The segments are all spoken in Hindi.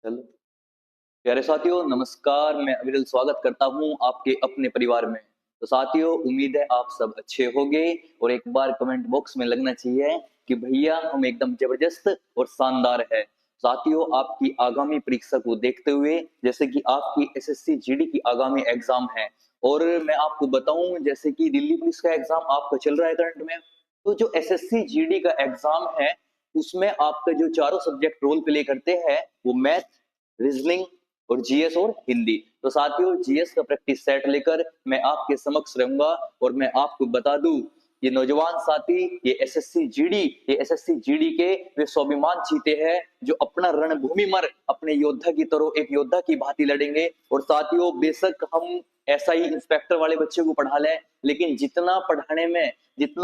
चलो। प्यारे साथियों, नमस्कार। मैं अविरल स्वागत करता हूं आपके अपने परिवार में। तो साथियों, उम्मीद है आप सब अच्छे होंगे और एक बार कमेंट बॉक्स में लगना चाहिए कि भैया हम एकदम जबरदस्त और शानदार है। साथियों, आपकी आगामी परीक्षा को देखते हुए, जैसे कि आपकी एसएससी जीडी की आगामी एग्जाम है, और मैं आपको बताऊं जैसे कि दिल्ली पुलिस का एग्जाम आपका चल रहा है करंट में। तो जो एसएससी जीडी का एग्जाम है, उसमें आपका जो चारों सब्जेक्ट रोल प्ले करते हैं वो मैथ, रीजनिंग और जीएस और हिंदी। तो साथियों, जीएस का प्रैक्टिस सेट लेकर मैं आपके समक्ष रहूंगा और मैं आपको बता दूं, ये नौजवान साथी, ये एसएससी जीडी के वे स्वाभिमान जीते हैं जो अपना रणभूमि मर अपने योद्धा की तरह एक योद्धा की भांति लड़ेंगे। और साथियों, बेशक हम ऐसा ही इंस्पेक्टर वाले बच्चे को पढ़ा लें, लेकिन जितना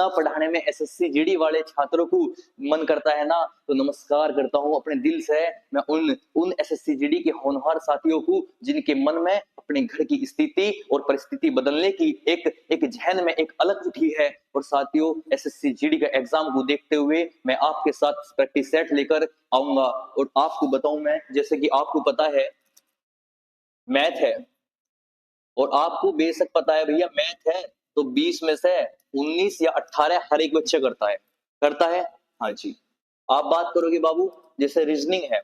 पढ़ाने में एसएससी जीडी वाले छात्रों को मन करता है ना, तो नमस्कार करता हूं अपने दिल से मैं उन उन एसएससी जीडी के होनहार साथियों को जिनके मन में अपने घर की स्थिति और परिस्थिति बदलने की एक एक जहन में एक अलग उठी है। और साथियों, एसएससी जीडी का एग्जाम को देखते हुए मैं आपके साथ प्रैक्टिस सेट लेकर आऊंगा और आपको बताऊं, मैं जैसे कि आपको पता है मैथ है, और आपको बेशक पता है भैया मैथ है, तो 20 में से 19 या 18 हर एक बच्चा करता है। हाँ जी। आप बात करोगे बाबू, जैसे रीजनिंग है।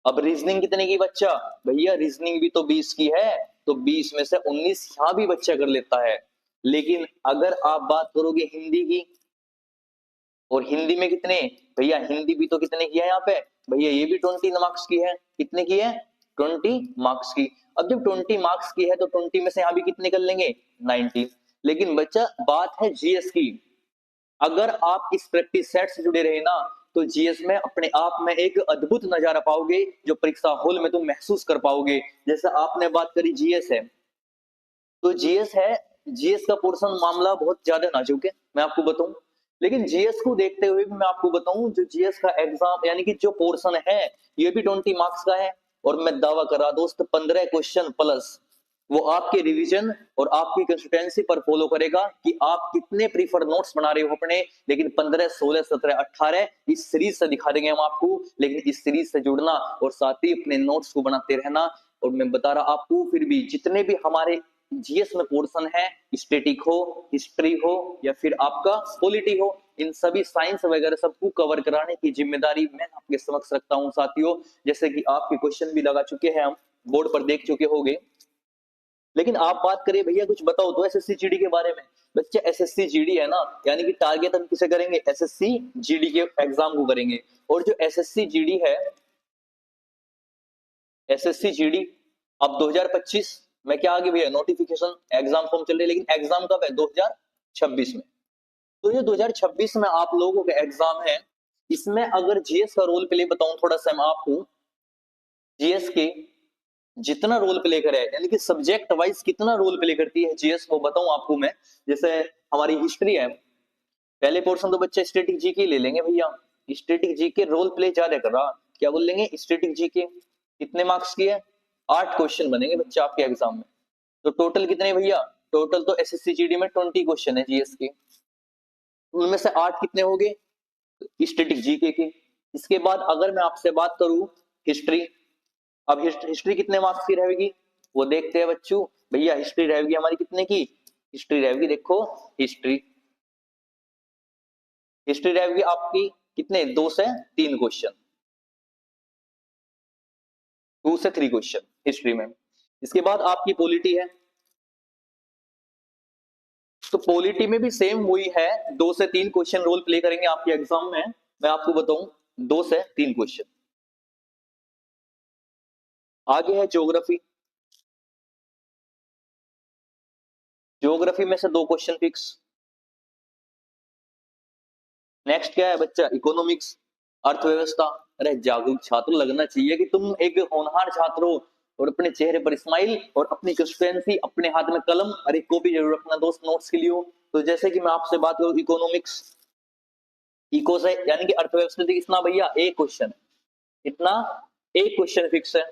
अब रीजनिंग कितने की बच्चा, भैया रीजनिंग भी तो 20 की है, तो 20 में से 19 यहां भी बच्चा कर लेता है। लेकिन अगर आप बात करोगे हिंदी की, और हिंदी में कितने, भैया हिंदी भी तो कितने की है यहाँ पे, भैया ये भी 20 मार्क्स की है। कितने की है, 20 मार्क्स की। अब जब 20 मार्क्स की है तो 20 में से यहाँ भी कितने कर लेंगे, 19। लेकिन बच्चा बात है जीएस की, अगर आप इस प्रैक्टिस सेट से जुड़े रहे ना, तो जीएस में अपने आप में एक अद्भुत नजारा पाओगे जो परीक्षा हॉल में तुम महसूस कर पाओगे। जैसे आपने बात करी जीएस है, तो जीएस है, जीएस का पोर्शन मामला बहुत ज्यादा नाजुक है, मैं आपको बताऊं। लेकिन जीएस को देखते हुए भी मैं आपको बताऊं, जो जीएस का एग्जाम यानी कि जो पोर्शन है, ये भी 20 मार्क्स का है। और मैं दावा कर रहा दोस्त, 15 क्वेश्चन प्लस वो आपके रिवीजन और आपकी कंसिस्टेंसी पर फॉलो करेगा कि आप कितने प्रीफर नोट्स बना रहे हो अपने। लेकिन 15, 16, 17, 18 इस सीरीज से दिखा देंगे हम आपको, लेकिन इस सीरीज से जुड़ना और साथ ही अपने नोट्स को बनाते रहना। और मैं बता रहा आपको, फिर भी जितने भी हमारे जीएस में पोर्शन है, स्टैटिक हो, हिस्ट्री हो, या फिर आपका पॉलिटी हो, इन सभी साइंस वगैरह सबको कवर कराने की जिम्मेदारी मैं आपके समक्ष रखता हूं साथियों। जैसे कि आपके क्वेश्चन भी लगा चुके हैं, हम बोर्ड पर देख चुके होंगे। लेकिन आप बात करिए भैया, कुछ बताओ तो एसएससी जीडी के बारे में। बच्चे एसएससी जीडी है ना, यानी कि टारगेट हम किसे करेंगे, एसएससी जीडी के एग्जाम को करेंगे। और जो एसएससी जीडी है, एसएससी जीडी अब 2025 में क्या आ गया भैया, नोटिफिकेशन एग्जाम फॉर्म चल रही है, लेकिन एग्जाम कब है, 2026 में। तो ये 2026 में आप लोगों का एग्जाम है। इसमें अगर जीएस का रोल प्ले बताऊं थोड़ा सा मैं आपको, जीएस के जितना रोल प्ले करे, यानी कि सब्जेक्ट वाइज कितना रोल प्ले करती है जीएस, वो बताऊं आपको मैं। जैसे हमारी हिस्ट्री है, पहले पोर्शन तो बच्चे स्टैटिक जीके ले लेंगे भैया। स्टैटिक जीके रोल प्ले ज्यादा कर रहा, क्या बोल लेंगे, स्टैटिक जीके कितने मार्क्स की है, 8 क्वेश्चन बनेंगे बच्चे आपके एग्जाम में। तो टोटल कितने भैया, टोटल तो एसएससी जीडी में 20 क्वेश्चन है जीएस के, उनमें से 8 कितने हो गए, स्टैटिक जीके के। इसके बाद अगर मैं आपसे बात करूं हिस्ट्री, अब हिस्ट्री कितने मार्क्स की रहेगी, वो देखते हैं बच्चों। भैया हिस्ट्री रहेगी हमारी कितने की, हिस्ट्री रहेगी, देखो हिस्ट्री, हिस्ट्री रहेगी आपकी कितने, 2 से 3 क्वेश्चन, 2 से 3 क्वेश्चन हिस्ट्री में। इसके बाद आपकी पॉलिटी है, तो पॉलिटी में भी सेम हुई है, 2 से 3 क्वेश्चन रोल प्ले करेंगे आपके एग्जाम में। मैं आपको बताऊं, 2 से 3 क्वेश्चन। आगे है ज्योग्राफी, ज्योग्राफी में से 2 क्वेश्चन फिक्स। नेक्स्ट क्या है बच्चा, इकोनॉमिक्स, अर्थव्यवस्था। अरे जागरूक छात्र लगना चाहिए कि तुम एक होनहार छात्र हो, और अपने चेहरे पर स्माइल और अपनी कंसिस्टेंसी, अपने हाथ में कलम और एक कॉपी जरूर रखना दोस्त नोट्स के लिए। तो जैसे कि मैं आपसे बात करूं इकोनॉमिक्स, इको से यानी कि अर्थव्यवस्था से कितना भैया, एक क्वेश्चन है, इतना एक क्वेश्चन फिक्स है।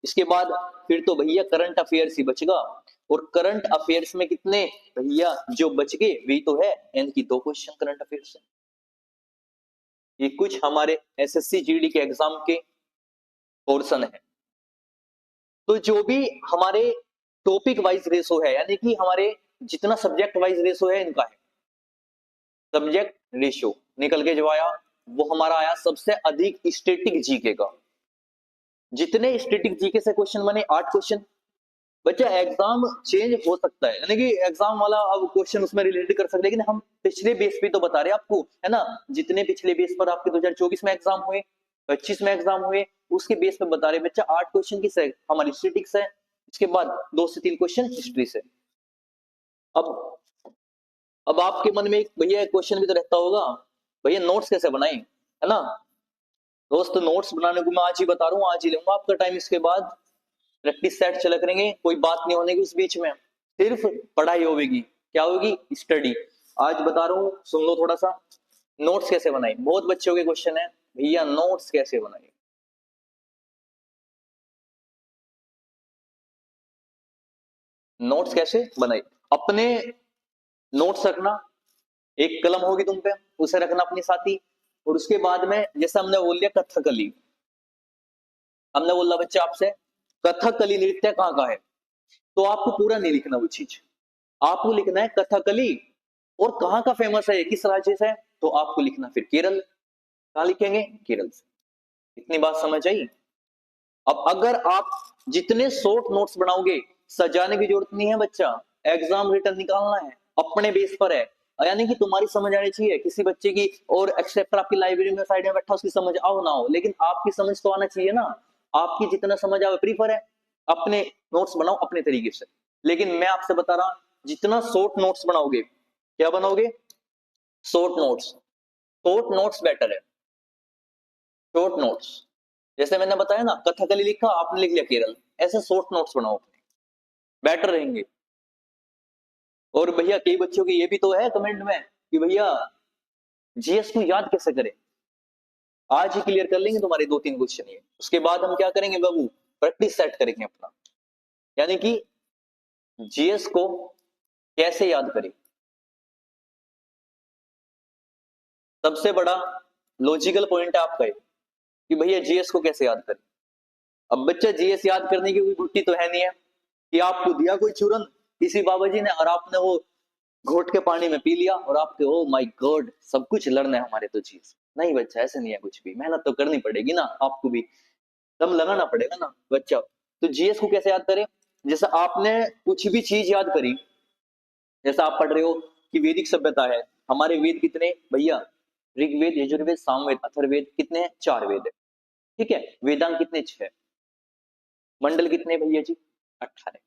इसके बाद फिर तो भैया करंट अफेयर्स ही बचेगा, और करंट अफेयर्स में कितने भैया जो बच गए वही तो है, यानी कि 2 क्वेश्चन करंट अफेयर्स है। ये कुछ हमारे एसएससी जीडी के एग्जाम के पोर्शन है। तो जो भी हमारे टॉपिक वाइज रेशो है, यानी कि हमारे जितना सब्जेक्ट वाइज रेशो है इनका है सब्जेक्ट रेशियो, निकल के जो आया वो हमारा आया सबसे अधिक स्टैटिक जीके का। जितने स्टैटिक जीके से क्वेश्चन बने 8 क्वेश्चन। बच्चा एग्जाम चेंज हो सकता है, यानी कि एग्जाम वाला अब क्वेश्चन उसमें रिलेट कर सकते हैं, लेकिन हम पिछले बेस पे तो बता रहे हैं आपको, है ना। जितने पिछले बेस पर आपके 2024 में एग्जाम हुए, 25 में एग्जाम हुए, उसके बेस पे बता रहे बच्चा 8 क्वेश्चन की हमारी स्टैटिक्स है, इसके बाद 2 से 3 क्वेश्चन हिस्ट्री से। अब आपके मन में भैया क्वेश्चन भी तो रहता होगा, भैया नोट्स कैसे बनाए, है ना। दोस्त नोट्स बनाने को मैं आज ही बता रहा हूँ, आज ही लूंगा आपका टाइम, इसके बाद प्रैक्टिस सेट चला करेंगे, कोई बात नहीं होने की उस बीच में, सिर्फ पढ़ाई होगी। क्या होगी? स्टडी। आज बता रहा हूँ, सुन लो थोड़ा सा। नोट्स कैसे बनाए, बहुत बच्चों के क्वेश्चन है भैया नोट्स कैसे बनाए। नोट्स कैसे बनाए, अपने नोट्स रखना, एक कलम होगी तुम पे, उसे रखना अपने साथी। और उसके बाद में जैसे हमने बोल लिया कथकली, हमने बोला बच्चे आपसे कथकली नृत्य कहाँ का है, तो आपको पूरा नहीं लिखना वो चीज, आपको लिखना है कथकली और कहाँ का फेमस है, किस राज्य से, तो आपको लिखना फिर केरल। कहाँ लिखेंगे? केरल से। इतनी बात समझ आई। अब अगर आप जितने शॉर्ट नोट्स बनाओगे, सजाने की जरूरत नहीं है बच्चा, एग्जाम रिटर्न निकालना है, अपने बेस पर है, यानी कि तुम्हारी समझ आनी चाहिए, किसी बच्चे की और एक्सेप्टर आपकी लाइब्रेरी में साइड में बैठा उसकी समझ आओ ना हो, लेकिन आपकी समझ तो आना चाहिए ना। आपकी जितना समझ आवे प्रीफर है, अपने नोट्स बनाओ अपने तरीके से। लेकिन मैं आपसे बता रहा, जितना शॉर्ट नोट्स बनाओगे, क्या बनाओगे? Short notes. Short notes better है, शॉर्ट नोट्स। जैसे मैंने बताया ना, कथकली लिखा आपने, लिख लिया केरल, ऐसे शॉर्ट नोट्स बनाओ अपने, बेटर रहेंगे। और भैया कई बच्चों की ये भी तो है कमेंट में कि भैया जीएस को याद कैसे करें। आज ही क्लियर कर लेंगे तुम्हारे 2-3 क्वेश्चन ये, उसके बाद हम क्या करेंगे बाबू, प्रैक्टिस सेट करेंगे अपना, यानी कि जीएस को कैसे याद करें। सबसे बड़ा लॉजिकल पॉइंट है आपका कि भैया जीएस को कैसे याद करें। अब बच्चा जीएस याद करने की कोई गुट्टी तो है नहीं है कि आपको दिया कोई चूरन किसी बाबा जी ने और आपने वो घोट के पानी में पी लिया और आपके ओ माय गॉड सब कुछ लर्न है हमारे तो चीज। नहीं बच्चा, ऐसे नहीं है कुछ भी, मेहनत तो करनी पड़ेगी ना, आपको भी दम लगाना पड़ेगा ना बच्चा। तो जीएस को कैसे याद करें? जैसे आपने कुछ भी चीज याद करी, जैसा आप पढ़ रहे हो कि वैदिक सभ्यता है, हमारे वेद कितने भैया, ऋग्वेद, यजुर्वेद, सामवेद, अथर्ववेद, कितने हैं? 4 वेद है, ठीक है। वेदांग कितने? 6। मंडल कितने भैया जी? 18।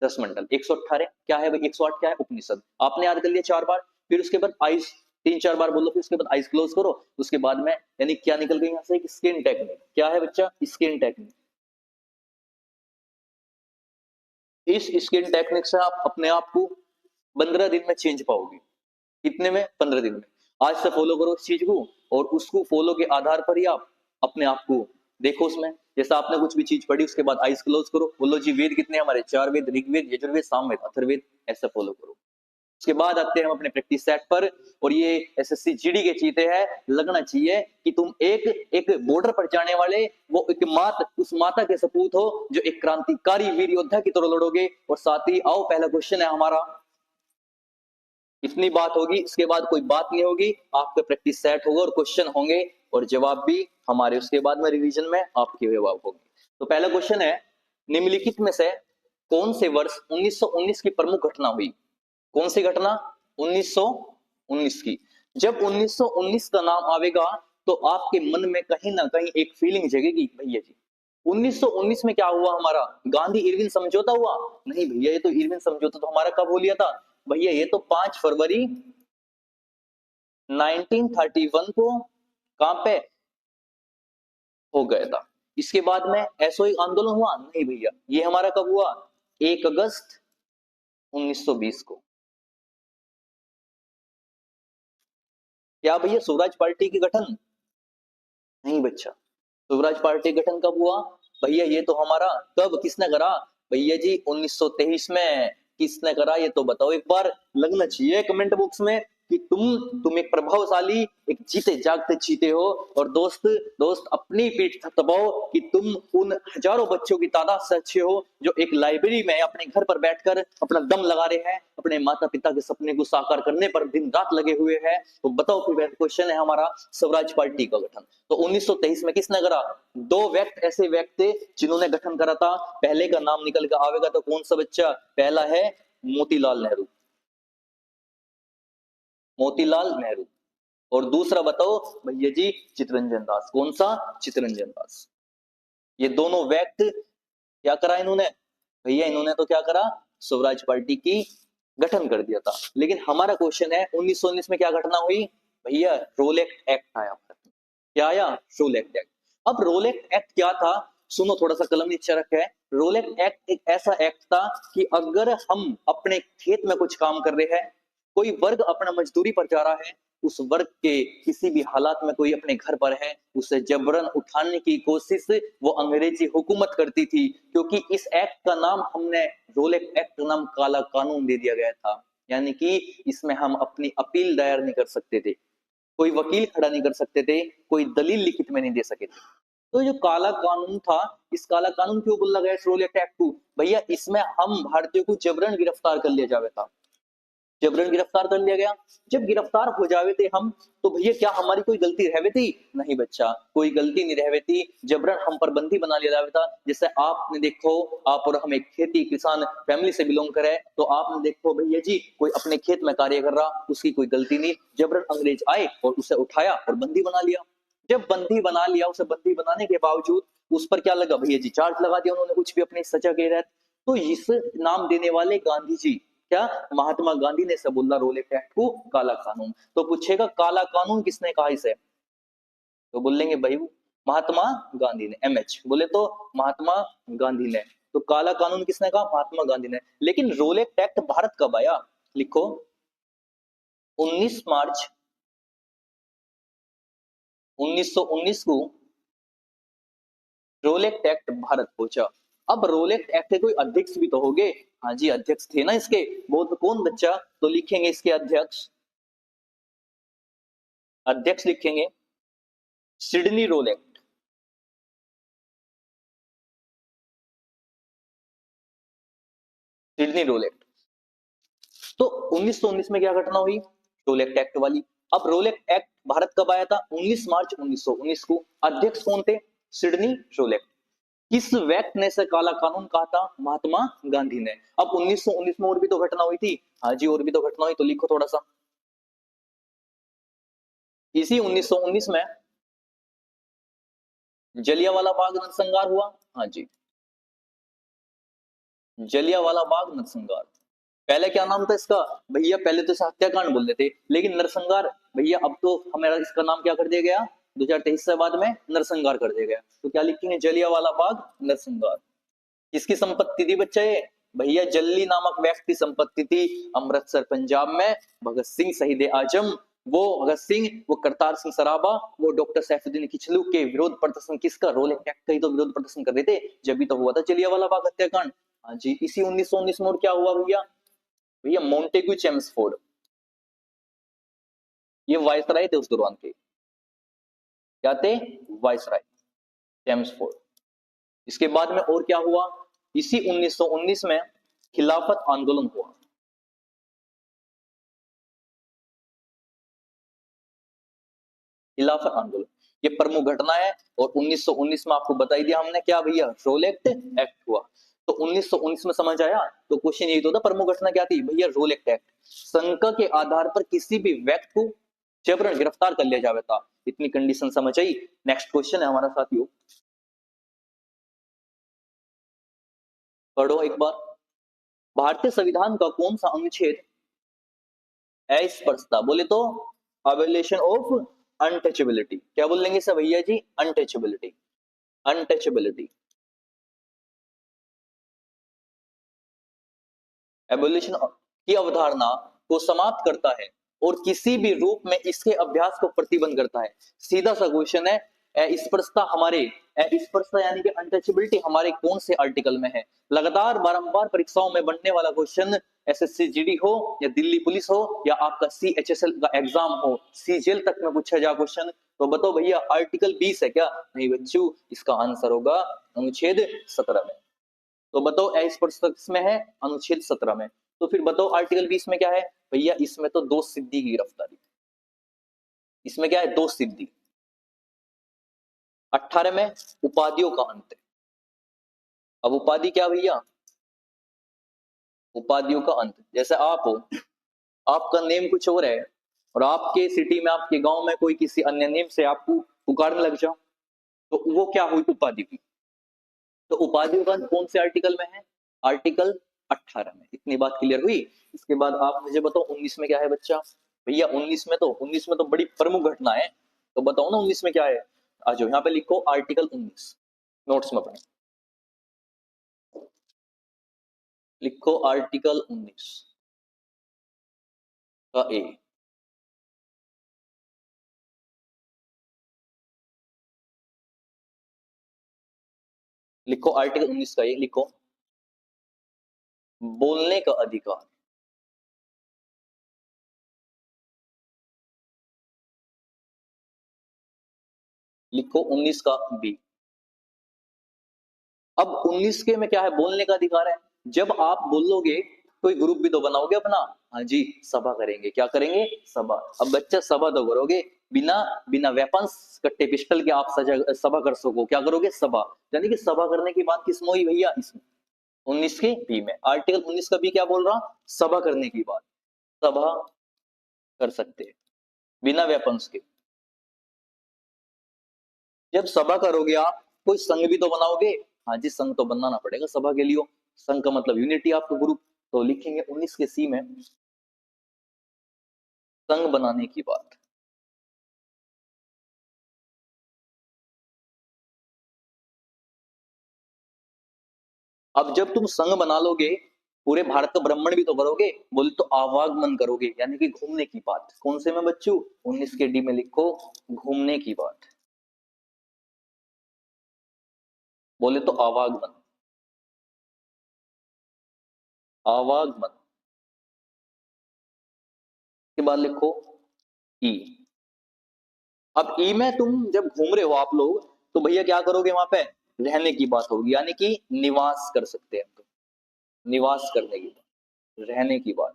10 मंडल 118। क्या है भाई 108? क्या है? उपनिषद। आपने याद कर लिया 4 बार, फिर उसके बाद आइस 3-4 बार बोलो, फिर उसके बाद आइस क्लोज करो, उसके बाद में यानी क्या निकल गई यहाँ से? Skin technique. क्या है बच्चा? Skin technique. इस स्किन टेक्निक से आप अपने आप को 15 दिन में चेंज पाओगे। कितने में? 15 दिन में। आज से फॉलो करो इस चीज को, और उसको फॉलो के आधार पर ही आप अपने आप को देखो उसमें। जैसा आपने कुछ भी चीज पढ़ी उसके बाद आइस क्लोज करो, बोलो जी वेद कितने? हमारे 4 वेद, ऋग्वेद, यजुर्वेद, सामवेद, अथर्ववेद, ऐसा फॉलो करो। उसके बाद आते हैं हम अपने प्रैक्टिस सेट पर, और ये एसएससी जीडी के चीते हैं, लगना चाहिए कि तुम एक बॉर्डर पर जाने वाले वो एक उस माता के सपूत हो जो एक क्रांतिकारी वीर योद्धा की तरह लड़ोगे। और साथ ही आओ, पहला क्वेश्चन है हमारा, इतनी बात होगी, इसके बाद कोई बात नहीं होगी, आपका प्रैक्टिस सेट होगा और क्वेश्चन होंगे और जवाब भी हमारे, उसके बाद में रिवीजन में आपके जवाब होंगे। तो पहला क्वेश्चन है, निम्नलिखित में से कौन से वर्ष 1919 की प्रमुख घटना हुई? कौन सी घटना? 1919 की। जब 1919 का नाम आवेगा तो आपके मन में कहीं ना कहीं एक फीलिंग जगेगी, भैया जी 1919 में क्या हुआ हमारा? गांधी इरविन समझौता हुआ? नहीं भैया, ये तो इरविन समझौता तो हमारा कब हो लिया था भैया? ये तो 5 फरवरी 1931 को कहां पे हो गया था। इसके बाद में एसओई आंदोलन हुआ? नहीं भैया, ये हमारा कब हुआ? 1 अगस्त 1920 को। क्या भैया स्वराज पार्टी की गठन? नहीं बच्चा, स्वराज पार्टी गठन कब हुआ भैया? ये तो हमारा कब, किसने करा भैया जी? 1923 में। किसने करा ये तो बताओ एक बार, लगना चाहिए कमेंट बॉक्स में कि तुम एक प्रभावशाली, एक जीते जागते चीते हो, और दोस्त अपनी पीठ थपथपाओ कि तुम उन हजारों बच्चों की तादाद से अच्छे हो जो एक लाइब्रेरी में अपने घर पर बैठकर अपना दम लगा रहे हैं, अपने माता पिता के सपने को साकार करने पर दिन रात लगे हुए हैं। तो बताओ फिर क्वेश्चन है हमारा, स्वराज पार्टी का गठन तो 1923 में किसने करा? दो ऐसे व्यक्ति थे जिन्होंने गठन करा था। पहले का नाम निकल कर आवेगा तो कौन सा बच्चा? पहला है मोतीलाल नेहरू, मोतीलाल नेहरू। और दूसरा बताओ भैया जी, चित्तरंजन दास। कौन सा? चित्तरंजन दास। ये दोनों व्यक्ति क्या करा इन्होंने? भैया इन्होंने तो क्या करा? स्वराज पार्टी की गठन कर दिया था। लेकिन हमारा क्वेश्चन है 1919 में क्या घटना हुई? भैया रोल एक्ट आया भारत में। क्या आया? Rowlatt Act. अब रोल एक्ट क्या था? सुनो, थोड़ा सा कलम नीचे रखा है। रोल एक्ट एक ऐसा एक्ट था कि अगर हम अपने खेत में कुछ काम कर रहे हैं, कोई वर्ग अपना मजदूरी पर जा रहा है, उस वर्ग के किसी भी हालात में कोई अपने घर पर है, उसे जबरन उठाने की कोशिश वो अंग्रेजी हुकूमत करती थी, क्योंकि इस एक्ट का नाम हमने रोल एक्ट का नाम काला कानून दे दिया गया था। यानी कि इसमें हम अपनी अपील दायर नहीं कर सकते थे, कोई वकील खड़ा नहीं कर सकते थे, कोई दलील लिखित में नहीं दे सके थे। तो जो काला कानून था, इस काला कानून क्यों बोला गया रोल एक्ट को? भैया इसमें हम भारतीयों को जबरन गिरफ्तार कर लिया जावे था, जबरन गिरफ्तार कर लिया गया। जब गिरफ्तार हो जावे थे हम, तो भैया क्या हमारी कोई गलती रहवे थी? नहीं बच्चा, कोई गलती नहीं रहवे थी। जबरन हम पर बंदी बना लिया जावे था। जैसे आपने देखो, आप और हम एक खेती किसान फैमिली से बिलोंग करे, तो आपने देखो भैया जी, कोई अपने खेत में कार्य कर रहा, उसकी कोई गलती नहीं, जबरन अंग्रेज आए और उसे उठाया और बंदी बना लिया। जब बंदी बना लिया, उसे बंदी बनाने के बावजूद उस पर क्या लगा भैया जी? चार्ज लगा दिया उन्होंने, कुछ भी अपनी सजा के रहते। तो इस नाम देने वाले गांधी जी, क्या महात्मा गांधी ने सब बोला रोल एक्ट को काला कानून। तो पूछेगा काला कानून किसने कहा इसे? तो बोलेंगे भाई महात्मा गांधी ने। एमएच बोले तो महात्मा गांधी ने। तो काला कानून किसने कहा? महात्मा गांधी ने। लेकिन रोल एक्ट भारत कब आया? लिखो 19 मार्च 1919 को रोल एक्ट भारत पहुंचा। अब रोल एक्ट के कोई अध्यक्ष भी तो होंगे। हाँ जी, अध्यक्ष थे ना इसके। वो तो कौन बच्चा? तो लिखेंगे इसके अध्यक्ष, अध्यक्ष लिखेंगे Sidney Rowlatt Act. Sidney Rowlatt Act. तो 1919 में क्या घटना हुई? रोल एक्ट वाली। अब रोल एक्ट भारत कब आया था? 19 मार्च 1919 को। अध्यक्ष कौन थे? Sidney Rowlatt Act. किस व्यक्ति ने इसे काला कानून कहा था? महात्मा गांधी ने। अब 1919 में और भी तो घटना हुई थी। हाँ जी, और भी तो घटना हुई, तो लिखो थोड़ा सा। इसी 1919 में जलियांवाला बाग नरसंहार हुआ। हाँ जी, जलियांवाला बाग नरसंहार। पहले क्या नाम था इसका? भैया पहले तो इसे हत्याकांड बोलते थे, लेकिन नरसंहार भैया अब तो हमारा इसका नाम क्या कर दिया गया? 2023 से बाद में नरसंहार कर दिया गया। तो क्या लिखेंगे? जलियांवाला बाग नरसंहार। किसकी संपत्ति थी बच्चा ये? भैया जल्ली नामक व्यक्ति संपत्ति थी, अमृतसर पंजाब में। भगत सिंह शहीद आजम, वो भगत सिंह, वो करतार सिंह सराबा, वो डॉक्टर सैफुद्दीन किचलू के विरोध प्रदर्शन, किसका? रोल एक्ट का ही तो विरोध प्रदर्शन कर रहे थे, जब भी तो हुआ था जलियांवाला बाग हत्याकांड। हाँ जी, इसी 1919 में और क्या हुआ भैया? भैया मोंटेग्यू चेम्सफोर्ड, ये वायसराय थे उस दौरान के। क्या थे? Viceroy Chelmsford. इसके बाद में और क्या हुआ? इसी 1919 में खिलाफत आंदोलन हुआ। खिलाफत आंदोलन ये प्रमुख घटना है। और 1919 में आपको बता ही दिया हमने, क्या भैया? रोल एक्ट हुआ। तो 1919 में समझ आया। तो क्वेश्चन यही तो था, प्रमुख घटना क्या थी भैया? Rowlatt Act. शंका के आधार पर किसी भी व्यक्ति को जबरन गिरफ्तार कर लिया जाता था, इतनी कंडीशन समझ आई। नेक्स्ट क्वेश्चन है हमारा साथियों, पढ़ो एक बार। भारतीय संविधान का कौन सा अनुच्छेद अस्पृश्यता, बोले तो अबोलिशन ऑफ अनटचेबिलिटी, क्या बोलेंगे सर भैया जी? अनटचेबिलिटी। अनटचेबिलिटी, एबोलिशन की अवधारणा को समाप्त करता है और किसी भी रूप में इसके अभ्यास को प्रतिबंध करता है। सीधा सा क्वेश्चन है, अस्पृश्यता हमारे, अस्पृश्यता यानी कि अनटचेबिलिटी हमारे कौन से आर्टिकल में है? लगातार बारंबार परीक्षाओं में बनने वाला क्वेश्चन, एसएससी जीडी हो या दिल्ली पुलिस हो या आपका सीएचएसएल का एग्जाम हो, सीजीएल तक में पूछा जाए क्वेश्चन, तो बताओ भैया आर्टिकल 20 है क्या? नहीं बच्चों, इसका आंसर होगा अनुच्छेद 17 में। तो बताओ अस्पृश्यता किसमें है? अनुच्छेद 17 में। तो फिर बताओ आर्टिकल 20 में क्या है? भैया इसमें तो दोष सिद्धि की गिरफ्तारी, इसमें क्या है? दोष सिद्धि। 18 में उपाधियों का अंत है। अब उपाधि क्या भैया? उपाधियों का अंत। जैसे आप हो, आपका नेम कुछ और है और आपके सिटी में, आपके गांव में कोई किसी अन्य नेम से आपको पुकारने लग जाओ, तो वो क्या हुई? उपाधि हुई। तो उपाधियों का अंत कौन से आर्टिकल में है? आर्टिकल 18 में। इतनी बात क्लियर हुई। इसके बाद आप मुझे बताओ 19 में क्या है बच्चा? भैया 19 में तो बड़ी प्रमुख घटना है, तो बताओ ना 19 में क्या है? आ जाओ यहाँ पे लिखो आर्टिकल 19, नोट्स में पढ़े लिखो आर्टिकल 19 का ए। लिखो आर्टिकल 19 का ए, लिखो बोलने का अधिकार। लिखो 19 का बी। अब 19 के में क्या है? बोलने का अधिकार है। जब आप बोलोगे कोई ग्रुप भी तो बनाओगे अपना, हाँ जी सभा करेंगे। क्या करेंगे? सभा। अब बच्चा सभा तो करोगे, बिना बिना वेपन्स कट्टे पिस्टल के आप सभा कर सको। क्या करोगे? सभा। यानी कि सभा करने की बात किसमें हुई भैया? इसमें 19 के बी में। आर्टिकल 19 का बी क्या बोल रहा? सभा करने की बात। सभा कर सकते हैं बिना वेपन्स के। जब सभा करोगे आप, कोई संघ भी तो बनाओगे। हाँ जी संघ तो बनाना पड़ेगा सभा के लिए। संघ का मतलब यूनिटी, आपका ग्रुप। तो लिखेंगे 19 के सी में संघ बनाने की बात। अब जब तुम संघ बना लोगे, पूरे भारत का भ्रमण भी तो करोगे, बोले तो आवागमन करोगे, यानी कि घूमने की बात। कौन से में बच्चों? 19 के डी में लिखो घूमने की बात। बोले तो आवागमन। आवागमन के बाद लिखो ई। अब ई में तुम जब घूम रहे हो आप लोग, तो भैया क्या करोगे? वहां पे रहने की बात होगी, यानी कि निवास कर सकते हैं तुम। निवास करने की बात, रहने की बात।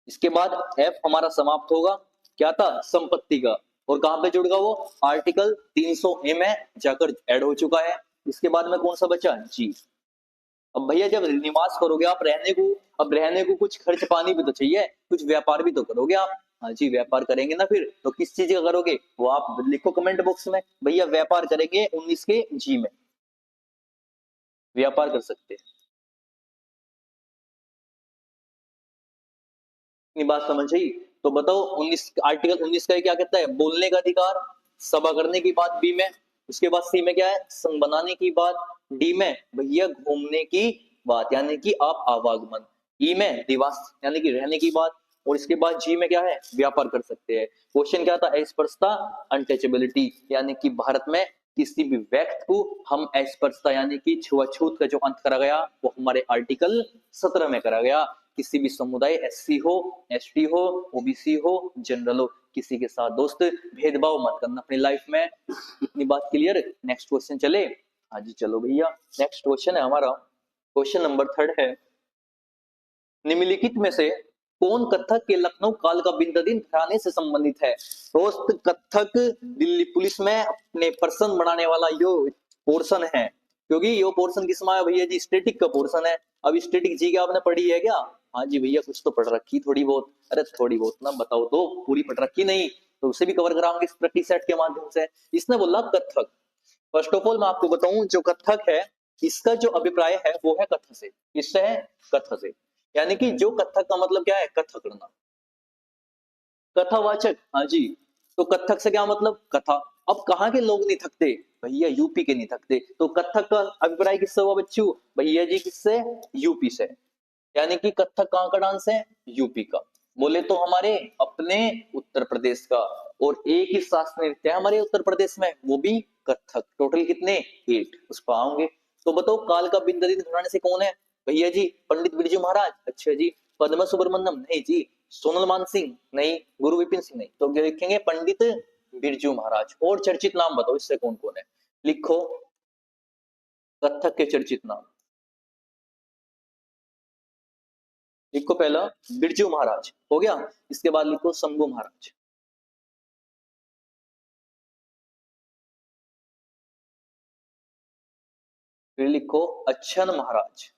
इसके बाद एफ हमारा समाप्त होगा। क्या था? संपत्ति का। और कहां पे जुड़गा वो? आर्टिकल 300 ए में जाकर ऐड हो चुका है। इसके बाद में कौन सा बचा? जी। अब भैया जब निवास करोगे आप, रहने को, अब रहने को कुछ खर्च पानी भी तो चाहिए, कुछ व्यापार भी तो करोगे आप। हाँ जी व्यापार करेंगे ना, फिर तो किस चीज का करोगे? वो आप लिखो कमेंट बॉक्स में। भैया व्यापार करेंगे 19 के जी में, व्यापार कर सकते हैं। इतनी बात समझ आई? तो बताओ 19 आर्टिकल 19 का क्या कहता है? बोलने का अधिकार। सभा करने की बात बी में। उसके बाद सी में क्या है? संघ बनाने की बात। डी में भैया घूमने की बात, यानी कि आप आवागमन। ई में निवास यानी कि रहने की बात। और इसके बाद जी में क्या है? व्यापार कर सकते हैं। क्वेश्चन क्या था? अस्पृश्यता, अनटचेबिलिटी, यानी कि भारत में किसी भी व्यक्ति को हम अस्पृश्यता यानी कि छुआछूत का जो अंत करा गया, वो हमारे आर्टिकल 17 में करा गया। किसी भी समुदाय, एससी हो, एसटी हो, ओबीसी हो, जनरल हो, किसी के साथ दोस्त भेदभाव मत करना अपनी लाइफ में। इतनी बात क्लियर? नेक्स्ट क्वेश्चन चले। हाँ जी चलो भैया, नेक्स्ट क्वेश्चन है हमारा, क्वेश्चन नंबर 3 है, निम्नलिखित में से कौन कथक के लखनऊ काल का बिंदुदीन घराने से संबंधित है? दोस्त कथक दिल्ली पुलिस में अपने पर्सन बनाने वाला यो पोर्शन है, क्योंकि यो पोर्शन किसमें है भैया जी? स्टैटिक का पोर्शन है। अब स्टैटिक जी क्या आपने पढ़ी है क्या? हाँ जी भैया कुछ तो पढ़ रखी थोड़ी बहुत। अरे थोड़ी बहुत ना बताओ तो, पूरी पढ़ रखी नहीं तो उसे भी कवर कराऊंगे इस प्रैक्टिस सेट के माध्यम से। इसने बोला कथक। फर्स्ट ऑफ ऑल मैं आपको बताऊं, जो कथक है इसका जो अभिप्राय है वो है कथ से। किससे है? कथ से। यानी कि जो कथक का मतलब क्या है? कथा करना, कथावाचक। हाँ जी। तो कथक से क्या मतलब? कथा। अब कहाँ के लोग नहीं थकते? भैया यूपी के नहीं थकते। तो कथक का अभिप्राय किससे हुआ बच्चों? भैया जी किससे? यूपी से। यानी कि कथक कहाँ का डांस है? यूपी का। बोले तो हमारे अपने उत्तर प्रदेश का। और एक ही शास्त्रीय नृत्य है हमारे उत्तर प्रदेश में, वो भी कथक। टोटल कितने? 8, उस पर आऊंगे। तो बताओ काल का बिंद दलित घराने से कौन है भैया जी? पंडित बिरजू महाराज। अच्छा जी। पद्म सुब्रमण्यम नहीं जी। सोनल मान सिंह नहीं। गुरु विपिन सिंह नहीं। तो क्या लिखेंगे? पंडित बिरजू महाराज। और चर्चित नाम बताओ इससे कौन कौन है? लिखो कथक के चर्चित नाम। लिखो पहला बिरजू महाराज हो गया, इसके बाद लिखो शंभू महाराज। फिर लिखो अच्छन महाराज।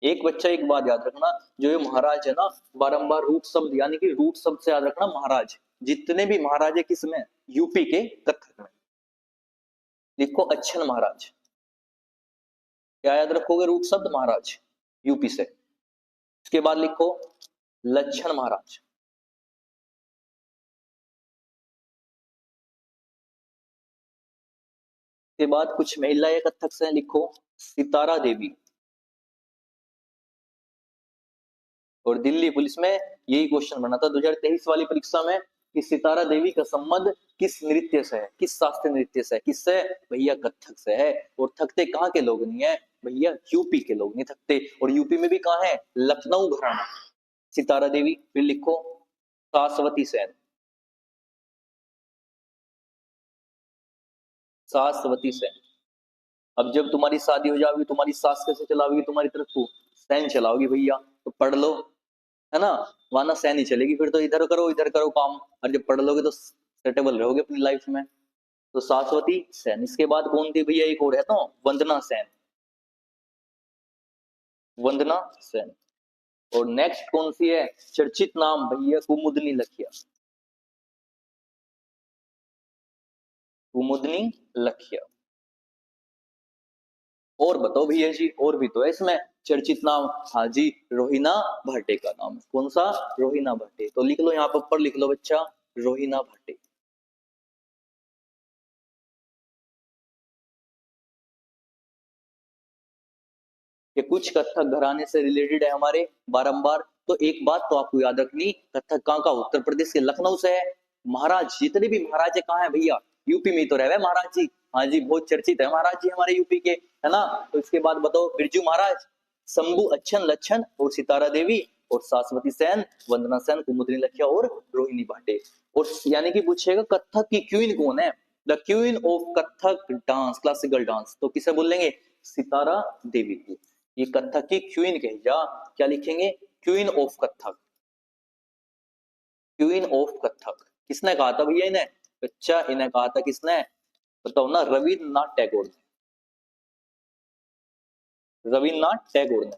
एक बच्चा एक बात याद रखना, जो ये महाराज है ना, बारंबार रूट शब्द यानी कि रूट शब्द से याद रखना महाराज। जितने भी महाराज है किस में? यूपी के कथक में। लिखो अच्छन महाराज। क्या याद रखोगे? रूट शब्द महाराज यूपी से। इसके बाद लिखो लक्षण महाराज। के बाद कुछ महिलाएं कथक से लिखो सितारा देवी। और दिल्ली पुलिस में यही क्वेश्चन बना था 2023 वाली परीक्षा में कि सितारा देवी का संबंध किस नृत्य से है, किस शास्त्रीय नृत्य से है? किससे? भैया कथक से है। और थकते कहाँ के लोग नहीं है भैया? यूपी के लोग नहीं थकते। और यूपी में भी कहाँ है? लखनऊ घराना सितारा देवी। फिर लिखो सासवती सेन। सासवती सेन। अब जब तुम्हारी शादी हो जाएगी, तुम्हारी सास कैसे चलाओगी तुम्हारी तरफ को? सैन चलाओगी भैया। तो पढ़ लो, है ना? वरना सैन ही चलेगी फिर तो। इधर करो काम। और जब पढ़ लोगे तो सेटेबल रहोगे अपनी लाइफ में। तो शाश्वती सेन। इसके बाद कौन थी भैया? एक और है तो वंदना सेन। वंदना सेन। और नेक्स्ट कौन सी है चर्चित नाम भैया? कुमुदनी लखिया। कुमुदनी लखिया। और बताओ भैया जी, और भी तो है इसमें चर्चित नाम। हाँ जी, रोहिना भाटे का नाम। कौन सा? रोहिना भाटे। तो लिख लो यहाँ पर ऊपर लिख लो बच्चा, रोहिना भाटे। ये कुछ कथक घराने से रिलेटेड है हमारे बारंबार। तो एक बात तो आपको याद रखनी, कथक कहाँ का? उत्तर प्रदेश के लखनऊ से है। महाराज जितने भी महाराज है कहाँ है भैया? यूपी में तो रहे महाराज जी। हाँ जी, बहुत चर्चित है महाराज जी हमारे यूपी के, है ना? तो इसके बाद बताओ बिरजू महाराज, शंभू अच्छन लच्छन और सितारा देवी और शाश्वती सेन, वंदना सेन, कुमुदनी लखिया और रोहिणी भाटे। और यानी कि पूछेगा कथक की क्वीन कौन है? The queen of Kathak dance, classical dance. तो किसे बोलेंगे? सितारा देवी को। ये कथक की क्वीन कही जा। क्या लिखेंगे? Queen of Kathak. Queen of Kathak किसने कहा था भैया इन्हें? बच्चा इन्हें कहा था किसने? बताओ ना, रविन्द्रनाथ टैगोर ने। रविन्द्रनाथ टैगोर ने।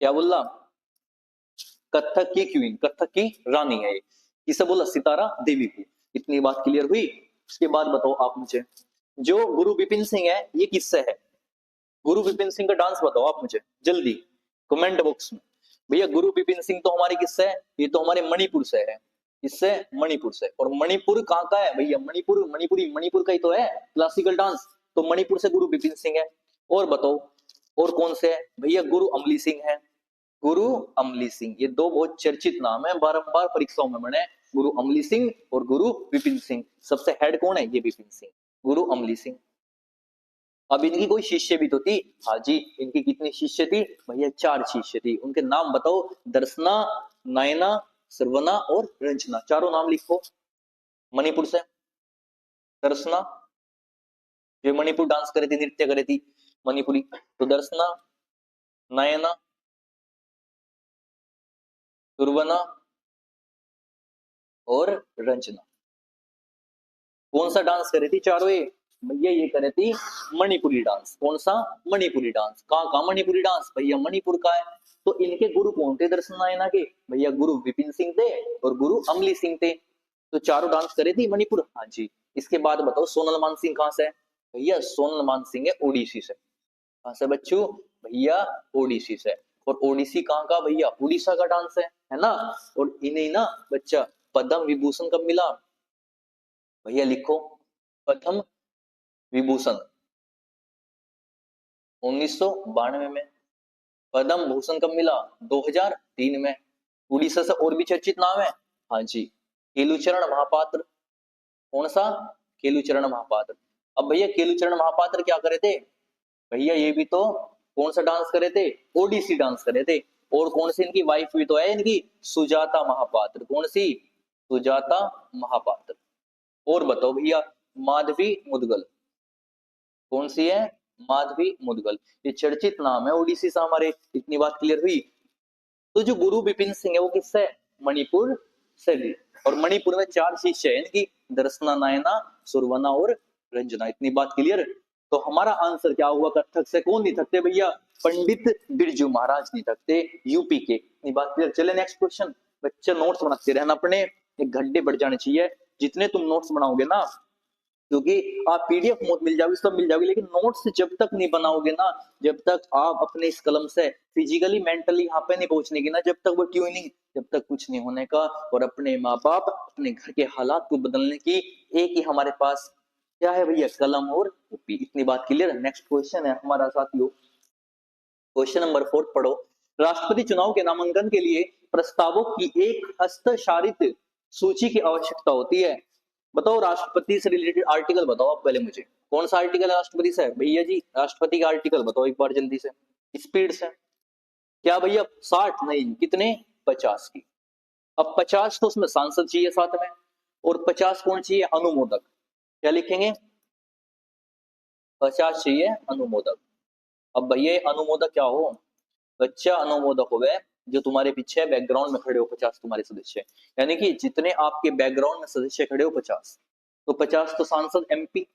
क्या बोला? कथक की क्वीन, कथक की रानी है ये। किसे बोला? सितारा देवी को। इतनी बात क्लियर हुई। उसके बाद बताओ आप मुझे, जो गुरु विपिन सिंह है ये किससे है? गुरु विपिन सिंह का डांस बताओ आप मुझे जल्दी कमेंट बॉक्स में। भैया गुरु विपिन सिंह तो हमारे किससे है? ये तो हमारे मणिपुर से है। इससे? मणिपुर से। और मणिपुर कहाँ का है भैया? मणिपुर, मणिपुरी, मणिपुर का ही तो है क्लासिकल डांस। तो मणिपुर से गुरु विपिन सिंह है। और बताओ और कौन से है भैया? गुरु अमली सिंह है। गुरु अमली सिंह, ये दो बहुत चर्चित नाम है, बारंबार परीक्षाओं में बने। गुरु अमली सिंह और गुरु विपिन सिंह। सबसे हेड कौन है? ये विपिन सिंह, गुरु अमली सिंह। अब इनकी कोई शिष्य भी तो थी। हाँ जी, इनकी कितनी शिष्य थी भैया? 4 शिष्य थी। उनके नाम बताओ। दर्शना, नयना, श्रवणा और रंजना। चारों नाम लिखो। मणिपुर से दर्शना, जो मणिपुर डांस करे थी, नृत्य करे थी मणिपुरी। तो दर्शना, नयना, श्रवणा और रंजना। कौन सा डांस करे थी चारों ये भैया? ये करे थी मणिपुरी डांस। कौन सा? मणिपुरी डांस। कहाँ का मणिपुरी डांस भैया? मणिपुर का है। तो इनके गुरु कौन थे दर्शन नायना के भैया? गुरु विपिन सिंह थे और गुरु अमली सिंह थे। तो चारों डांस करे थी मणिपुर। हाँ जी। इसके बाद बताओ सोनल मान सिंह कहाँ से है भैया? सोनल मान सिंह है ओडिसी से। कहाँ से बच्चों? भैया ओडिसी से। और ओडिसी कहाँ का भैया? उड़ीसा का डांस है ना? और इन्हें ना बच्चा पद्म विभूषण कब मिला भैया? लिखो प्रथम विभूषण 1992 में। पद्म भूषण कब मिला? 2003 में। उड़ीसा से और भी चर्चित नाम है। हाँ जी, केलुचरण महापात्र। कौन सा? केलुचरण महापात्र। अब भैया केलुचरण महापात्र क्या करे थे भैया, ये भी तो कौन सा डांस करे थे, ओडिसी डांस करे थे। और कौन सी इनकी वाइफ भी तो है इनकी, सुजाता महापात्र। कौन सी, सुजाता महापात्र। और बताओ भैया, माधवी मुदगल। कौन सी है, माधवी मुदगल। ये चर्चित नाम है ओडिसी से हमारे। इतनी बात क्लियर हुई। तो जो गुरु विपिन सिंह है वो किससे है, मणिपुर से भी। और मणिपुर में 4 शिष्य है इनकी, दर्शना, नायना, सुरवना और रंजना। इतनी बात क्लियर। तो हमारा आंसर क्या हुआ, कथक से कौन नहीं थकते भैया, पंडित बिरजू महाराज नहीं थकते, यूपी के। इतनी बात क्लियर। चले नेक्स्ट क्वेश्चन। बच्चे नोट्स बनाते रहना अपने, 1 घंटे बढ़ जाने चाहिए। जितने तुम नोट्स बनाओगे ना, क्योंकि आप पीडीएफ मिल जाओगी, सब मिल जाओगी, लेकिन नोट्स जब तक नहीं बनाओगे ना, जब तक आप अपने इस कलम से फिजिकली मेंटली यहाँ पे नहीं पहुंचने की ना, जब तक वो ट्यूनिंग, जब तक कुछ नहीं होने का। और अपने माँ बाप, अपने घर के हालात को बदलने की एक ही हमारे पास क्या है भैया, कलम और कॉपी। इतनी बात क्लियर है। नेक्स्ट क्वेश्चन है हमारा साथियों, क्वेश्चन नंबर 4 पढ़ो। राष्ट्रपति चुनाव के नामांकन के लिए प्रस्तावों की एक हस्तक्षरित सूची की आवश्यकता होती है। बताओ राष्ट्रपति से रिलेटेड आर्टिकल बताओ आप पहले मुझे। कौन सा आर्टिकल है राष्ट्रपति से भैया जी, राष्ट्रपति का आर्टिकल बताओ एक बार जल्दी से, स्पीड से। क्या भैया 60 नहीं, कितने, 50 की। अब 50 तो उसमें सांसद चाहिए साथ में, और 50 कौन चाहिए, अनुमोदक। क्या लिखेंगे, 50 चाहिए अनुमोदक। अब भैया अनुमोदक क्या हो, बच्चा अनुमोदक हो गए जो तुम्हारे पीछे बैकग्राउंड में खड़े हो 50 तुम्हारे सदस्य, यानी कि जितने आपके बैकग्राउंड में सदस्य खड़े हो 50, तो 50 तो सांसद एमपी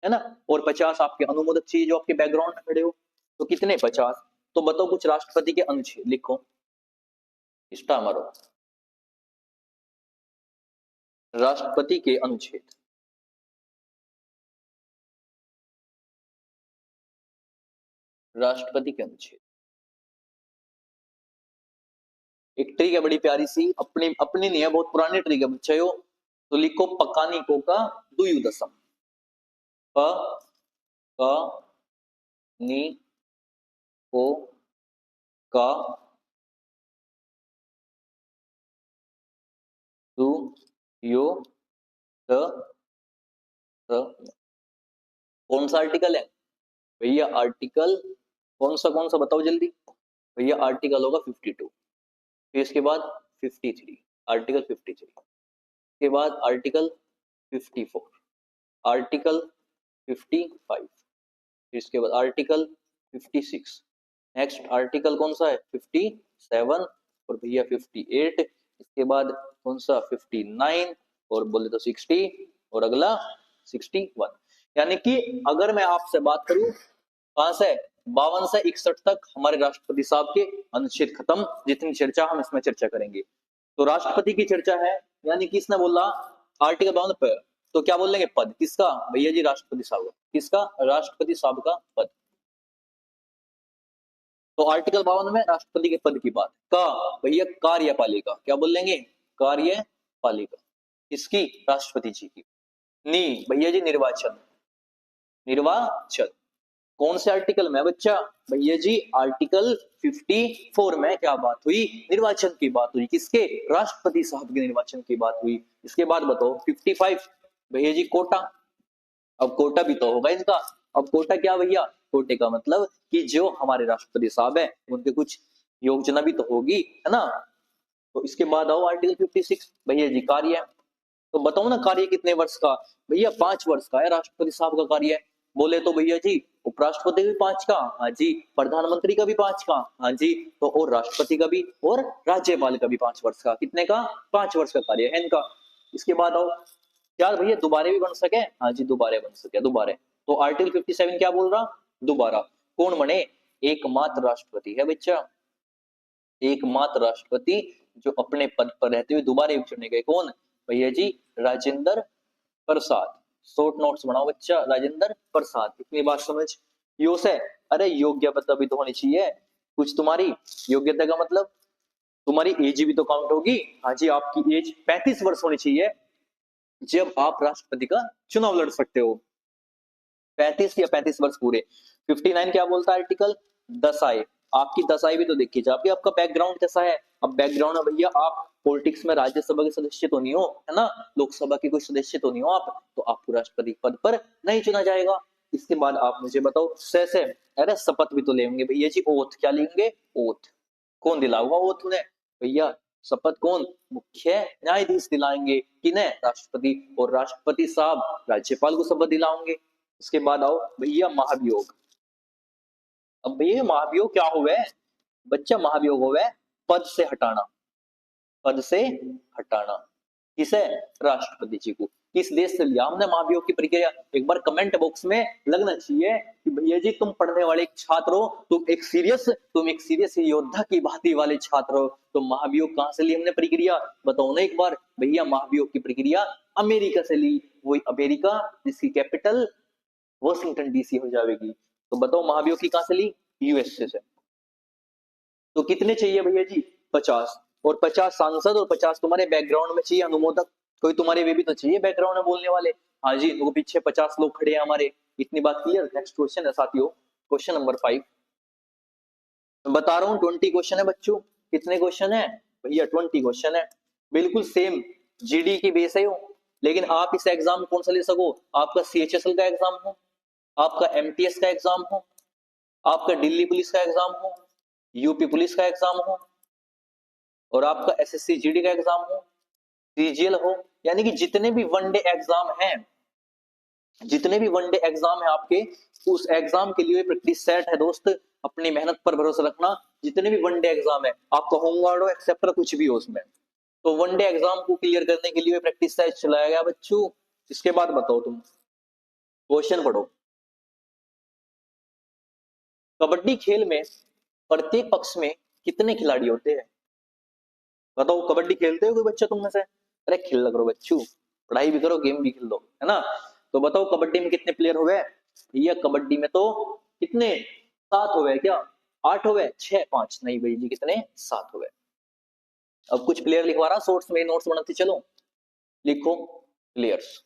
है ना, और 50 आपके अनुमोदक चाहिए जो आपके बैकग्राउंड में खड़े हो, तो कितने, 50। तो बताओ कुछ राष्ट्रपति के अनुच्छेद लिखो, स्टार मारो। राष्ट्रपति के अनुच्छेद, राष्ट्रपति के अनुच्छेद। एक ट्रिक है बड़ी प्यारी सी, अपनी अपनी नहीं है, बहुत पुरानी ट्रिक है बच्चे हो। तो लिखो पकानी को का दुयु दशम, प का नी को का दु यो द कौन सा आर्टिकल है भैया, आर्टिकल कौन सा बताओ जल्दी भैया। आर्टिकल होगा 52, फिर इसके बाद 53, आर्टिकल 53 के बाद आर्टिकल 54, आर्टिकल 55, फिर इसके बाद आर्टिकल 56, नेक्स्ट आर्टिकल कौन सा है 57, और भैया 58, इसके बाद कौन सा 59, और बोले तो 60, और अगला 61। यानी कि अगर मैं आपसे बात करूं कहां से 52 से 61 तक हमारे राष्ट्रपति साहब के अनुच्छेद खत्म, जितनी चर्चा हम इसमें चर्चा करेंगे। तो राष्ट्रपति की चर्चा है, यानी कि इसने बोला आर्टिकल 52 पर, तो क्या बोलेंगे, पद किसका भैया जी, राष्ट्रपति साहब का। किसका, राष्ट्रपति साहब का पद। तो आर्टिकल 52 में राष्ट्रपति के पद की बात का भैया, कार्यपालिका, क्या बोलेंगे, कार्यपालिका किसकी, राष्ट्रपति जी की। नी भैया जी निर्वाचन, निर्वाचन कौन से आर्टिकल में बच्चा भैया जी, आर्टिकल 54 में क्या बात हुई, निर्वाचन की बात हुई, किसके, राष्ट्रपति साहब के निर्वाचन की बात हुई। इसके बाद बताओ 55 भैया जी कोटा। अब कोटा भी तो होगा इनका। अब कोटा क्या भैया, कोटे का मतलब कि जो हमारे राष्ट्रपति साहब है उनके कुछ योजना भी तो होगी, है ना। तो इसके बाद आओ आर्टिकल 56 भैया जी कार्य। तो बताओ ना कार्य कितने वर्ष का भैया, 5 वर्ष का है राष्ट्रपति साहब का कार्य। बोले तो भैया जी उपराष्ट्रपति भी 5 का, हाँ जी, प्रधानमंत्री का भी 5 का, हाँ जी, तो और राष्ट्रपति का भी, और राज्यपाल का भी 5 वर्ष का। कितने का, 5 वर्ष का कार्य है इनका। इसके बाद आओ क्या भैया, दोबारे भी बन सके, हाँ जी दोबारे बन सके, दोबारे। तो आर्टिकल 57 क्या बोल रहा, दोबारा कौन बने, एकमात्र राष्ट्रपति है बच्चा, एकमात्र राष्ट्रपति जो अपने पद पर रहते हुए दोबारा चुने गए, कौन भैया जी, राजेंद्र प्रसाद। शॉर्ट नोट्स बनाओ बच्चा, राजेंद्र प्रसाद। इतनी बात समझ यो से, अरे योग्यता भी तो होनी चाहिए कुछ तुम्हारी, योग्यता का मतलब तुम्हारी एज भी तो काउंट होगी। हाँ जी, आपकी एज 35 वर्ष होनी चाहिए जब आप राष्ट्रपति का चुनाव लड़ सकते हो, 35 या 35 वर्ष पूरे। 59 क्या बोलता है आर्टिकल, दशाएं। आपकी दशाएं भी तो देखी जाए, आपका बैकग्राउंड कैसा है। अब बैकग्राउंड है भैया, आप पॉलिटिक्स में राज्यसभा के सदस्य तो नहीं हो, है ना, लोकसभा के कोई सदस्य तो नहीं हो आप, तो आपको राष्ट्रपति पद पर नहीं चुना जाएगा। इसके बाद आप मुझे बताओ से अरे शपथ भी तो लेंगे भैया जी, ओथ क्या लेंगे, ओथ कौन दिलाऊंगा ओथ उन्हें भैया, शपथ कौन, मुख्य न्यायाधीश दिलाएंगे, किन्हें, राष्ट्रपति, और राष्ट्रपति साहब राज्यपाल को शपथ दिलाओगे। इसके बाद आओ भैया महाभियोग। अब भैया महाभियोग क्या हुआ है बच्चा, महाभियोग हुआ है पद से हटाना, पद से हटाना, किसे, राष्ट्रपति जी को। किस देश से लिया हमने महाभियोग की प्रक्रिया, एक बार कमेंट बॉक्स में लगना चाहिए कि भैया जी तुम पढ़ने वाले एक छात्र हो, तुम एक सीरियस योद्धा की भांति वाले छात्र हो, तो महाभियोग कहां से ली हमने प्रक्रिया, बताओ ना एक बार भैया। महाभियोग की प्रक्रिया अमेरिका से ली, वही अमेरिका जिसकी कैपिटल वॉशिंगटन डीसी हो जाएगी। तो बताओ महाभियोग की कहां से ली, यूएसए से। तो कितने चाहिए भैया जी, 50, और 50 सांसद और 50 तुम्हारे बैकग्राउंड में चाहिए अनुमोदक, कोई तुम्हारे वे भी तो चाहिए बैकग्राउंड में बोलने वाले। हाँ जी, तो पीछे 50 लोग खड़े हैं हमारे, इतनी बात क्लियर। नेक्स्ट क्वेश्चन है साथियों, क्वेश्चन नंबर 5। बता रहा हूँ 20 क्वेश्चन है बच्चों, कितने क्वेश्चन है भैया, 20 क्वेश्चन है, बिल्कुल सेम जीडी की बेस है हो। लेकिन आप इस एग्जाम कौन सा ले सको, आपका सीएचएसएल का एग्जाम हो, आपका एमटीएस का एग्जाम हो, आपका दिल्ली पुलिस का एग्जाम हो, यूपी पुलिस का एग्जाम हो, और आपका एसएससी जीडी का एग्जाम हो, सीजीएल हो, यानी कि जितने भी वनडे एग्जाम हैं, जितने भी वनडे एग्जाम है आपके, उस एग्जाम के लिए प्रैक्टिस सेट है दोस्त, अपनी मेहनत पर भरोसा रखना। जितने भी वनडे एग्जाम है, आपका होमगार्ड हो एक्सेप्टर कुछ भी हो उसमें, तो वनडे एग्जाम को क्लियर करने के लिए प्रैक्टिस सेट चलाया गया बच्चों। इसके बाद बताओ तुम, क्वेश्चन पढ़ो। कबड्डी खेल में प्रत्येक पक्ष में कितने खिलाड़ी होते हैं, बताओ। कबड्डी खेलते हो कोई बच्चा तुम में से, अरे खेल लग रहा बच्चों, पढ़ाई भी करो गेम भी खेल लो, है ना। तो बताओ कबड्डी में कितने प्लेयर हो गए भैया, कबड्डी में तो कितने, 7 हो गए क्या, 8 हो गए, 6, 5 नहीं भैया जी, कितने, 7 हो गए। अब कुछ प्लेयर लिखवा रहा शॉर्ट्स में, नोट्स बनाते चलो, लिखो प्लेयर्स,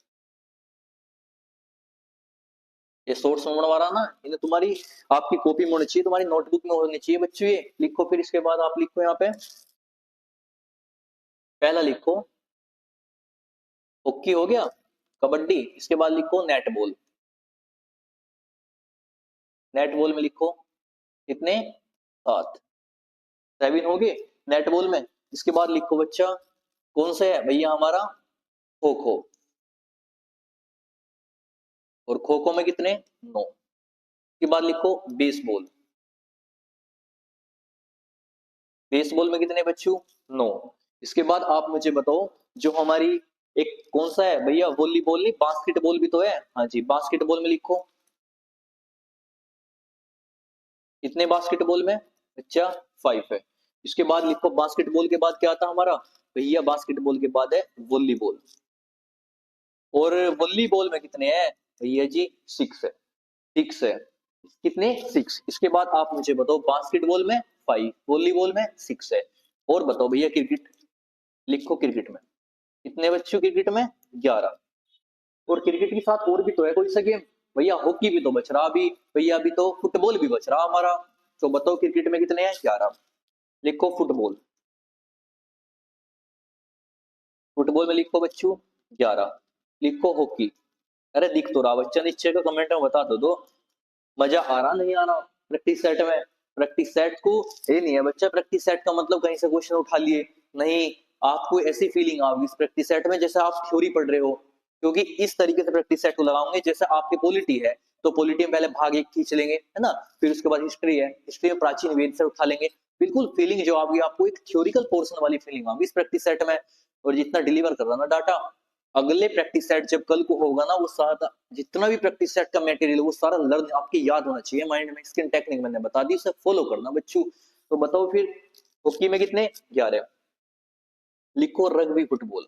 ये शॉर्ट्स में बनवा रहा ना, इन्हें तुम्हारी आपकी कॉपी में होनी चाहिए, तुम्हारी नोटबुक में होनी चाहिए बच्चों, ये लिखो। फिर इसके बाद आप लिखो यहाँ पे, पहला लिखो हॉकी हो गया, कबड्डी, इसके बाद लिखो नेटबॉल, नेटबॉल में लिखो कितने, 7, 7 हो गए नेटबॉल में। इसके बाद लिखो बच्चा कौन सा है भैया हमारा, खो खो, और खो खो में कितने, 9। इसके बाद लिखो बेसबॉल, बेसबॉल में कितने बच्चों, 9। इसके बाद आप मुझे बताओ जो हमारी एक कौन सा है भैया, वॉलीबॉल नहीं, बास्केटबॉल भी तो है, हाँ जी, बास्केटबॉल में लिखो कितने, बास्केटबॉल में बच्चा 5 है। इसके बाद लिखो बास्केटबॉल के बाद क्या आता हमारा भैया, बास्केटबॉल के बाद है वॉलीबॉल, और वॉलीबॉल में कितने हैं भैया जी, 6 है, 6 है, कितने, 6। इसके बाद आप मुझे बताओ बास्केटबॉल में 5, वॉलीबॉल में 6 है, और बताओ भैया क्रिकेट, लिखो क्रिकेट में कितने बच्चों, क्रिकेट में 11, और क्रिकेट के साथ और भी तो है कोई सा गेम भैया, हॉकी भी तो बच रहा अभी भैया, अभी तो फुटबॉल भी बच रहा हमारा, तो बताओ क्रिकेट में कितने हैं, 11, लिखो फुटबॉल, फुटबॉल में लिखो बच्चों 11, लिखो हॉकी, अरे दिख तो रहा बच्चा नीचे का कमेंट में बता दो मजा आ रहा नहीं आ रहा प्रैक्टिस सेट में। प्रैक्टिस सेट को ये नहीं है बच्चा, प्रैक्टिस सेट का मतलब कहीं से क्वेश्चन उठा लिए नहीं, आपको ऐसी फीलिंग आओगी इस प्रैक्टिस सेट में जैसे आप थ्योरी पढ़ रहे हो, क्योंकि इस तरीके से प्रैक्टिस सेट को लगाओगे जैसे आपकी पॉलिटी है, तो पॉलिटी में पहले भाग 1 खींच लेंगे, है ना, फिर उसके बाद हिस्ट्री है, हिस्ट्री में प्राचीन वेद से उठा लेंगे, बिल्कुल फीलिंग जो आएगी आपको एक थ्योरिकल पोर्शन वाली फीलिंग आएगी इस प्रैक्टिस सेट में। और जितना डिलीवर कर रहा ना डाटा, अगले प्रैक्टिस सेट जब कल को होगा ना, वो सारा जितना भी प्रैक्टिस सेट का मटेरियल वो सारा लर्न आपके याद होना चाहिए माइंड में। स्किन टेक्निक मैंने बता दी, उसे फॉलो करना बच्चों। तो बताओ फिर हॉकी में कितने, 11, लिखो रग्बी फुटबॉल,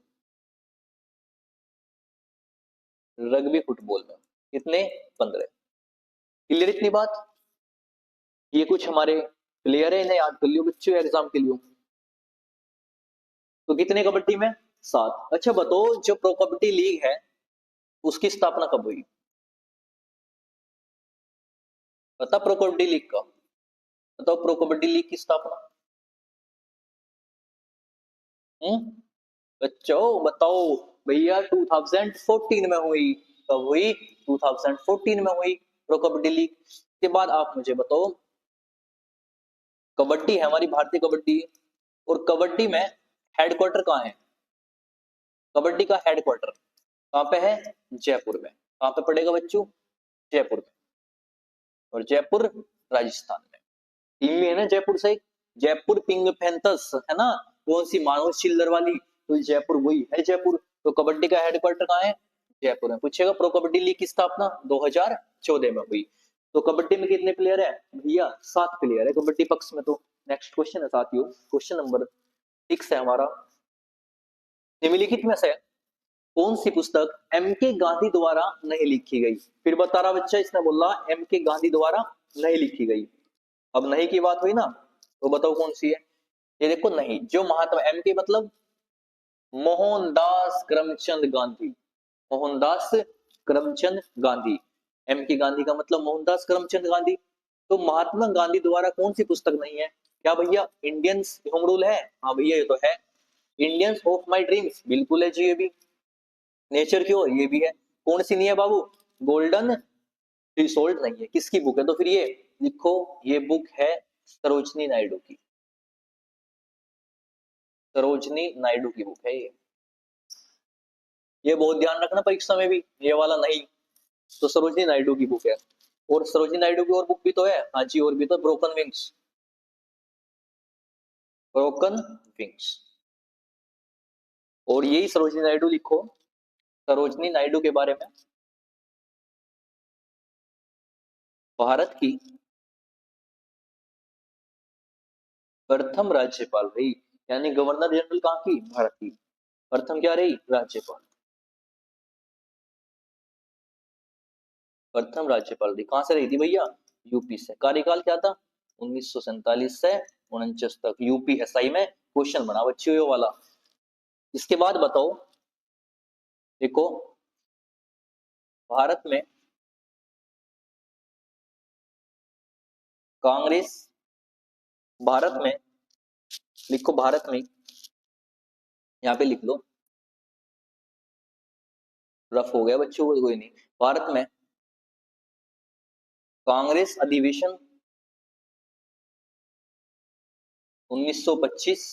रग्बी फुटबॉल में कितने, 15। क्लियर इतनी बात, ये कुछ हमारे प्लेयर है, इन्हें याद कर लियो बच्चों एग्जाम के लिए। तो कितने कबड्डी में, 7। अच्छा बताओ जो प्रो कबड्डी लीग है उसकी स्थापना कब हुई, पता प्रो कबड्डी लीग का, बताओ प्रो कबड्डी लीग की स्थापना, बच्चों बताओ भैया 2014 में हुई। कब हुई? 2014 में हुई प्रो कबड्डी लीग। के बाद आप मुझे बताओ, कबड्डी है हमारी भारतीय कबड्डी, और कबड्डी में हेडक्वार्टर कहाँ है? कबड्डी का हेडक्वार्टर कहाँ पे है? जयपुर में। कहाँ पे पड़ेगा बच्चों? जयपुर में। और जयपुर राजस्थान में। टीम भी है ना जयपुर से, जयपुर पिंक पैंथर्स है ना, कौन सी? मानोज चिल्लर वाली, तो जयपुर वही है जयपुर। तो कबड्डी का हेडक्वार्टर कहाँ है? जयपुर में। पूछेगा प्रो कबड्डी लीग की स्थापना 2014 में हुई। तो कबड्डी में कितने प्लेयर है भैया? 7 प्लेयर है कबड्डी पक्ष में। तो नेक्स्ट क्वेश्चन है साथियों, क्वेश्चन नंबर 6 है हमारा, निम्नलिखित में से कौन सी पुस्तक एम के गांधी द्वारा नहीं लिखी गई? फिर बता रहा बच्चा, इसने बोला एम के गांधी द्वारा नहीं लिखी गई। अब नहीं की बात हुई ना, तो बताओ कौन सी है? ये देखो, नहीं, जो महात्मा, एम के मतलब मोहनदास करमचंद गांधी, मोहनदास करमचंद गांधी। एम के गांधी का मतलब मोहनदास करमचंद गांधी। तो महात्मा गांधी द्वारा कौन सी पुस्तक नहीं है? क्या भैया इंडियंस होम रूल है? हाँ भैया ये तो है। इंडियंस ऑफ माई ड्रीम्स बिल्कुल है जी, ये भी। नेचर क्योर ये भी है। कौन सी नहीं है बाबू? गोल्डन थ्रेशोल्ड नहीं है। किसकी बुक है? तो फिर ये लिखो, ये बुक है सरोजनी नायडू की। सरोजनी नायडू की बुक है ये बहुत ध्यान रखना परीक्षा में भी, ये वाला नहीं। तो सरोजनी नायडू की बुक है। और सरोजनी नायडू की और बुक भी तो है, हाँ जी, और भी तो, ब्रोकन विंग्स। Broken wings. और यही सरोजनी नायडू लिखो, सरोजनी नायडू के बारे में, भारत की प्रथम राज्यपाल रही। यानी गवर्नर जनरल कहाँ की? भारत की। प्रथम क्या रही? राज्यपाल। प्रथम राज्यपाल रही। कहां से रही थी भैया? यूपी से। कार्यकाल क्या था? 1947 से 49 तक। यूपी एसआई में क्वेश्चन बना बच्चों ये वाला। इसके बाद बताओ, देखो भारत में कांग्रेस, भारत में लिखो, भारत में, यहाँ पे लिख लो, रफ हो गया बच्चों को, कोई नहीं। भारत में कांग्रेस अधिवेशन 1925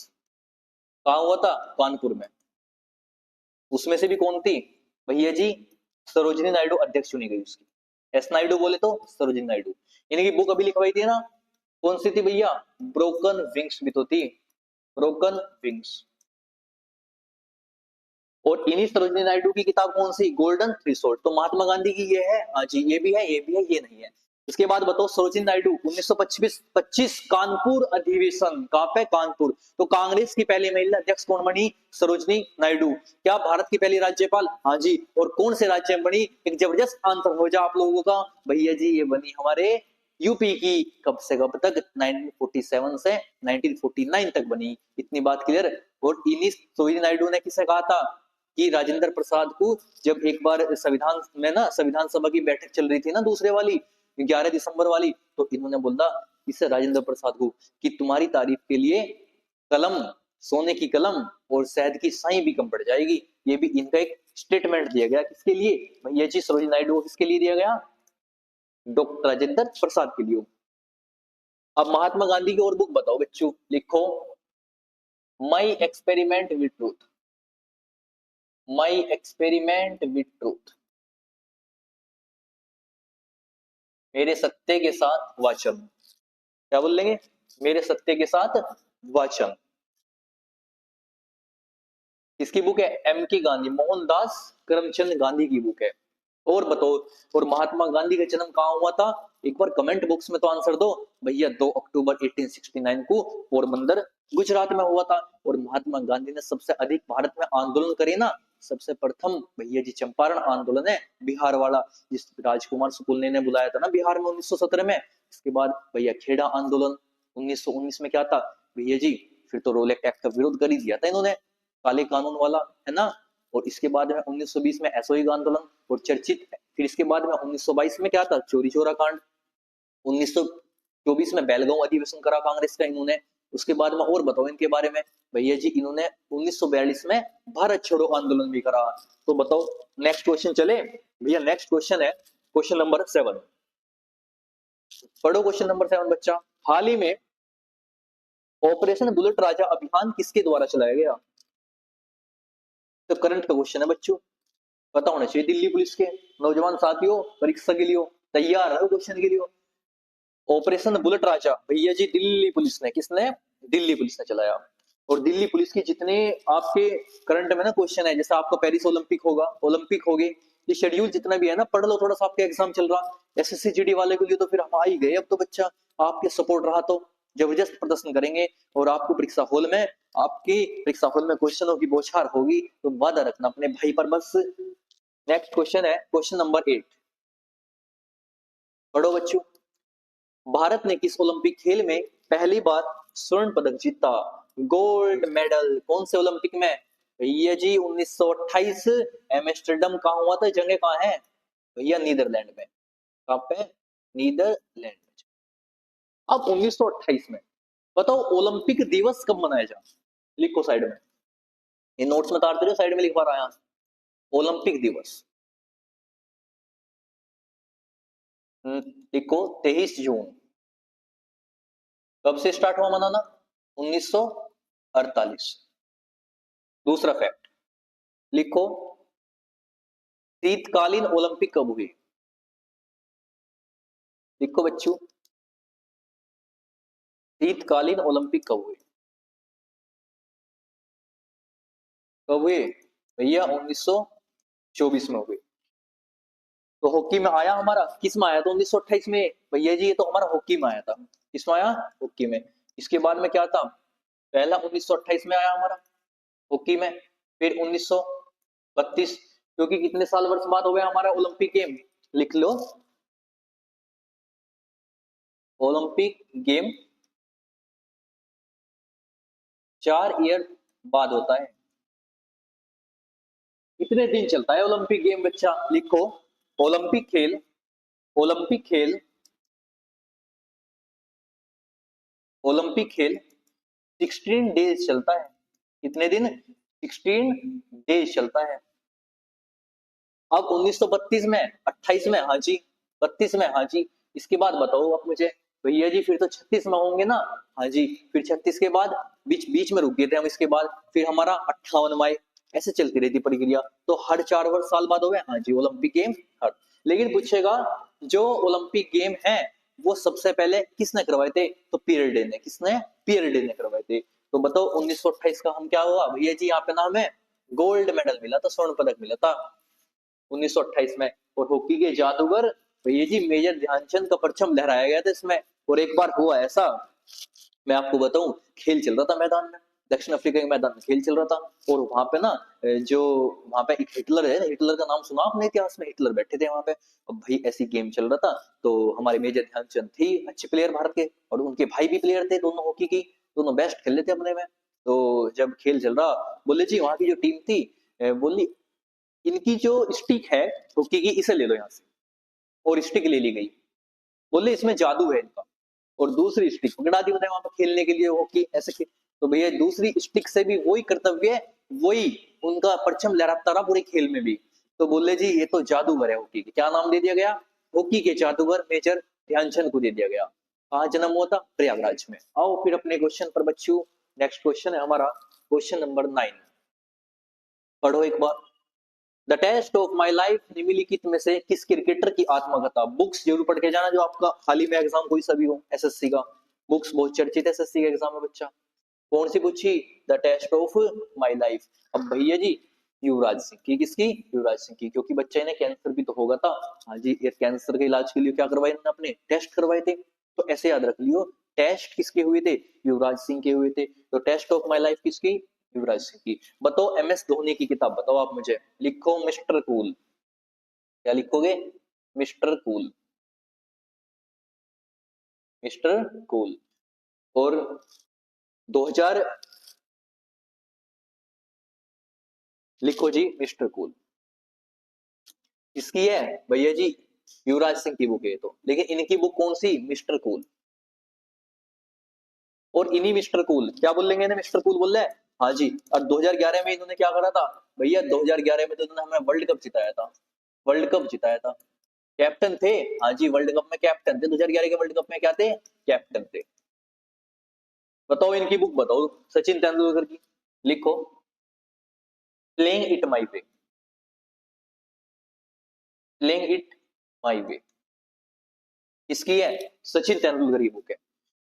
कहाँ हुआ था? कानपुर में। उसमें से भी कौन थी भैया जी? सरोजिनी नायडू अध्यक्ष चुनी गई उसकी। एस नायडू बोले तो सरोजिनी नायडू। इनकी बुक अभी लिखवाई थी ना, कौन सी थी भैया? ब्रोकन विंग्स भी तो थी, ब्रोकन विंग्स। और इन्हीं सरोजिनी नायडू की किताब कौन सी? Golden threshold. तो महात्मा गांधी की ये है, हाँ जी, ये भी है, ये भी है, ये नहीं है। इसके बाद बताओ, सरोजिनी नायडू 1925 कानपुर अधिवेशन, कहां पे? कानपुर। तो कांग्रेस की पहली महिला अध्यक्ष कौन बनी? सरोजिनी नायडू। क्या भारत की पहली राज्यपाल? हाँ जी। और कौन से राज्य में बनी? एक जबरदस्त आंसर हो जाए आप लोगों का भैया जी, ये बनी हमारे यूपी की। कब से कब तक? 1947 से 1949 तक बनी। इतनी बात क्लियर। और इन्हीं सरोजिनी नायडू ने किसे कहा था कि राजेंद्र प्रसाद को, जब एक बार संविधान में ना, संविधान सभा की बैठक चल रही थी ना दूसरे वाली, 11 दिसंबर वाली, तो इन्होंने बोला इसे राजेंद्र प्रसाद को कि तुम्हारी तारीफ के लिए कलम, सोने की कलम और शहद की साई भी कम पड़ जाएगी। ये भी इनका एक स्टेटमेंट दिया गया। किसके लिए भैया जी? सरोजिनी नायडू को किसके लिए दिया गया? डॉक्टर राजेंद्र प्रसाद के लिए। अब महात्मा गांधी की और बुक बताओ बच्चों, लिखो my experiment with truth, my experiment with truth, मेरे सत्य के साथ वाचन। क्या बोल लेंगे? मेरे सत्य के साथ वाचन। किसकी बुक है? एम के गांधी, मोहनदास करमचंद गांधी की बुक है। और बताओ, और महात्मा गांधी का जन्म कहाँ हुआ था? एक बार कमेंट बॉक्स में तो आंसर दो भैया। 2 अक्टूबर 1869 को पोरबंदर गुजरात में हुआ था। और महात्मा गांधी ने सबसे अधिक भारत में आंदोलन करे ना, सबसे प्रथम भैया जी चंपारण आंदोलन है, बिहार वाला, जिस राजकुमार सुकुलने ने बुलाया था ना बिहार में 1917 में। इसके बाद भैया खेड़ा आंदोलन 1919 में क्या था भैया जी? फिर तो रोलेक्ट एक्ट का विरोध कर ही दिया था इन्होंने, काले कानून वाला, है ना। और इसके बाद में 1920 में असहयोग आंदोलन और चर्चित। फिर इसके बाद में 1922 में क्या था? चोरी चोरा कांड। 1924 में बेलगांव अधिवेशन करा कांग्रेस का इन्होंने। उसके बाद में और बताओ इनके बारे में। भैया जी इन्होंने 1942 में भारत छोड़ो आंदोलन भी करा। तो बताओ नेक्स्ट क्वेश्चन चले भैया। नेक्स्ट क्वेश्चन है क्वेश्चन नंबर 7। पढ़ो क्वेश्चन नंबर 7 बच्चा। हाल ही में ऑपरेशन बुलेट राजा अभियान किसके द्वारा चलाया गया? तो करंट का क्वेश्चन है बच्चों, पता होना चाहिए दिल्ली पुलिस के। नौजवान साथियों परीक्षा के लिए तैयार है क्वेश्चन के लिए। ऑपरेशन बुलेट राजा भैया जी दिल्ली पुलिस ने, किसने? दिल्ली पुलिस ने चलाया। और दिल्ली पुलिस की जितने आपके करंट में ना क्वेश्चन है, जैसे आपका पेरिस ओलंपिक होगा, ओलंपिक होगी, ये शेड्यूल जितना भी है ना पढ़ लो थोड़ा सा, आपका एग्जाम चल रहा। एसएससी जीडी वाले के लिए तो फिर हम आ ही गए अब तो बच्चा। आपके सपोर्ट रहा तो जबरदस्त प्रदर्शन करेंगे और आपको परीक्षा हॉल में, आपकी परीक्षा हॉल में क्वेश्चनों की बौछार होगी, तो वादा रखना अपने भाई पर बस। नेक्स्ट क्वेश्चन है क्वेश्चन नंबर 8। पढ़ो बच्चों। भारत ने किस ओलंपिक खेल में पहली बार स्वर्ण पदक जीता? गोल्ड मेडल कौन से ओलंपिक में? भैया जी 1928 एम्स्टर्डम कहाँ हुआ था, जगह कहाँ है? भैया नीदरलैंड में। कहाँ पे? नीदरलैंड में। अब 1928 में बताओ ओलंपिक दिवस कब मनाया जा? लिखो साइड में, ये नोट्स में उतारते रहो, साइड में लिखवा रहा है। ओलंपिक दिवस लिखो 23 जून। कब से स्टार्ट हुआ मनाना? 1948। दूसरा फैक्ट लिखो, शीतकालीन ओलंपिक कब हुए? लिखो बच्चों, शीतकालीन ओलंपिक कब हुए? कब हुए भैया? 1924 में हुए। तो हॉकी में आया हमारा, किस में आया था 1928 में? भैया जी ये तो हमारा हॉकी में आया था। किसमें आया? हॉकी में। इसके बाद में क्या था? पहला 1928 में आया हमारा हॉकी में, फिर 1932, क्योंकि कितने साल वर्ष बाद हो गया हमारा ओलंपिक गेम? लिख लो, ओलंपिक गेम 4 ईयर बाद होता है। कितने दिन चलता है ओलंपिक गेम बच्चा? लिखो, ओलंपिक खेल, ओलंपिक खेल, ओलंपिक खेल 16 डेज चलता है। कितने दिन? 16 डेज चलता है। अब 1932 में, 28 में, हाँ जी, 32 में, हाँ जी। इसके बाद बताओ आप मुझे। भैया जी फिर तो 36 में होंगे ना? हाँ जी। फिर 36 के बाद बीच बीच में रुक गए थे हम, इसके बाद फिर हमारा 58 में, ऐसे चलती रहती प्रक्रिया। तो हर 4 वर्ष साल बाद हो गए, हाँ जी, ओलंपिक गेम हर। लेकिन पूछेगा जो ओलंपिक गेम है वो सबसे पहले किसने करवाए थे? तो पियर डे ने। किसने? पियर डे ने करवाए थे। तो बताओ 1928 का हम क्या हुआ भैया जी? यहाँ पे नाम है गोल्ड मेडल मिला था, स्वर्ण पदक मिला था 1928 में। और हॉकी के जादूगर भैया जी मेजर ध्यानचंद का परचम लहराया गया था इसमें। और एक बार हुआ ऐसा, मैं आपको बताऊं, खेल चल रहा था मैदान में, दक्षिण अफ्रीका के मैदान में खेल चल रहा था। और वहां पे ना जो वहां पे एक हिटलर है, हिटलर का नाम सुना आपने इतिहास में? हिटलर बैठे थे वहां पे। अब भाई ऐसी गेम चल रहा था, तो हमारे मेजर ध्यानचंद थे अच्छे प्लेयर भारत के, और उनके भाई भी प्लेयर थे, दोनों हॉकी की, दोनों बेस्ट खेल रहे थे अपने में। तो जब खेल चल रहा, बोले जी वहां की जो टीम थी, बोली इनकी जो स्टिक है हॉकी की, इसे ले लो यहाँ से। और स्टिक ले ली गई, बोले इसमें जादू है इनका। और दूसरी स्टिक पकड़ा दी उन्हें वहां पर खेलने के लिए हॉकी ऐसे खेल। तो भैया दूसरी स्टिक से भी वही कर्तव्य, वही उनका परचम लहराता रहा पूरे खेल में भी। तो बोले जी ये तो जादूगर है हॉकी की। क्या नाम दे दिया गया? हॉकी के जादूगर मेजर ध्यानचंद को दे दिया गया। कहाँ जन्म हुआ था? प्रयागराज में। आओ फिर अपने क्वेश्चन पर बच्चों। नेक्स्ट क्वेश्चन है हमारा क्वेश्चन नंबर 9। पढ़ो एक बार। The test of my life निम्नलिखित में से किस क्रिकेटर की आत्मकथा? बुक्स जरूर पढ़ के जाना, जो आपका हाल ही में एग्जाम कोई सा भी हो एसएससी का। बुक्स बहुत चर्चित है एसएससी के एग्जाम में बच्चा। कौन सी पूछी? The test of my life. अब भैया जी युवराज सिंह की। किसकी? युवराज सिंह की, क्योंकि बच्चे ने कैंसर भी तो होगा था। हाँ जी, ये कैंसर के इलाज के लिए क्या करवाए इन्होंने? अपने टेस्ट करवाए थे। तो ऐसे याद रख लियो, टेस्ट किसके हुए थे? युवराज सिंह के हुए थे। तो टेस्ट ऑफ माई लाइफ किसकी? युवराज सिंह की। बताओ एमएस धोनी की किताब बताओ आप मुझे। लिखो मिस्टर कूल। क्या लिखोगे? Mister cool, mister cool. और 2000 लिखो जी मिस्टर कूल। किसकी है भैया जी? युवराज सिंह की बुक है तो। लेकिन इनकी बुक कौन सी? Mister cool. और इन्हीं मिस्टर कूल, क्या बोलेंगे इन्हें, मिस्टर कूल बोल रहे हैं, हाँ जी। और 2011 में इन्होंने क्या करा था भैया, 2011 में तो इन्होंने हमें वर्ल्ड कप जिताया था, वर्ल्ड कप जिताया था, कैप्टन थे, हाँ जी, वर्ल्ड कप में कैप्टन थे, 2011 के वर्ल्ड कप में क्या थे, कैप्टन थे। बताओ इनकी बुक बताओ, सचिन तेंदुलकर की, लिखो, playing it my way, playing it my way, इसकी है, सचिन तेंदुलकर की बुक है।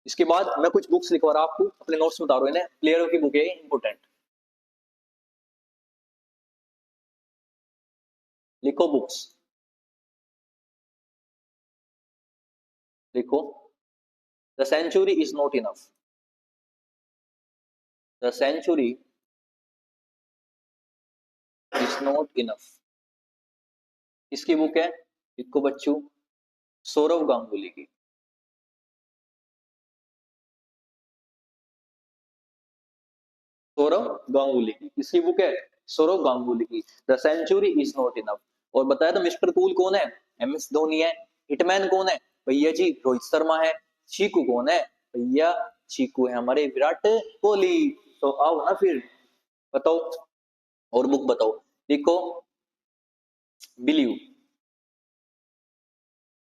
इसके बाद मैं कुछ बुक्स लिखवा रहा आपको, अपने नोट्स में उतारो इन्हें, प्लेयरों की बुक है इंपोर्टेंट, लिखो बुक्स, लिखो, the century is not enough, the century is not enough, इसकी बुक है, लिखो बच्चों, सौरव गांगुली की, सौरव गांगुली की, इसकी बुक है, सौरव गांगुली की, the century is not enough. और बताया तो मिस्टर कूल कौन है, MS धोनी है। हिटमैन कौन है भैया जी, रोहित शर्मा है। चीकू कौन है भैया, चीकू है हमारे विराट कोहली। तो आओ ना फिर, बताओ, और बुक बताओ, लिखो, बिलीव,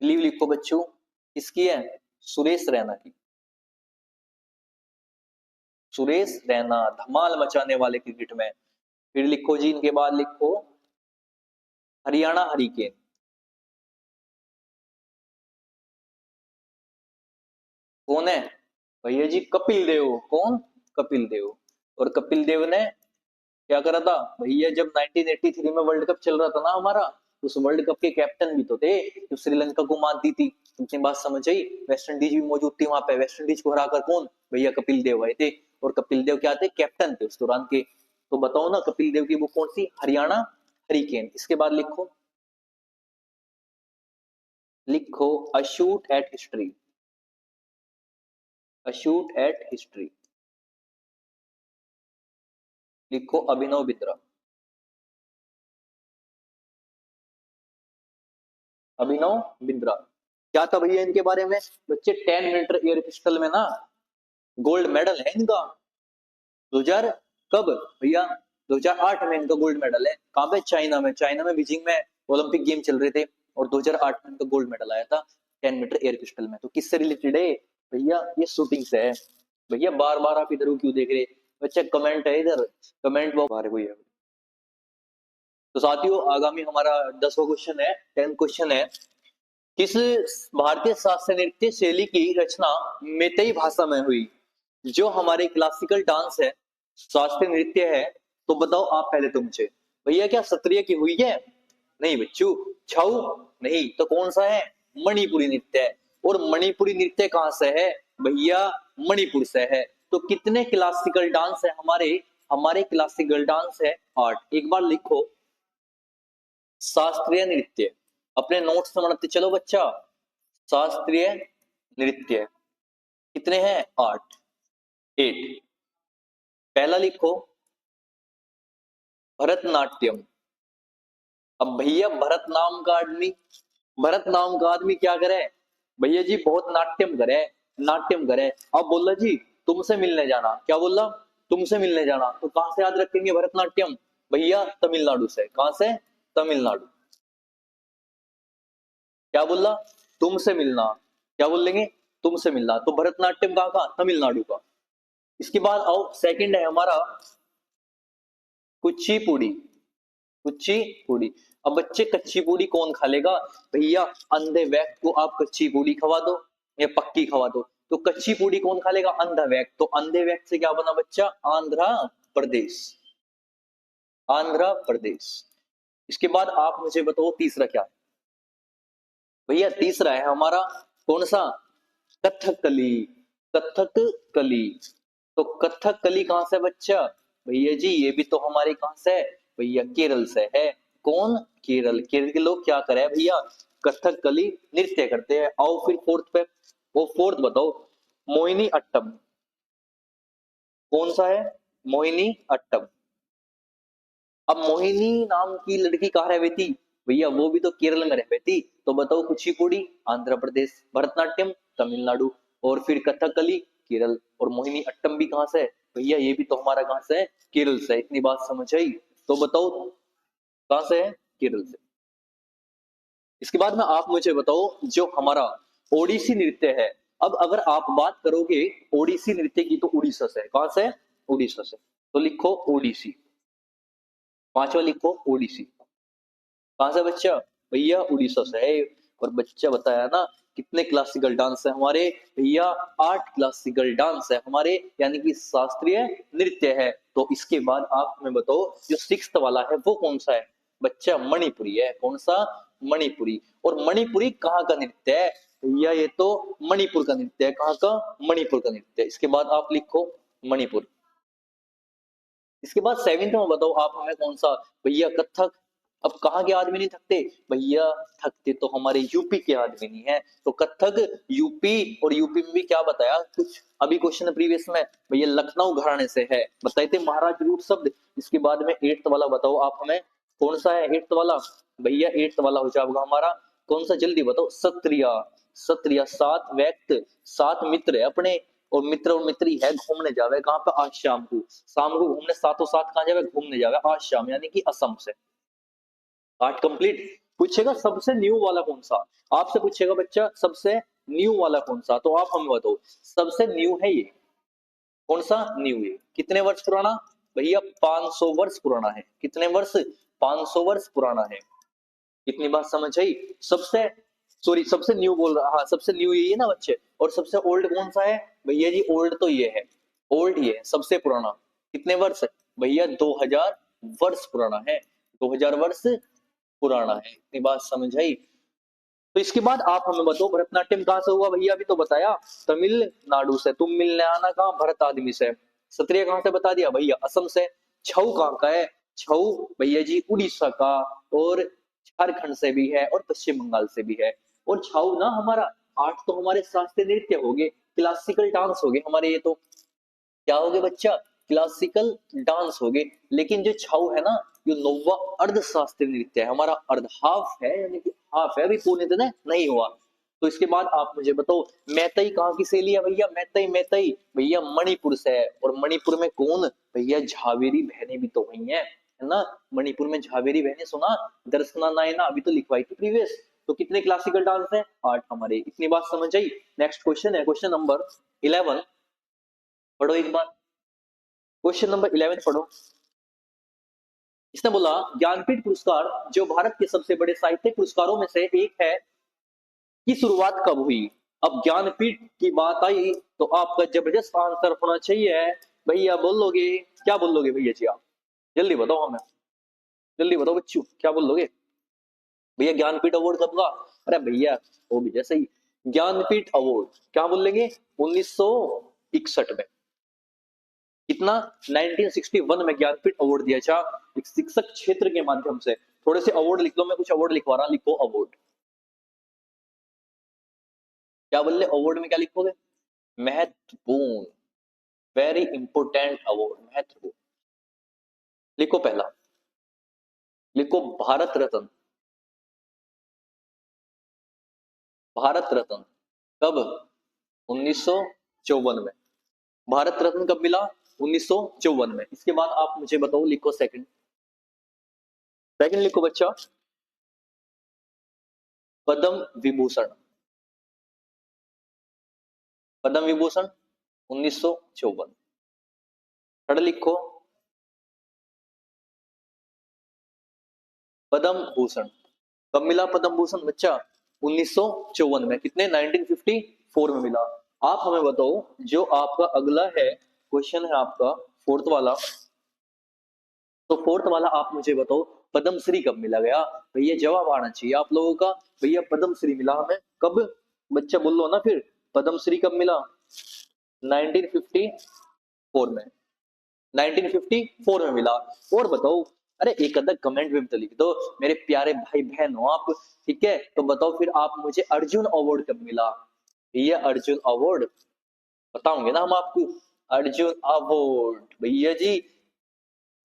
बिलीव लिखो बच्चों, किसकी है, सुरेश रैना की, सुरेश रैना, धमाल मचाने वाले क्रिकेट में। फिर लिखो जी, इनके बाद लिखो, हरियाणा हरिकेन, कौन है भैया जी, कपिल देव, कौन, कपिल देव। और कपिल देव ने क्या करा था भैया, जब 1983 में वर्ल्ड कप चल रहा था ना हमारा, उस वर्ल्ड कप के कैप्टन भी तो थे, जो श्रीलंका को मात दी थी, तुमने बात समझ आई, वेस्ट इंडीज भी मौजूद थी वहां पे, वेस्ट इंडीज को हराकर कौन भैया, कपिल देव आए थे। और कपिल देव क्या थे, कैप्टन थे उस दौरान के। तो बताओ ना, कपिल देव की बुक कौन सी, हरियाणा हरिकेन। इसके बाद लिखो, लिखो, a shoot at history, a shoot at history, लिखो, अभिनव बिंद्रा, अभिनव बिंद्रा। क्या था भैया इनके बारे में बच्चे, 10 मीटर एयर पिस्टल में ना गोल्ड मेडल है इनका, 2000 कब भैया, 2008 में इनका गोल्ड मेडल है। कहाँ पे, चाइना में, चाइना में बीजिंग में ओलंपिक गेम चल रहे थे, और 2008 में इनका गोल्ड मेडल आया था 10 मीटर एयर पिस्टल में। तो किससे रिलेटेड है भैया, ये शूटिंग से है। भैया बार बार आप इधर क्यों देख रहे बच्चे, कमेंट है इधर, कमेंट बॉक्स बाहर कोई है। तो साथियों, आगामी हमारा 10वां क्वेश्चन है, 10th क्वेश्चन है, किस भारतीय शास्त्रीय नृत्य शैली की रचना मैतेई भाषा में हुई। जो हमारे क्लासिकल डांस है, शास्त्रीय नृत्य है, तो बताओ आप पहले तो मुझे भैया, क्या सत्रिय की हुई है, नहीं बच्चू, छऊ नहीं, तो कौन सा है, मणिपुरी नृत्य है। और मणिपुरी नृत्य कहां से है भैया, मणिपुर से है। तो कितने क्लासिकल डांस है हमारे, हमारे क्लासिकल डांस है 8। एक बार लिखो, शास्त्रीय नृत्य, अपने नोट्स में बनाते चलो बच्चा, शास्त्रीय नृत्य कितने हैं, 8, 8। पहला लिखो, भरतनाट्यम। अब भैया भरत नाम का आदमी, भरत नाम का आदमी क्या करे भैया जी, बहुत नाट्यम करे, नाट्यम करे। अब बोला जी, तुमसे मिलने जाना, क्या बोला, तुमसे मिलने जाना, तो कहां से याद रखेंगे भरतनाट्यम भैया, तमिलनाडु से। कहां से, तमिलनाडु। क्या बोला, तुमसे मिलना, क्या बोलेंगे, तुमसे मिलना। तो भरतनाट्यम कहाँ का, तमिलनाडु का। इसके बाद आओ, सेकंड है हमारा कुचिपुड़ी, कुचिपुड़ी। अब बच्चे कच्ची पूड़ी कौन खा लेगा भैया, अंधे व्यक्ति को आप कच्ची पूड़ी खवा दो या पक्की खवा दो, तो कच्ची पूड़ी कौन खा लेगा, अंधा व्यक्ति। तो अंधे व्यक्ति से क्या बना बच्चा, आंध्र प्रदेश, आंध्र प्रदेश। इसके बाद आप मुझे बताओ तीसरा क्या है भैया, तीसरा है हमारा कौन सा, कथकली, कथकली। तो कथकली कहां से बच्चा भैया जी, ये भी तो हमारे कहां से है भैया, केरल से है। कौन, केरल। केरल के लोग क्या करे भैया, कथकली नृत्य करते हैं। आओ फिर फोर्थ पे, वो फोर्थ बताओ, मोहिनी अट्टम, कौन सा है, मोहिनी अट्टम। अब मोहिनी नाम की लड़की कहाँ रह थी भैया, वो भी तो केरल में रह थी। तो बताओ, कुचिपुड़ी आंध्र प्रदेश, भरतनाट्यम तमिलनाडु, और फिर कथकली केरल। और मोहिनी अट्टम भी कहां से है भैया, ये भी तो हमारा कहां से है, केरल से। इतनी बात समझ आई? तो बताओ कहां से है, केरल से। इसके बाद में आप मुझे बताओ जो हमारा ओडिसी नृत्य है, अब अगर आप बात करोगे ओडिसी नृत्य की तो उड़ीसा से है। कहां से है, उड़ीसा से। तो लिखो ओडिसी, पांचवा लिखो ओडिसी। कहां से बच्चा, भैया उड़ीसा से है। और बच्चा बताया ना कितने क्लासिकल डांस है हमारे भैया, 8 क्लासिकल डांस है हमारे, यानी कि शास्त्रीय नृत्य है। तो इसके बाद आप हमें बताओ जो 6th वाला है वो कौन सा है बच्चा, मणिपुरी है। कौन सा, मणिपुरी। और मणिपुरी कहाँ का नृत्य है भैया, ये तो मणिपुर का नृत्य है। कहाँ का, मणिपुर का नृत्य है। इसके बाद आप लिखो मणिपुर। इसके बाद 7th में बताओ आप हमें कौन सा भैया, कथक। अब कहाँ के आदमी नहीं थकते भैया, थकते तो हमारे यूपी के आदमी नहीं है। तो कथक यूपी, और यूपी में भी क्या बताया कुछ अभी क्वेश्चन प्रीवियस में भैया, लखनऊ घराने से है, बताए थे महाराज रूट शब्द। इसके बाद में 8th वाला बताओ आप हमें कौन सा है 8th वाला भैया, 8th वाला हो जाएगा हमारा कौन सा, जल्दी बताओ, सत्रिया। सत्रिया 7 व्यक्त 7 मित्र है अपने, और मित्री है घूमने जावे कहाँ पे, आज शाम को। शाम को घूमने सातों साथ कहाँ जावे, घूमने जावे आज शाम, यानी कि असम से। Part complete. पूछेगा सबसे न्यू वाला कौन सा, आपसे पूछेगा बच्चा सबसे न्यू वाला कौन सा, तो आप हमें बताओ सबसे न्यू है ये कौन सा, न्यू है कितने वर्ष पुराना भैया, 500 वर्ष पुराना है। कितने वर्ष, 500 वर्ष पुराना है। कितनी बात समझ आई? सबसे, सॉरी सबसे न्यू बोल रहा, हाँ सबसे न्यू यही है ना बच्चे। और सबसे ओल्ड कौन सा है भैया जी, ओल्ड तो ये है, ओल्ड ये है सबसे पुराना। कितने वर्ष भैया, 2000 वर्ष पुराना है, 2000 वर्ष पुराना है। इतनी बात समझ आई? तो इसके बाद आप हमें बताओ भरतनाट्यम कहाँ से हुआ भैया, अभी तो बताया तमिलनाडु से। तुम मिलने आना कहाँ, भरत आदमी से। सत्रिय कहाँ से बता दिया भैया, असम से। छऊ कहाँ का है, छऊ भैया जी उड़ीसा का, और झारखंड से भी है और पश्चिम बंगाल से भी है। और छऊ ना हमारा 8 तो हमारे शास्त्रीय नृत्य हो गए, क्लासिकल डांस हो गए हमारे, ये तो क्या हो गए बच्चा, क्लासिकल डांस हो गए। लेकिन जो छाऊ है ना, ये 9वां अर्ध शास्त्रीय नृत्य है हमारा, अर्ध हाफ है, यानी कि हाफ है, अभी पूर्ण दिन नहीं हुआ। तो इसके बाद आप मुझे बताओ मैतई कहाँ की शैली है भैया, मैतई मैतई भैया मणिपुर से है। और मणिपुर में कौन भैया, झावेरी बहनें भी तो हुई है ना। मणिपुर में झावेरी बहनें सुना, दर्शना नायना अभी तो लिखवाई थी प्रीवियस। तो कितने क्लासिकल डांस है, 8 हमारे। इतनी बात समझ आई? नेक्स्ट क्वेश्चन है क्वेश्चन नंबर 11, पढ़ो एक बार क्वेश्चन नंबर 11 पढ़ो। इसने बोला ज्ञानपीठ पुरस्कार जो भारत के सबसे बड़े साहित्यिक पुरस्कारों में से एक है की शुरुआत कब हुई। अब ज्ञानपीठ की बात आई तो आपका जबरदस्त आंसर होना चाहिए भैया। बोलोगे क्या, बोलोगे भैया जी आप, जल्दी बताओ हमें, जल्दी बताओ बच्चों क्या बोलोगे भैया, ज्ञानपीठ अवार्ड कब का। अरे भैया वो भी जैसे ही, ज्ञानपीठ अवार्ड क्या बोलेंगे, 1961 में। कितना, 1961 में ज्ञानपीठ अवार्ड दिया था एक शिक्षक क्षेत्र के माध्यम से। थोड़े से अवार्ड लिख लो, मैं कुछ अवार्ड लिखवा रहा, लिखो अवार्ड। क्या बोल रहे अवार्ड में, क्या लिखोगे, महत्वपूर्ण, वेरी इंपोर्टेंट अवार्ड, महत्वपूर्ण। लिखो पहला, लिखो भारत रत्न। भारत रत्न कब, 1954 में। भारत रत्न कब मिला, 1954 में। इसके बाद आप मुझे बताओ, लिखो सेकंड, सेकंड लिखो बच्चा, पद्म विभूषण। पद्म विभूषण 1954। थर्ड लिखो पद्म भूषण। कब मिला पद्म भूषण बच्चा, 1954 में। कितने, 1954 में मिला। आप हमें बताओ जो आपका अगला है क्वेश्चन है आपका फोर्थ वाला, तो फोर्थ वाला आप मुझे बताओ पद्मश्री कब मिला गया भैया, जवाब आना चाहिए आप लोगों का भैया। पद्मश्री मिला हमें कब बच्चा, बोलो ना फिर, पद्मश्री कब मिला, 1954 में। 1954 में मिला। और बताओ, अरे एक अदर कमेंट में तो लिख दो मेरे प्यारे भाई बहन हो आप, ठीक है। तो बताओ फिर आप मुझे अर्जुन अवार्ड कब मिला भैया, अर्जुन अवार्ड बताओगे ना हम आपको, अर्जुन अवार्ड भैया जी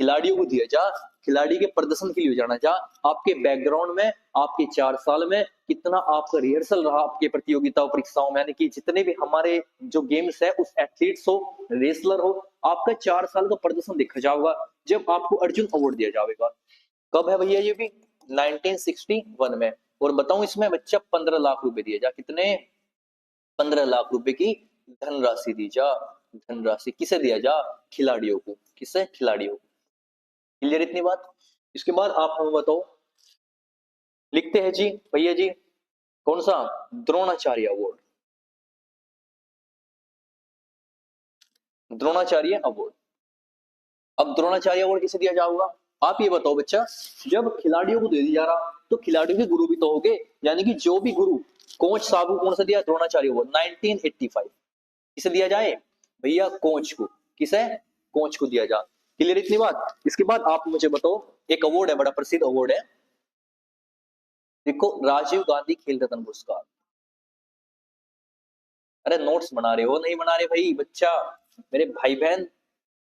खिलाड़ियों को दिया जा, खिलाड़ी के प्रदर्शन के लिए जाना जा, आपके बैकग्राउंड में, आपके 4 साल में कितना आपका रिहर्सल रहा आपके प्रतियोगिताओं परीक्षाओं में, यानी कि जितने भी हमारे जो गेम्स है, उस एथलीट्स हो, रेसलर हो, आपका 4 साल का प्रदर्शन देखा जाएगा जब आपको अर्जुन अवार्ड दिया जाएगा। कब है भैया ये भी? 1961 में। और बताऊं इसमें बच्चा 15 लाख रुपए दिए जा, कितने? 15 लाख रुपए की धनराशि दी जा। धनराशि किसे दिया जा? खिलाड़ियों को। किसे? खिलाड़ियों को। क्लियर इतनी बात? इसके बाद आप हमें बताओ, लिखते हैं जी भैया जी, कौन सा? द्रोणाचार्य अवार्ड। द्रोणाचार्य अवार्ड। अब द्रोणाचार्य अवार्ड किसे दिया जाएगा? आप ये बताओ बच्चा, जब खिलाड़ियों को दे दिया जा रहा तो खिलाड़ियों के गुरु भी तो होंगे, यानी कि जो भी गुरु, कोच साहब को कौन सा दिया? द्रोणाचार्य अवार्ड 1985। किसे दिया जाए भैया? कोच को। किसे? कोच को दिया जा। क्लियर इतनी बात? इसके बाद आप मुझे बताओ, एक अवार्ड है, बड़ा प्रसिद्ध अवार्ड है, देखो, राजीव गांधी खेल रत्न पुरस्कार। अरे नोट्स बना रहे हो? नहीं बना रहे भाई बच्चा, मेरे भाई बहन,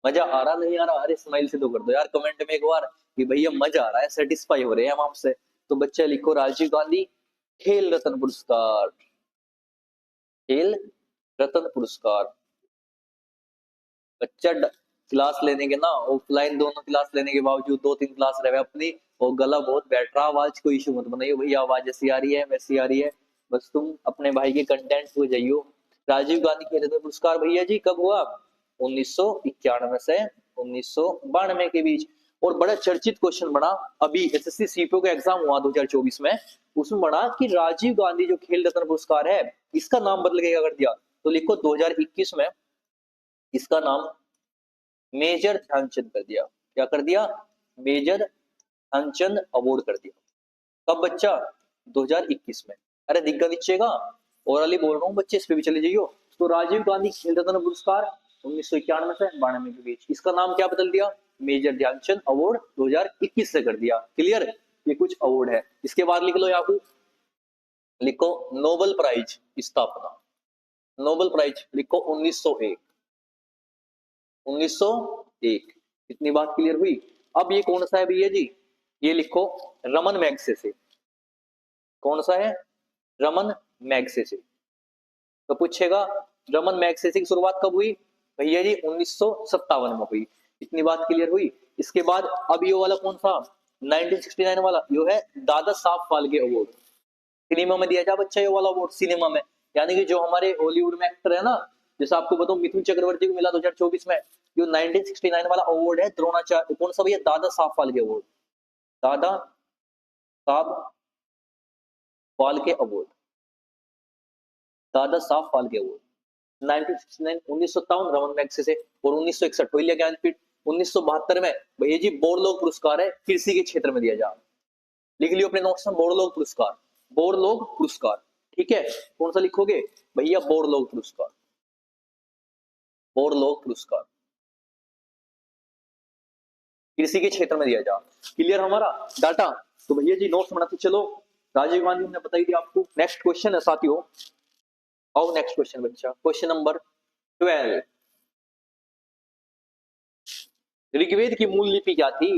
मजा आ रहा नहीं आ रहा? अरे स्माइल से तो कर दो यार कमेंट में एक बार कि भैया मजा आ रहा है, सेटिस्फाई हो रहे हैं हम आपसे। तो बच्चा लिखो राजीव गांधी खेल रत्न पुरस्कार। खेल रत्न पुरस्कार। बच्चा क्लास लेने के ना, ऑफलाइन दोनों क्लास लेने के बावजूद 2-3 क्लास रहे अपनी, और गला बहुत बैठ रहा, आवाज को इशू मत बनाइयो भैया, आवाज ऐसी आ रही है वैसी आ रही है, बस तुम अपने भाई के कंटेंट को जाइयो। राजीव गांधी खेल रत्न पुरस्कार भैया जी कब हुआ? 1991 से 1992 के बीच। और बड़ा चर्चित क्वेश्चन बना, अभी एसएससी सीपीओ का एग्जाम हुआ 2024 में, उसमें बना कि राजीव गांधी जो खेल रत्न पुरस्कार है, इसका नाम बदल के क्या कर दिया? तो लिखो 2021 में इसका नाम मेजर ध्यानचंद कर दिया। क्या कर दिया? मेजर ध्यानचंद अवार्ड कर दिया। कब बच्चा? 2021 में। अरे दिग्गा नीचे का और अली बोल रहा हूँ बच्चे, इस पे भी चले जाइयो। तो राजीव गांधी खेल रत्न पुरस्कार 1991 से 92 के बीच, इसका नाम क्या बदल दिया? मेजर ध्यानचंद अवार्ड 2021 से कर दिया। क्लियर? ये कुछ अवार्ड है। इसके बाद लिख लो याकू, लिखो नोबेल प्राइज स्थापना। नोबेल प्राइज लिखो 1901। 1901। इतनी बात क्लियर हुई? अब ये कौन सा है भैया जी? ये लिखो रमन मैग्सेसे। कौन सा है? रमन मैग्सेसे। तो पूछेगा रमन मैग्सेसे की शुरुआत कब हुई? भैया जी 1957 में हुई। इतनी बात क्लियर हुई? इसके बाद अब ये वाला कौन सा? 1969 वाला, यो है दादा साहब फाल्के अवार्ड। सिनेमा में दिया जा बच्चा ये वाला अवार्ड, सिनेमा में, यानी कि जो हमारे हॉलीवुड में एक्टर है ना, जैसे आपको बताऊं मिथुन चक्रवर्ती को मिला 2024 में, जो 1969 वाला अवार्ड है द्रोणाचार्य, कौन सा भैया? Dada Saheb Phalke award. Dada Saheb Phalke award. Dada Saheb Phalke award 1969, 1957 Raman Magsaysay. और 1961 हुई ज्ञानपीठ। 1972 में भैया जी बोरलोग पुरस्कार है, कृषि के क्षेत्र में दिया जा। लिख लियो अपने नोट्स में, बोरलोग पुरस्कार। बोरलोग पुरस्कार, ठीक है? कौन सा लिखोगे भैया? बोरलोग पुरस्कार। बोरलोग पुरस्कार कृषि के क्षेत्र में दिया जा। क्लियर हमारा डाटा? तो भैया जी नोट्स बनाते चलो। राजीव गांधी ने बताई थी आपको। नेक्स्ट क्वेश्चन है साथियों, आओ नेक्स्ट क्वेश्चन बच्चा, क्वेश्चन नंबर 12। ऋग्वेद की मूल लिपि क्या थी?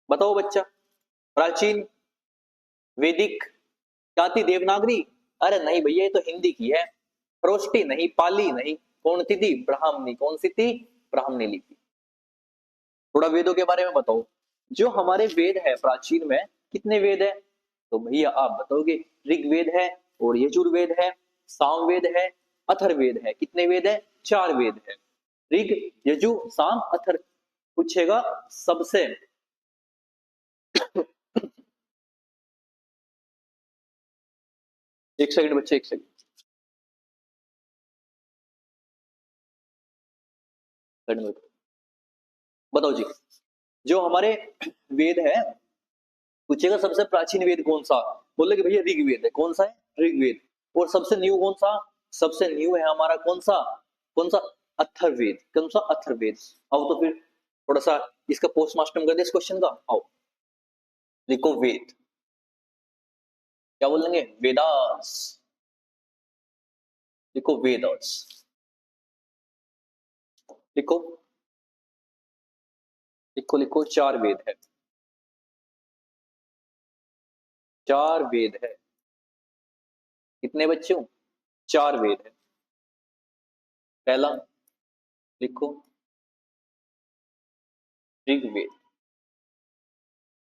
बताओ बच्चा। प्राचीन, वैदिक, क्या थी? देवनागरी? अरे नहीं भैया, ये तो हिंदी की है। प्रोष्टी नहीं, पाली नहीं, कौन सी थी? ब्राह्मणी। कौन सी थी? ब्राह्मणी लिपि। थोड़ा वेदों के बारे में बताओ। जो हमारे वेद है प्राचीन में, कितने वेद है? तो भैया आप बताओगे, ऋग्वेद है, और यजुर्वेद है, सामवेद है, अथर्ववेद है। कितने वेद है? 4 वेद है। ऋग, यजु, साम, अथर्व। पूछेगा सबसे एक सेकंड बच्चे, एक सेकंड बताओ जी। जो हमारे वेद है, पूछेगा सबसे प्राचीन वेद कौन सा? बोले कि भैया ऋग्वेद है। कौन सा है? ऋग्वेद। और सबसे न्यू कौन सा? सबसे न्यू है हमारा कौन सा? कौन सा? अथर्ववेद। कौन सा? अथर्ववेद। आओ तो फिर थोड़ा सा इसका पोस्टमार्टम कर दे इस क्वेश्चन का। आओ लिखो वेद। क्या बोलेंगे? वेदास। लिखो वेदास। लिखो लिखो लिखो, 4 वेद है। 4 वेद है। कितने बच्चों? 4 वेद है। पहला लिखो ऋग्वेद।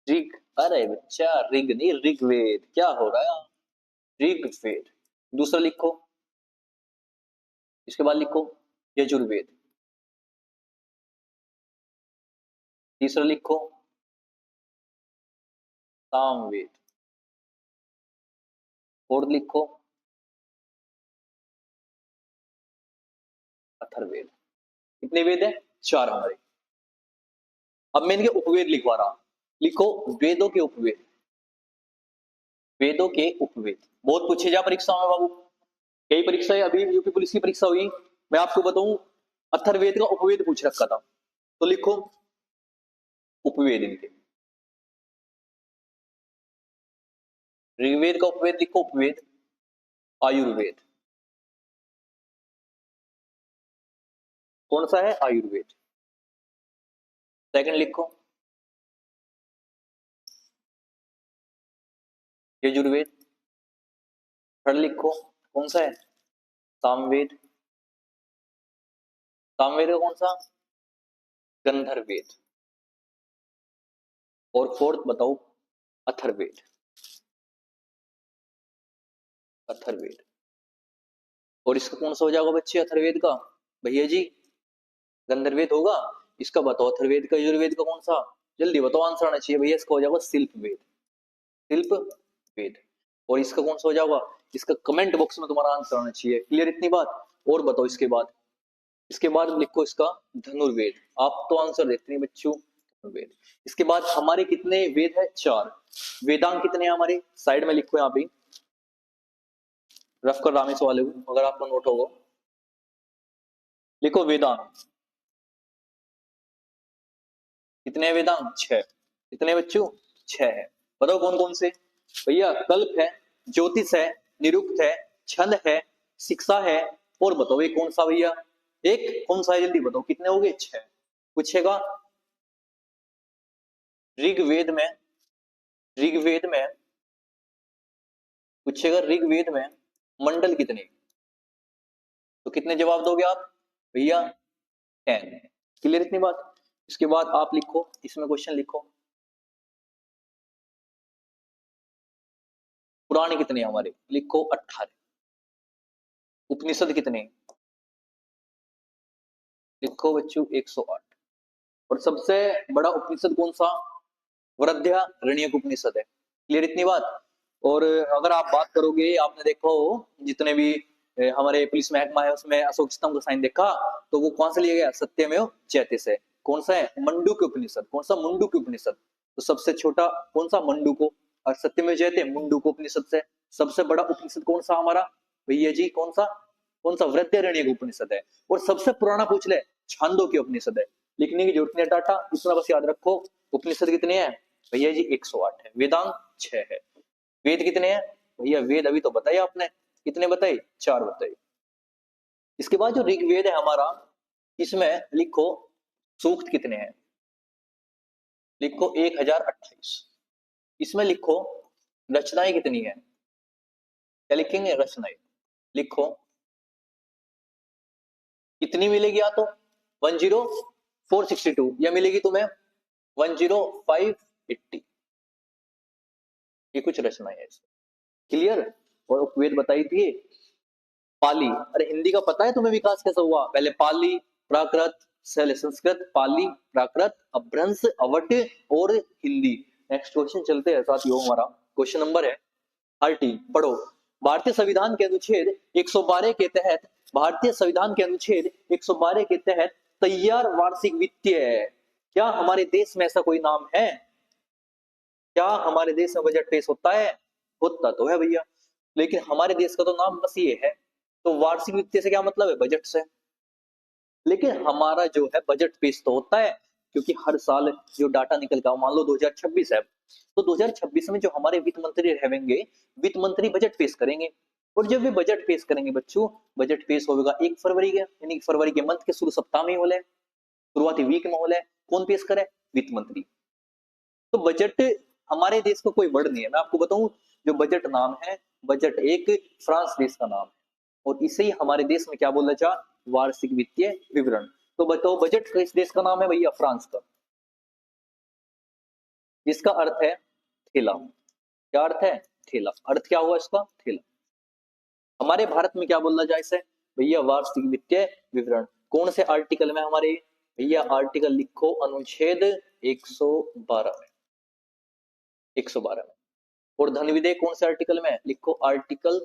ऋग, अरे बच्चा ऋग नहीं, ऋग्वेद। क्या हो रहा है? ऋग्वेद। दूसरा लिखो, इसके बाद लिखो यजुर्वेद। तीसरा लिखो सामवेद। फोर्थ लिखो अथर्ववेद। कितने वेद है? 4 हमारे। अब मैं इनके उपवेद लिखवा रहा हूं। लिखो वेदों के उपवेद। वेदों के उपवेद बहुत पूछे जा परीक्षा में बाबू। कई परीक्षाएं, अभी यूपी पुलिस की परीक्षा हुई, मैं आपको बताऊं, अथर्ववेद का उपवेद पूछ रखा था। तो लिखो उपवेद इनके। ऋग्वेद का उपवेद लिखो उपवेद आयुर्वेद। कौन सा है? आयुर्वेद। सेकंड लिखो यजुर्वेद। थर्ड लिखो कौन सा है? सामवेद। सामवेद का कौन सा? गंधर्ववेद। और फोर्थ बताओ अथर्ववेद। अथर्ववेद। और इसका कौन सा हो जाएगा बच्चे अथर्ववेद का? भैया जी गंधर्ववेद होगा। इसका बताओ अथर्ववेद का, यजुर्वेद का कौन सा? जल्दी बताओ, आंसर आना चाहिए भैया। इसका हो जाएगा शिल्प वेद। शिल्प वेद। और इसका कौन सा हो जाएगा? इसका कमेंट बॉक्स में तुम्हारा आंसर आना चाहिए। क्लियर इतनी बात? और बताओ इसके बाद। इसके बाद लिखो इसका धनुर्वेद। आप तो आंसर देते नहीं बच्चों। धनुर्वेद। इसके बाद हमारे कितने वेद है? 4। वेदांग कितने हैं हमारे? साइड में लिखो यहाँ पे, रफ कर रामेश वाले को, अगर आपको नोट होगा। लिखो वेदांग। कितने वेदांग? 6। कितने बच्चों? 6 है। बताओ कौन कौन से? भैया कल्प है, ज्योतिष है, निरुक्त है, छंद है, शिक्षा है, और बताओ एक कौन सा भैया? एक कौन सा है? जल्दी बताओ कितने हो गए? 6 पूछेगा। ऋग्वेद में, ऋग्वेद में पूछेगा, ऋग्वेद में मंडल कितने? तो कितने जवाब दोगे आप भैया? 10। क्लियर इतनी बात? इसके बाद आप लिखो, इसमें क्वेश्चन लिखो पुराण कितने हमारे? लिखो 18। उपनिषद कितने? लिखो बच्चों 108। और सबसे बड़ा उपनिषद कौन सा? वृहदारण्यक उपनिषद है। क्लियर इतनी बात? और अगर आप बात करोगे, आपने देखा हो जितने भी हमारे पुलिस महकमा है उसमें अशोक स्तंभ का साइन देखा, तो वो कौन सा लिया गया? सत्यमेव जयते से। कौन सा है? मंडू के उपनिषद। कौन सा? मुंडू के उपनिषद। तो सबसे छोटा कौन सा? मंडू को। और सत्यमेव जयते मुंडू को उपनिषद से। सबसे बड़ा उपनिषद कौन सा हमारा भैया जी? कौन सा? कौन सा? वृहदारण्यक उपनिषद है। और सबसे पुराना पूछ ले, छांदो के उपनिषद है। लिखने की जरूरत नहीं डाटा, इतना बस याद रखो। उपनिषद कितने हैं भैया जी? 108 है। वेदांग 6 है। वेद कितने हैं भैया? वेद अभी तो बताइए आपने। कितने बताए? 4 बताए। इसके बाद जो ऋग्वेद है हमारा, इसमें लिखो सूक्त कितने हैं? लिखो 1028। इसमें लिखो रचनाएं कितनी है? क्या लिखेंगे? रचनाएं। लिखो कितनी मिलेगी? या तो 10462 या मिलेगी तुम्हें 10580। ये कुछ रचनाएं है। क्लियर? और उपवेद बताई थी पाली। अरे हिंदी का पता है तुम्हें विकास कैसा हुआ? पहले पाली, प्राकृत, संस्कृत, पाली, प्राकृत, अपभ्रंश, अवट और हिंदी। नेक्स्ट क्वेश्चन चलते हैं साथियों। हमारा क्वेश्चन नंबर है 30। पढ़ो। भारतीय संविधान के अनुच्छेद 112 के तहत, भारतीय संविधान के अनुच्छेद 112 के तहत तैयार वार्षिक वित्तीय है। क्या हमारे देश में ऐसा कोई नाम है? क्या हमारे देश में बजट पेश होता है? होता तो है भैया, लेकिन हमारे देश का तो नाम बस ये है। तो वार्षिक वित्तीय से क्या मतलब है? बजट से। लेकिन हमारा जो है बजट पेश तो होता है, क्योंकि हर साल जो डाटा निकल का, मान लो 2026 है, तो 2026 में जो हमारे वित्त मंत्री रहेंगे, वित्त मंत्री बजट पेश करेंगे। और जब वे बजट पेश करेंगे बच्चों, बजट पेश होगा 1 फरवरी के, यानी फरवरी के मंथ के शुरू सप्ताह में ही होले। शुरुआती वीक माहौल है, कौन पेश करे? वित्त मंत्री। तो बजट हमारे देश का कोई वर्ड नहीं है, मैं आपको बताऊं, जो बजट नाम है, बजट एक फ्रांस देश का नाम है, और इसे ही हमारे देश में क्या बोला जा? वार्षिक वित्तीय विवरण। तो बताओ बजट किस देश का नाम है भैया? फ्रांस का, जिसका अर्थ है थैला। क्या अर्थ है? थैला। अर्थ क्या हुआ इसका? थैला। हमारे भारत में क्या बोला जाए इसे? भैया वार्षिक वित्तीय विवरण। कौन से आर्टिकल में हमारे? भैया आर्टिकल लिखो, अनुच्छेद 112 में, 112 में। और धन विधेयक कौन से आर्टिकल में? लिखो आर्टिकल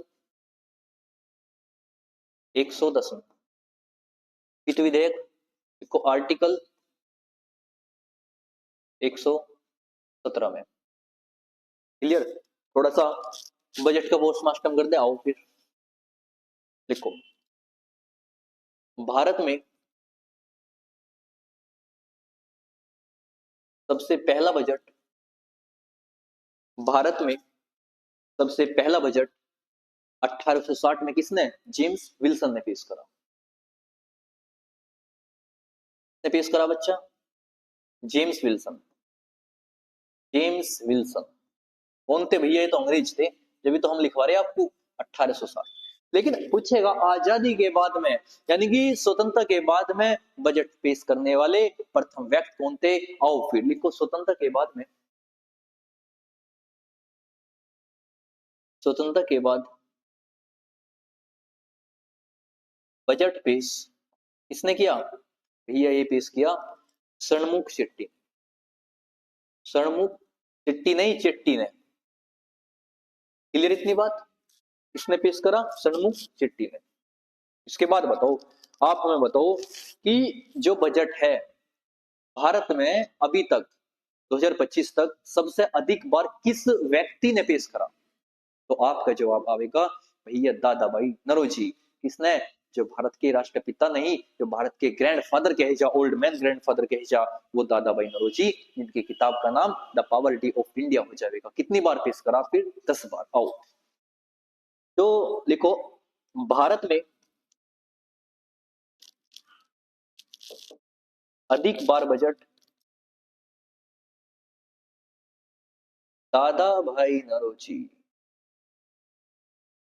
110 में। वित्त विधेयक लिखो आर्टिकल 117 में। क्लियर? थोड़ा सा बजट का पोस्टमार्टम कर दे, आओ फिर लिखो। भारत में सबसे पहला बजट, भारत में सबसे पहला बजट 1860 में किसने? जेम्स विल्सन ने पेश करा। ने पेश करा बच्चा? James Wilson. जेम्स विल्सन कौन थे भैया? ये तो अंग्रेज थे, जब भी तो हम लिखवा रहे हैं आपको 1860। लेकिन पूछेगा आजादी के बाद में, यानी कि स्वतंत्रता के बाद में बजट पेश करने वाले प्रथम व्यक्ति कौन थे? आओ फिर लिखो, स्वतंत्रता के बाद में, स्वतंत्रता के बाद बजट पेश किसने किया? भैया ये पेश किया षणमुख शेट्टी। षणमुख शेट्टी नहीं, चेट्टी ने। क्लियर इतनी बात? किसने पेश करा? षणमुख शेट्टी ने। इसके बाद बताओ, आप हमें बताओ कि जो बजट है भारत में अभी तक 2025 तक सबसे अधिक बार किस व्यक्ति ने पेश करा? तो आपका जवाब आएगा भैया दादा भाई नौरोजी। किसने? जो भारत के राष्ट्रपिता नहीं, जो भारत के ग्रैंडफादर कहे जा, ओल्ड मैन ग्रैंडफादर कहे जा, वो दादा भाई नौरोजी, जिनकी किताब का नाम द पॉवर्टी ऑफ इंडिया हो जाएगा। कितनी बार पेश करा? फिर 10 बार। आओ तो लिखो, भारत में अधिक बार बजट दादा भाई नौरोजी।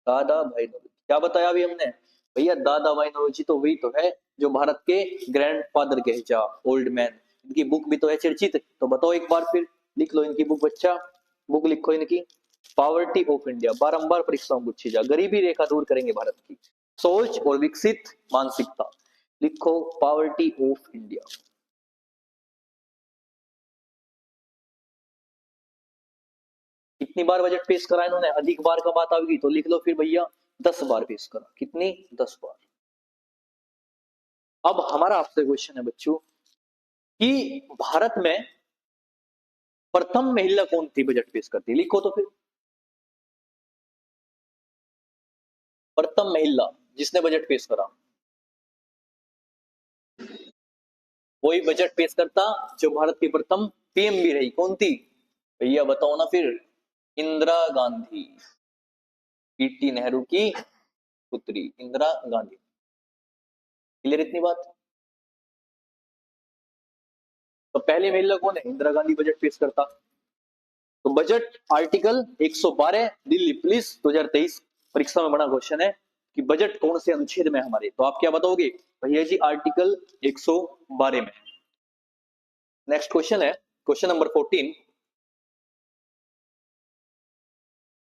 दादा भाई नौरोजी क्या बताया अभी हमने? भैया दादा भाई नौरोजी तो वही तो है जो भारत के ग्रैंडफादर कहे जा, ओल्ड मैन। इनकी बुक भी तो है चर्चित, तो बताओ एक बार फिर, लिख लो इनकी बुक बच्चा, बुक लिखो इनकी, पॉवर्टी ऑफ इंडिया। बारंबार परीक्षाओं पूछी जा, गरीबी रेखा दूर करेंगे भारत की, सोच और विकसित मानसिकता। लिखो पॉवर्टी ऑफ इंडिया। कितनी बार बजट पेश करा इन्होंने? अधिक बार का बात आएगी तो लिख लो फिर भैया 10 बार पेश करा। कितनी? 10 बार। अब हमारा आपसे क्वेश्चन है बच्चों कि भारत में प्रथम महिला कौन थी बजट पेश करती? लिखो तो फिर, प्रथम महिला जिसने बजट पेश करा, वही बजट पेश करता जो भारत की प्रथम पीएम भी रही। कौन थी भैया? बताओ ना फिर। इंदिरा गांधी। पीटी नेहरू की पुत्री इंदिरा गांधी। क्लियर इतनी बात? तो पहले महिला कौन है? इंदिरा गांधी बजट पेश करता। तो बजट आर्टिकल 112 दिल्ली पुलिस 2023 परीक्षा में बड़ा क्वेश्चन है कि बजट कौन से अनुच्छेद में हमारे? तो आप क्या बताओगे भैया जी? आर्टिकल 112 में। नेक्स्ट क्वेश्चन है क्वेश्चन नंबर 14।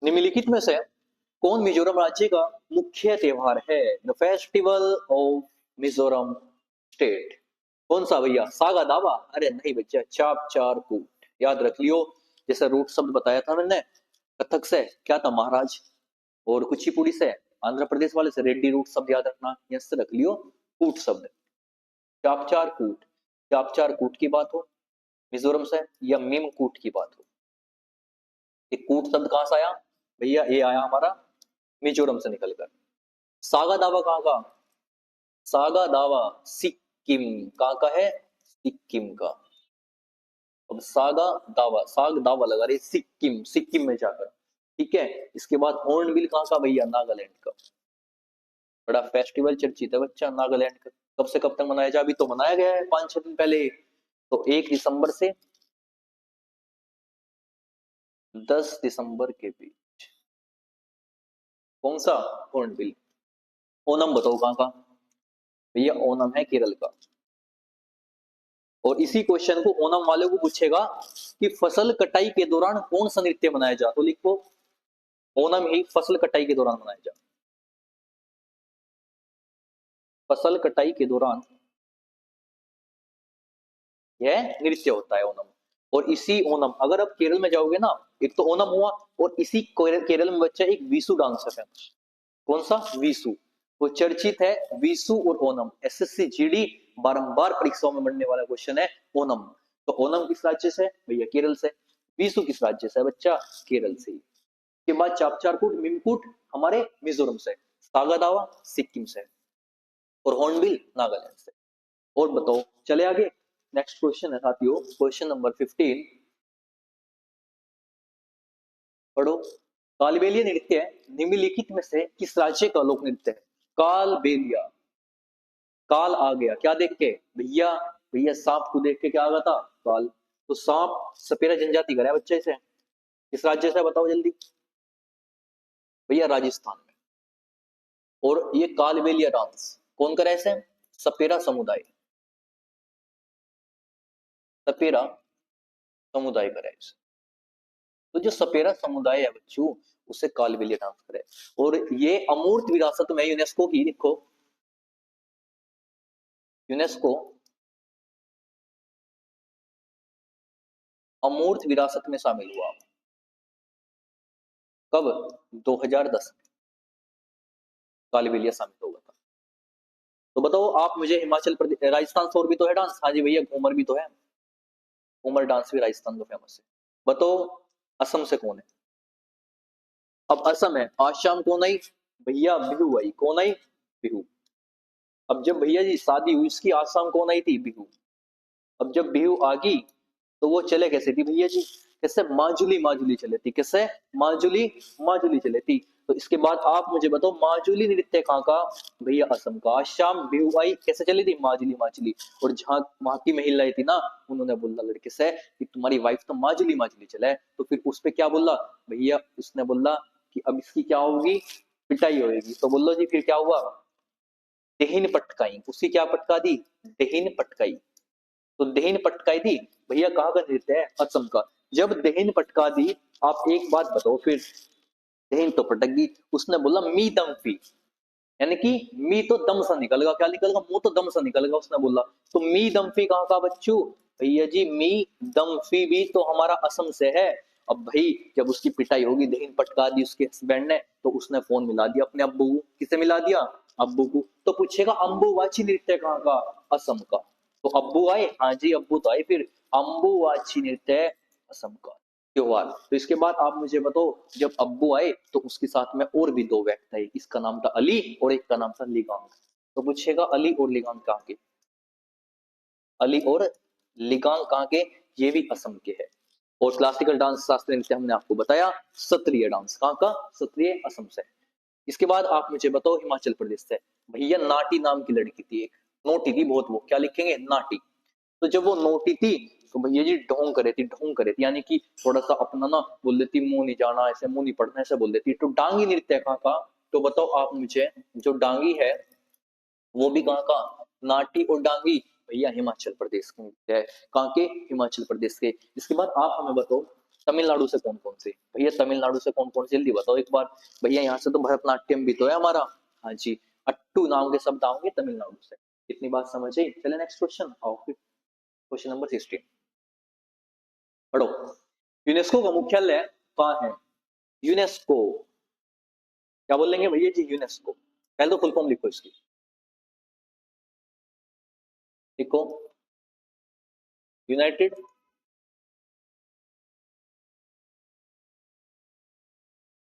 निम्नलिखित में से कौन मिजोरम राज्य का मुख्य त्योहार है? The festival of Mizoram state. कौन सा भैया? सागा दावा? अरे नहीं बच्चा, चाप चार कूट। याद रख लियो, जैसा रूट शब्द बताया था मैंने, कथक से क्या था? महाराज। और कुचिपुड़ी से, आंध्र प्रदेश वाले से रेड्डी रूट शब्द याद रखना, यस रख लियो कूट शब्द। चाप चार कूट, चाप चार कूट की बात हो मिजोरम से, या मीम कूट की बात हो? ये कूट शब्द कहां से आया भैया? ये आया हमारा मिजोरम से निकलकर। सागा दावा कहां का? सागा दावा सिक्किम। कहां का है? सिक्किम का। अब सागा दावा, साग दावा लगा रहे सिक्किम, सिक्किम में जाकर। ठीक है, इसके बाद हॉर्नबिल कहां का भैया? नागालैंड का। बड़ा फेस्टिवल चर्चित है बच्चा नागालैंड का। कब से कब तक मनाया जाए? अभी तो मनाया गया है 5-6 दिन पहले। तो 1 दिसंबर से 10 दिसंबर के बीच। कौन सा? हॉर्नबिल। ओनम बताओ कहाँ का? भैया ओनम है केरल का। और इसी क्वेश्चन को ओनम वाले को पूछेगा कि फसल कटाई के दौरान कौन सा नृत्य मनाया जाए, तो लिखो ओनम ही फसल कटाई के दौरान मनाया जाए। फसल कटाई के दौरान यह नृत्य होता है ओनम। और इसी ओनम, अगर आप केरल में जाओगे ना, एक तो ओनम हुआ और इसी केरल में बच्चा एक विशु डांस है फेमस। कौन सा? विशु। वो चर्चित है विशु और ओनम। एसएससी जीडी बारंबार परीक्षाओं में बनने वाला क्वेश्चन है ओनम। तो ओनम किस राज्य से? भैया केरल से। विशु किस राज्य से बच्चा? केरल से। के बाद चापचारकूट मिमकूट हमारे मिजोरम से, सागा दावा सिक्किम से, और हॉर्नबिल नागालैंड से। और बताओ, चले आगे। नेक्स्ट क्वेश्चन है साथियों, क्वेश्चन नंबर 15 पढ़ो। कालबेलिया नृत्य निम्नलिखित में से किस राज्य का लोक नृत्य है? कालबेलिया। काल आ गया क्या देख के? भैया भैया सांप को देख के क्या आ गया था? काल। तो सांप सपेरा जनजाति का है बच्चे से। किस राज्य से बताओ जल्दी? भैया राजस्थान में। और ये कालबेलिया डांस कौन करे ऐसे? सपेरा समुदाय। सपेरा समुदाय करे ऐसे। तो जो सपेरा समुदाय है बच्चों, उसे कालबेलिया डांस करे। और ये अमूर्त विरासत में यूनेस्को की, देखो यूनेस्को अमूर्त विरासत में शामिल हुआ। कब? 2010 में कालबेलिया शामिल हुआ था। तो बताओ आप मुझे, हिमाचल प्रदेश राजस्थान से और भी तो है डांस। हाँ जी भैया, घूमर भी तो है। घूमर डांस भी राजस्थान का फेमस है। बताओ असम से कौन है? अब असम है, आसाम कौन आई? भैया बिहू आई। कौन आई? बिहू। अब जब भैया जी शादी हुई इसकी, आसाम कौन आई थी? बिहू। अब जब बिहू आ गई तो वो चले कैसे थी भैया जी? कैसे? माजुली माजुली चले थी। कैसे? माजुली माजुली चले थी। तो इसके बाद आप मुझे बताओ, माजुली नृत्य कहाँ का? भैया असम का। आसाम बिहू आई कैसे चली थी? माजुली माजुली। और जहां वहां की महिलाएं थी ना, उन्होंने बोला लड़के से कि तुम्हारी वाइफ तो माजुली माजुली चले। तो फिर उस पे क्या बोला भैया? उसने बोला कि अब इसकी क्या होगी? पिटाई होगी। तो बोलो जी फिर क्या हुआ? देहिन पटकाई। उसकी क्या पटका दी? देहिन पटकाई। तो देहिन पटकाई दी। भैया कहाँ का नृत्य है? असम का। जब देहिन पटका दी, आप एक बात बताओ फिर, देहिन तो पटक गई, उसने बोला मी दम्फी, यानी कि मी तो दम सा निकलगा। क्या निकलगा? मुंह तो दम सा निकलगा, उसने बोला। तो मी दम्फी कहाँ का बच्चू? भैया जी मी दम्फी भी तो हमारा असम से है। अब भाई जब उसकी पिटाई होगी, देहिन पटका दी उसके हस्बैंड ने, तो उसने फोन मिला दिया अपने अब्बू को। किसे मिला दिया? अब्बू को। तो पूछेगा अम्बुवाची नृत्य कहाँ का? असम का। तो अब्बू आए, हाँ जी अब्बू तो आए। फिर अम्बुवाची नृत्य असम का त्योहार। तो इसके बाद आप मुझे बताओ, जब अब्बू आए तो उसके साथ में और भी दो व्यक्ति थे। इसका नाम था अली और एक का नाम था लिगांग। तो पूछेगा अली और लिगांग कहाँ के? अली और लिगांग कहाँ के? ये भी असम के है। और क्लासिकल डांस शास्त्रीय नृत्य हमने आपको बताया सत्रिय डांस कहाँ का? सत्रिय असम से। इसके बाद आप मुझे बताओ हिमाचल प्रदेश से। भैया नाटी नाम की लड़की थी एक, नोटी थी बहुत। वो क्या लिखेंगे? नाटी। तो जब वो नोटी थी तो भैया जी ढोंग करे थी। ढोंग करे थी यानी कि थोड़ा सा अपना ना बोल देती, मुंह नहीं जाना ऐसे, मुंह नहीं पड़ना ऐसे बोल देती। तो डांगी नृत्य कहाँ का? तो बताओ आप मुझे, जो डांगी है वो भी कहाँ का? नाटी और डांगी भैया हिमाचल प्रदेश के नृत्य है। कहाँ के? हिमाचल प्रदेश के। इसके बाद आप हमें बताओ तमिलनाडु से कौन कौन से? भैया तमिलनाडु से कौन कौन से जल्दी बताओ एक बार। भैया यहाँ से तो भरतनाट्यम भी तो है हमारा। हाँ जी, अट्टू नाम के शब्द आओगे तमिलनाडु से। इतनी बात समझ आई? चले नेक्स्ट क्वेश्चन आओ फिर। क्वेश्चन नंबर 16 पढ़ो। यूनेस्को का मुख्यालय कहाँ है? यूनेस्को। क्या बोलेंगे भैया जी? यूनेस्को। पहले तो फुल फॉर्म लिखो इसकी। लिखो यूनाइटेड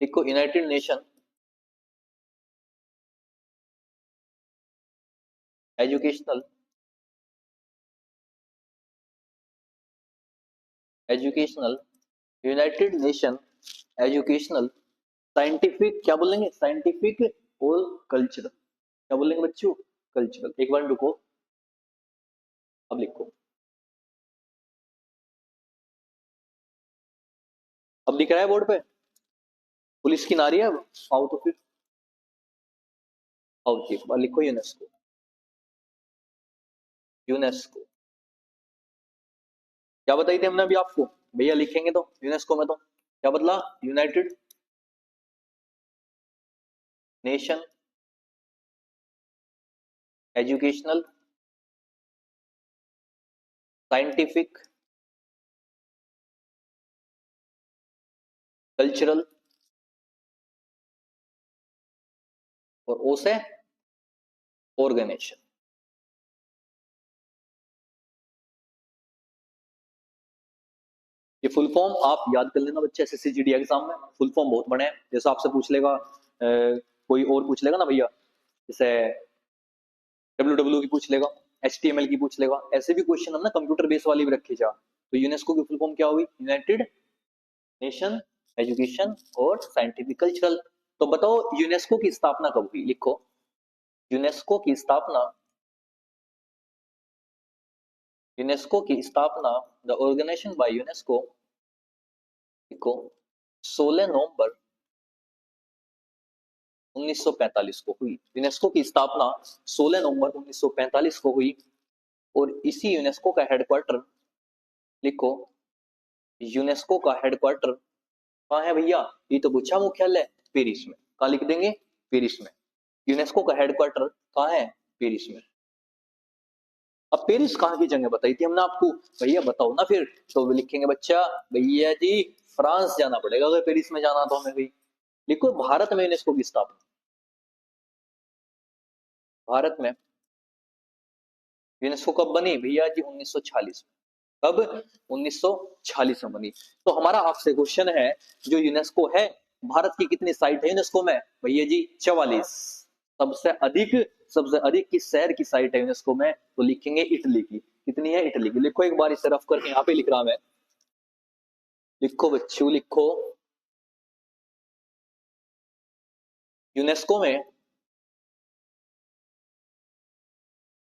लिखो United nation educational educational United nation educational scientific, क्या बोलेंगे? साइंटिफिक और कल्चरल। क्या बोलेंगे बच्चों? कल्चरल। एक बार रुको, अब लिखो। अब दिख रहा है बोर्ड पे? पुलिस की नारी है अब? आओ तो फिर, आओ जी, अब लिखो यूनेस्को। यूनेस्को क्या बताई थी हमने अभी आपको? भैया लिखेंगे तो यूनेस्को में तो क्या बदला? United nation educational scientific cultural, और ओ से ऑर्गेनाइजेशन। ये फुल फॉर्म आप याद कर लेना बच्चे, एसएससी जीडी एग्जाम में फुल फॉर्म बहुत बड़े हैं। जैसे आपसे पूछ लेगा कोई और पूछ लेगा ना भैया, जैसे डब्ल्यू की पूछ लेगा, एचटीएमएल की पूछ लेगा, ऐसे भी क्वेश्चन हम ना कंप्यूटर बेस वाली भी रखी जा। तो यूनेस्को की फुल फॉर्म क्या हुई? यूनाइटेड नेशन एजुकेशन और साइंटिफिक कल्चरल। तो बताओ यूनेस्को की स्थापना कब हुई? लिखो यूनेस्को की स्थापना। यूनेस्को की स्थापना, द ऑर्गेनाइजेशन बाय यूनेस्को, लिखो 16 नवंबर 1945 को हुई। यूनेस्को की स्थापना 16 नवंबर 1945 को हुई। और इसी यूनेस्को का हेडक्वार्टर, लिखो यूनेस्को का हेडक्वार्टर कहाँ है भैया? ये तो पूछा मुख्यालय पेरिस में। कहाँ लिख देंगे? पेरिस में। यूनेस्को का हेडक्वार्टर कहाँ है? पेरिस में। अब पेरिस कहाँ की जगह बताई थी हमने आपको? भैया बताओ ना फिर। तो लिखेंगे बच्चा, भैया जी फ्रांस जाना पड़ेगा अगर पेरिस में जाना तो हमें भी। लिखो भारत में यूनेस्को की स्थापना। भारत में यूनेस्को कब बनी भैया जी? 1946 में। कब? 1946 में बनी। तो हमारा आपसे क्वेश्चन है, जो यूनेस्को है, भारत की कितनी साइट है यूनेस्को में? भैया जी 44। सबसे अधिक, सबसे अधिक किस शहर की साइट है यूनेस्को में? तो लिखेंगे इटली की। कितनी है? इटली की। लिखो एक बार इसे रफ करके, यहाँ पे लिख रहा मैं। लिखो बच्चों लिखो, यूनेस्को में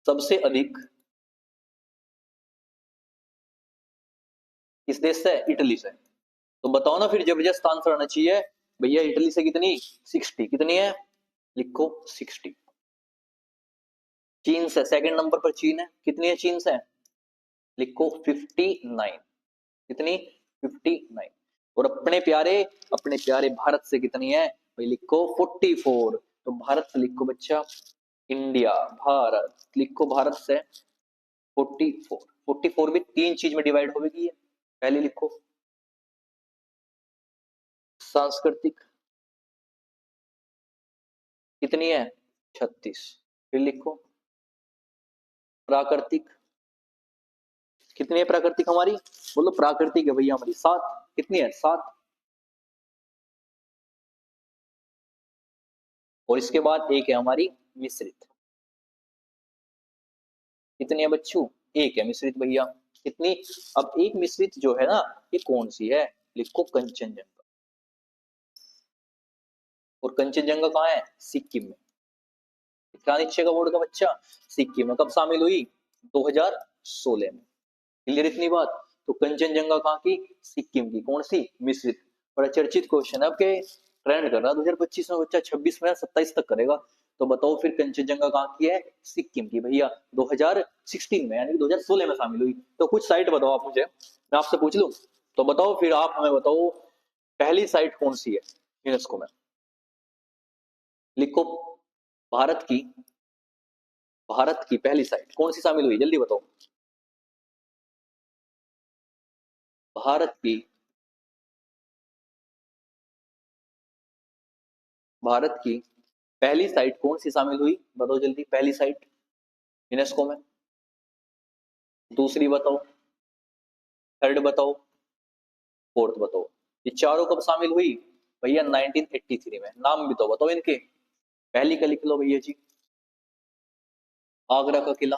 सबसे अधिक किस देश से? इटली से। तो बताओ ना फिर, जबरदस्त आंसर आना चाहिए। भैया इटली से कितनी? 60। कितनी है? लिखो 60। चीन से सेकंड नंबर पर चीन है। कितनी है चीन से? लिखो 59। कितनी? 59। और अपने प्यारे भारत से कितनी है भाई? लिखो 44। तो भारत से लिखो बच्चा, इंडिया, भारत, लिखो भारत से 44। 44 भी तीन चीज में डिवाइड होगी है। पहले लिखो सांस्कृतिक, कितनी है? 36। फिर लिखो प्राकृतिक, कितनी है प्राकृतिक हमारी? बोलो प्राकृतिक है भैया हमारी 7। कितनी है? 7। और इसके बाद एक है हमारी मिश्रित। कितनी है बच्चों? एक है मिश्रित भैया। कितनी? अब एक मिश्रित जो है ना, ये कौन सी है? लिखो कंचनजंगा। और कंचनजंगा कहाँ है? सिक्किम में। क्या नीचे का बोर्ड का बच्चा? सिक्किम में। कब शामिल हुई? 2016 में। क्लियर इतनी बात? तो कंचनजंगा कहाँ की? सिक्किम की। कौन सी? मिश्रित। बड़ा चर्चित क्वेश्चन है आपके, ट्रेंड कर रहा है 2025 में बच्चा, 26 में 27 तक करेगा। तो बताओ फिर कंचनजंगा कहाँ की है? सिक्किम की भैया। 2016 में, यानी कि 2016 में शामिल हुई। तो कुछ साइट बताओ आप मुझे, मैं आपसे पूछ लूं। तो बताओ फिर, आप हमें बताओ पहली साइट कौन सी है यूनेस्को में? लिखो भारत की, भारत की पहली साइट कौन सी शामिल हुई? जल्दी बताओ। भारत की, भारत की पहली साइट कौन सी शामिल हुई? बताओ जल्दी, पहली साइट यूनेस्को में। दूसरी बताओ, थर्ड बताओ, फोर्थ बताओ। ये चारों कब शामिल हुई भैया? 1983 में। नाम भी तो बताओ इनके। पहली का लिख लो भैया जी, आगरा का किला।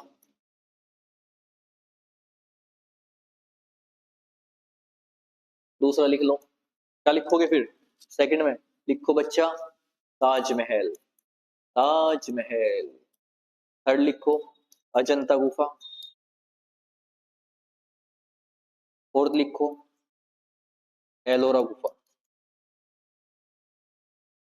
दूसरा लिख लो, क्या लिखोगे फिर सेकंड में? लिखो बच्चा ताजमहल। ताजमहल। थर्ड लिखो अजंता गुफा। फोर्थ लिखो एलोरा गुफा।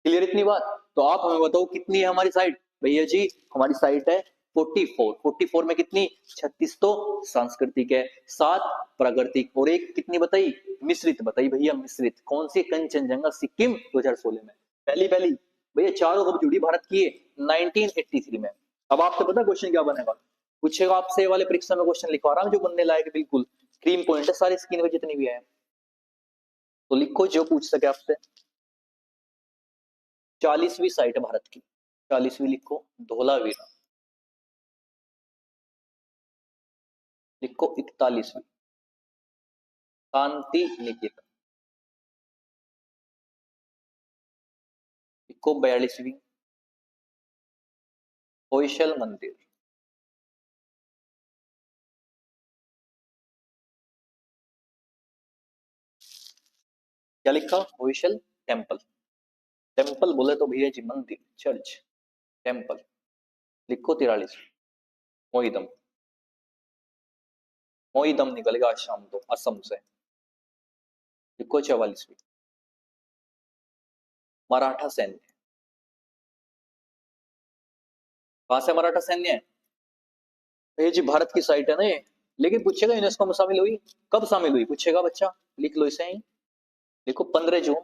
क्लियर इतनी बात? तो आप हमें बताओ कितनी है हमारी साइट? भैया जी हमारी साइट है 44। 44 में कितनी? 36 तो सांस्कृतिक है, 7 प्राकृतिक और एक कितनी बताई? मिश्रित बताई भैया, मिश्रित। कौन सी? कंचनजंगा सिक्किम 2016 में। पहली पहली भैया चारों कब जुड़ी भारत की? 1983 में। अब आपसे पता क्वेश्चन क्या बनेगा? पूछेगा आपसे वाले परीक्षा में क्वेश्चन लिखवा रहा हूं जो बनने लायक बिल्कुल क्रीम पॉइंट है सारी स्क्रीन में जितनी भी है। तो लिखो जो पूछ सके आपसे। 40वीं साइट है भारत की। 40वीं लिखो धौलावीरा। लिखो 41वीं शांति निकेतन। लिखो 42वीं होयसल मंदिर। क्या लिखा? होयसल टेम्पल। टेम्पल बोले तो भैया जी मंदिर, चर्च, टेम्पल। लिखो 43वीं मोईदम। मोईदम निकलेगा आज शाम को असम से। लिखो 44वीं मराठा सैन्य। कहां से मराठा सैन्य है? भैया जी भारत की साइट है ना ये, लेकिन पूछेगा यूनेस्को में शामिल हुई कब? शामिल हुई पूछेगा बच्चा। लिख लो इसे ही। लिखो 15 जून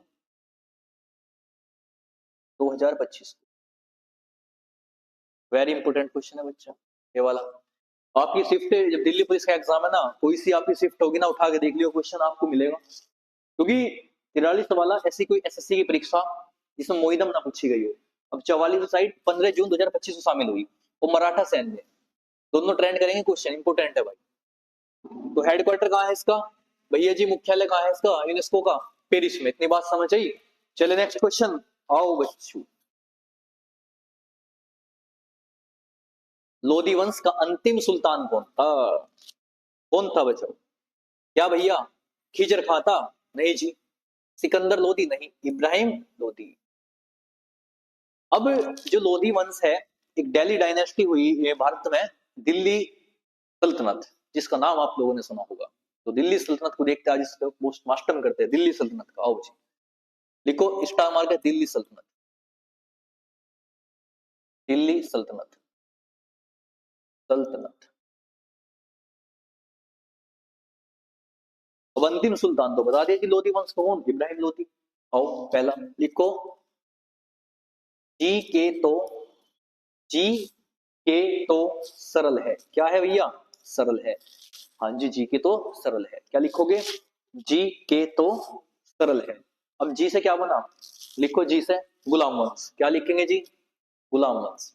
2025। वेरी इंपोर्टेंट क्वेश्चन है बच्चा ये वाला। आपकी शिफ्ट जब दिल्ली पुलिस का एग्जाम है ना, कोई सी आपकी शिफ्ट होगी ना, उठा के देख लियो क्वेश्चन आपको मिलेगा। क्योंकि 43 वाला ऐसी कोई एसएससी की परीक्षा जिसमें मोइदम ना पूछी गई हो। अब 44 साइड 15 जून 2025 में शामिल हुई वो मराठा सैन्य। दोनों ट्रेंड करेंगे, क्वेश्चन इंपोर्टेंट है भाई। तो हेडक्वार्टर कहाँ है इसका? भैया जी मुख्यालय कहाँ है इसका यूनेस्को का? पेरिस में। इतनी बात समझ आई? चले नेक्स्ट क्वेश्चन। आओ बच्चों, लोधी वंश का अंतिम सुल्तान कौन था? कौन था बच्चों? क्या भैया खिजर खां था? नहीं जी। सिकंदर लोधी नहीं, इब्राहिम लोधी। अब जो लोधी वंश है, एक दिल्ली डायनेस्टी हुई ये भारत में, दिल्ली सल्तनत, जिसका नाम आप लोगों ने सुना होगा। तो दिल्ली सल्तनत को देखते आज इसको पोस्टमार्टम करते हैं दिल्ली सल्तनत का। आओ जी लिखो स्टार मार्क है दिल्ली सल्तनत। दिल्ली सल्तनत। सल्तनत। अब अंतिम सुल्तान तो बता दिया कि लोधी वंश कौन? इब्राहिम लोधी। आओ पहला लिखो जी के तो। जी के तो सरल है। क्या है भैया? सरल है। हाँ जी, जी के तो सरल है। क्या लिखोगे? जी के तो सरल है। अब जी से क्या बना? लिखो जी से गुलाम वंश। क्या लिखेंगे जी? गुलाम वंश।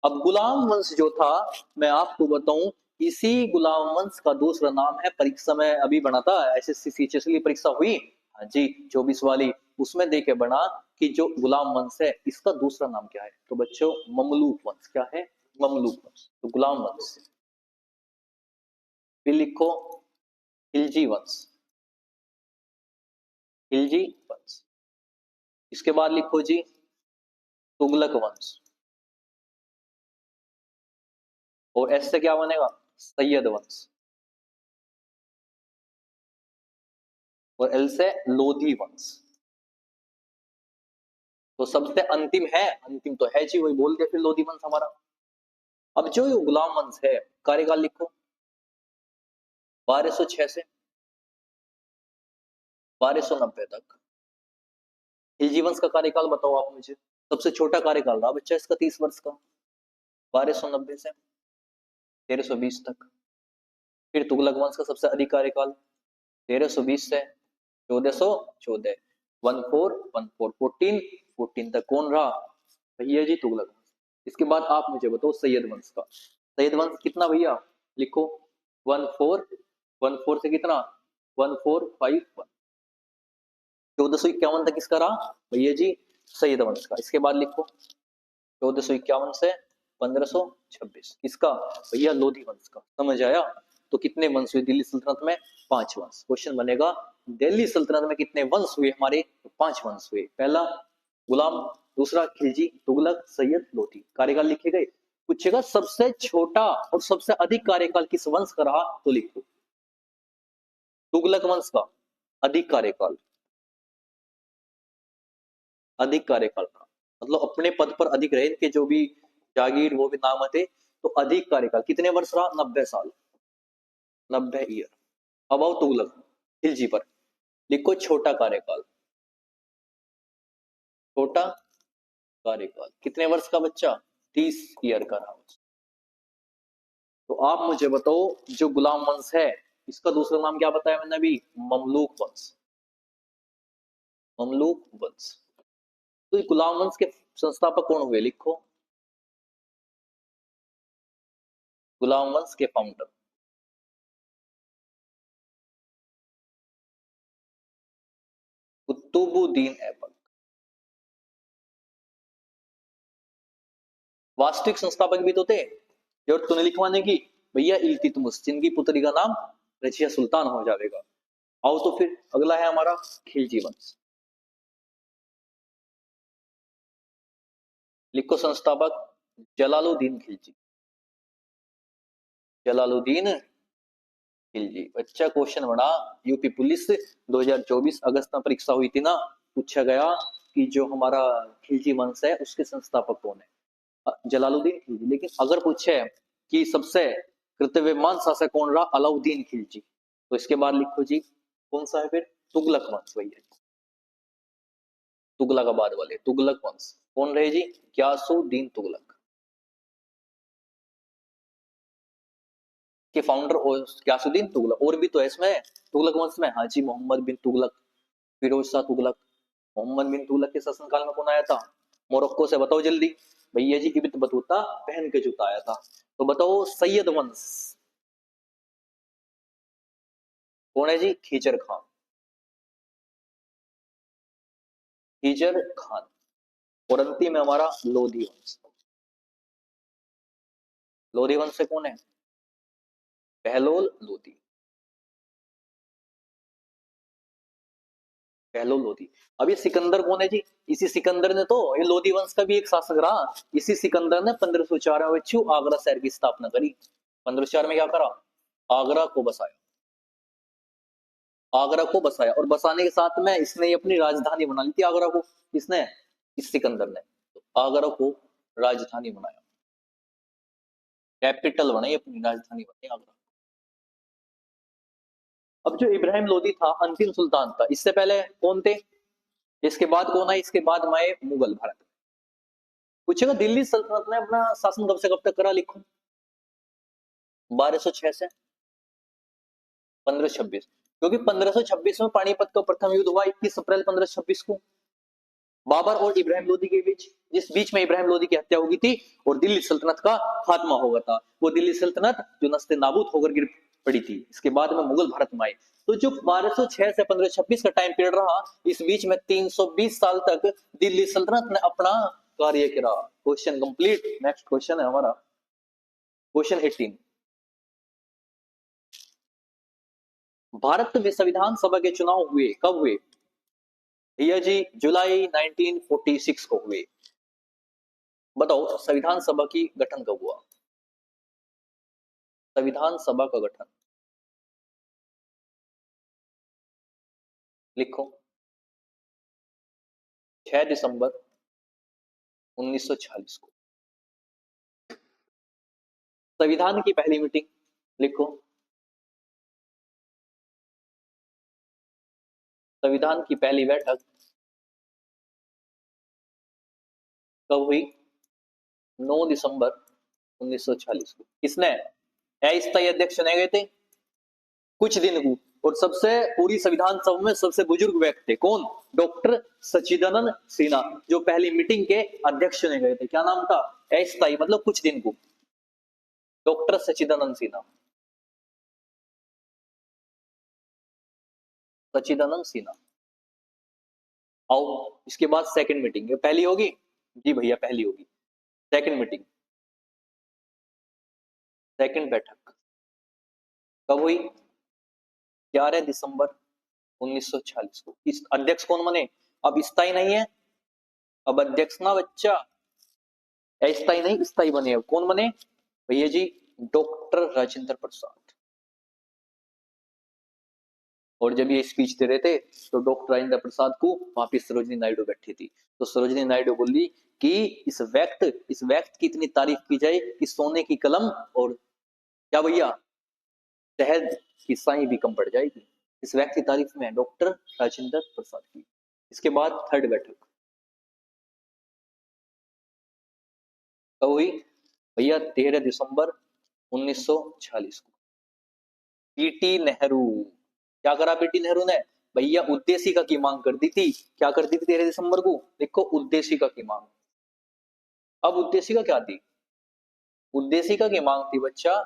अब गुलाम वंश जो था, मैं आपको बताऊं, इसी गुलाम वंश का दूसरा नाम है, परीक्षा में अभी बना था, एसएससी सीएचएसएल परीक्षा हुई हाँ जी 24 वाली, उसमें देखे बना कि जो गुलाम वंश है इसका दूसरा नाम क्या है? तो बच्चों ममलूक वंश। क्या है? ममलूक वंश। तो गुलाम वंश। फिर लिखो खिलजी वंश। खिलजी वंश। इसके बाद लिखो जी तुगलक वंश। और एस से क्या बनेगा? सैयद वंश। और एल से लोधी वंश। तो सबसे अंतिम है, अंतिम तो है जी, वही बोल दिया फिर लोधी वंश हमारा। अब जो ये गुलाम वंश है, कार्यकाल लिखो 1206 से 1290 तक। खिलजी वंश का कार्यकाल बताओ आप मुझे। सबसे छोटा कार्यकाल रहा बच्चा इसका 30 वर्ष का, 1290 से 1320 तक। फिर तुगलक वंश का सबसे अधिक कार्यकाल 1320 से 1414, 1414 14 तक कौन रहा? भैया जी तुगलक वंश। इसके बाद आप मुझे बताओ सैयद वंश का। सैयद वंश कितना भैया? लिखो 1414 से कितना? 1451। 1451 तक किसका रहा? भैया जी सैयद वंश का। इसके बाद लिखो 1451 से 1526 किसका? भैया लोधी वंश का। समझ आया? तो कितने वंश हुए दिल्ली सल्तनत में? 5 वंश। क्वेश्चन बनेगा दिल्ली सल्तनत में कितने वंश हुए हमारे? तो 5 वंश हुए। पहला गुलाम, दूसरा खिलजी, तुगलक, सैयद, लोधी। कार्यकाल लिखे गए। पूछेगा सबसे छोटा और सबसे अधिक कार्यकाल किस वंश का रहा, तो लिखो तुगलक वंश का अधिक कार्यकाल, अधिक कार्यकाल का मतलब अपने पद पर अधिक रहे, इनके जो भी जागीर वो भी नाम थे, तो अधिक कार्यकाल कितने वर्ष रहा, 90 साल, 90 ईयर। अब आओ तुगलक खिलजी पर, लिखो छोटा कार्यकाल, छोटा कार्यकाल कितने वर्ष का बच्चा, 30 ईयर का रहा। तो आप मुझे बताओ जो गुलाम वंश है इसका दूसरा नाम क्या बताया मैंने अभी, ममलूक वंश, ममलूक वंश। तो गुलाम वंश के संस्थापक कौन हुए, लिखो गुलाम वंश के फाउंडर, कुतुबुद्दीन ऐबक। वास्तविक संस्थापक भी तो थे, जरूरत तूने लिखवाने की, भैया इल्तुतमिश जिनकी पुत्री का नाम रजिया सुल्तान हो जाएगा। आओ तो फिर अगला है हमारा खिलजी वंश, लिखो संस्थापक जलालुद्दीन खिलजी, जलालुद्दीन खिलजी। अच्छा क्वेश्चन बना, यूपी पुलिस 2024 अगस्त में परीक्षा हुई थी ना, पूछा गया कि जो हमारा खिलजी वंश है उसके संस्थापक कौन है, जलालुद्दीन खिलजी। लेकिन अगर पूछे कि सबसे कृतव्यमान शासक कौन रहा, अलाउद्दीन खिलजी, तो इसके बाद लिखो जी कौन सा है फिर, तुगलक वंश, भैया तुगलकाबाद वाले तुगलक वंश कौन रहे जी, ग्यासुद्दीन तुगलक के फाउंडर, और ग्यासुद्दीन तुगलक। और भी तो है इसमें तुगलक वंश में, हाजी मोहम्मद बिन तुगलक, फिरोज शाह तुगलक। मोहम्मद बिन तुगलक के शासनकाल में कौन आया था, मोरक्को से, बताओ जल्दी, भैया जी इब्न बतूता पहन के जूता आया था। तो बताओ सैयद वंश कौन है जी, खीजर खान, खीजर खान। और अंतिम में हमारा लोधी वंश, लोधी वंश से कौन है, बहलोल लोधी, बहलोल लोधी। अब ये सिकंदर कौन है जी, इसी सिकंदर ने तो, ये लोधी वंश का भी एक शासक रहा, इसी सिकंदर ने 1504 में आगरा शहर की स्थापना करी। 1504 में क्या करा, आगरा को बसाया, आगरा को बसाया, और बसाने के साथ में इसने अपनी राजधानी बना ली थी आगरा को, किसने, इस सिकंदर ने। तो आगरा को राजधानी बनाया, कैपिटल बनाई, अपनी राजधानी बनाई आगरा। अब जो इब्राहिम लोदी था अंतिम सुल्तान था, इससे पहले कौन थे, इसके बाद कौन आए, इसके बाद में आए मुगल भारत। पूछेगा दिल्ली सल्तनत ने अपना शासन कब से कब तक करा, लिखो 1206 से 1526, क्योंकि 1526 में पानीपत का प्रथम युद्ध हुआ 21 अप्रैल 1526 को, बाबर और इब्राहिम लोदी के बीच, जिस बीच में इब्राहिम लोदी की हत्या हो गई थी और दिल्ली सल्तनत का खात्मा हो गया था। वो दिल्ली सल्तनत जो नस्ते नाबूद होकर गिर पड़ी थी, इसके बाद में मुगल भारत में आए। तो जो 1206 से 1526 का टाइम पीरियड रहा, इस बीच में 320 साल तक दिल्ली सल्तनत ने अपना कार्य किया। Question complete. नेक्स्ट क्वेश्चन है हमारा क्वेश्चन 18। भारत में संविधान सभा के चुनाव हुए कब हुए, भैया जी जुलाई 1946 को हुए। बताओ संविधान सभा की गठन कब हुआ, संविधान सभा का गठन लिखो 6 दिसंबर 1946 को। संविधान की पहली मीटिंग लिखो, संविधान की पहली बैठक कब हुई, 9 दिसंबर 1946 को। किसने, अस्थायी अध्यक्ष चुने गए थे कुछ दिन को, और सबसे पूरी संविधान सभा में सबसे बुजुर्ग व्यक्ति थे कौन, डॉक्टर सच्चिदानंद सिन्हा, जो पहली मीटिंग के अध्यक्ष चुने गए थे। क्या नाम था, अस्थायी मतलब कुछ दिन को, डॉक्टर सच्चिदानंद सिन्हा, सच्चिदानंद सिन्हा। आओ इसके बाद सेकंड मीटिंग, पहली होगी जी भैया, पहली होगी। सेकंड मीटिंग, सेकंड बैठक कब हुई, 11 दिसंबर 1946 को। इस अध्यक्ष कौन बने, अब स्थायी नहीं है, अब अध्यक्ष ना बच्चा अस्थाई नहीं स्थाई बने। अब कौन बने भैया जी? डॉक्टर राजेंद्र प्रसाद। और जब ये स्पीच दे रहे थे तो डॉक्टर राजेंद्र प्रसाद को वहां पे सरोजिनी नायडू बैठी थी। तो सरोजिनी नायडू बोली कि इस व्यक्त की इतनी तारीफ की जाए कि सोने की कलम और क्या भैया शहद की साई भी कम पड़ जाएगी। इस व्यक्ति की तारीफ में डॉक्टर राजेंद्र प्रसाद की। इसके बाद थर्ड बैठक कब हुई भैया? 13 दिसंबर 1946 को। पीटी नेहरू। क्या करा पीटी नेहरू ने भैया? उद्देशिका की मांग कर दी थी। क्या कर दी थी 13 दिसंबर को? देखो उद्देशिका की मांग। अब उद्देशिका क्या थी? उद्देशिका की मांग थी बच्चा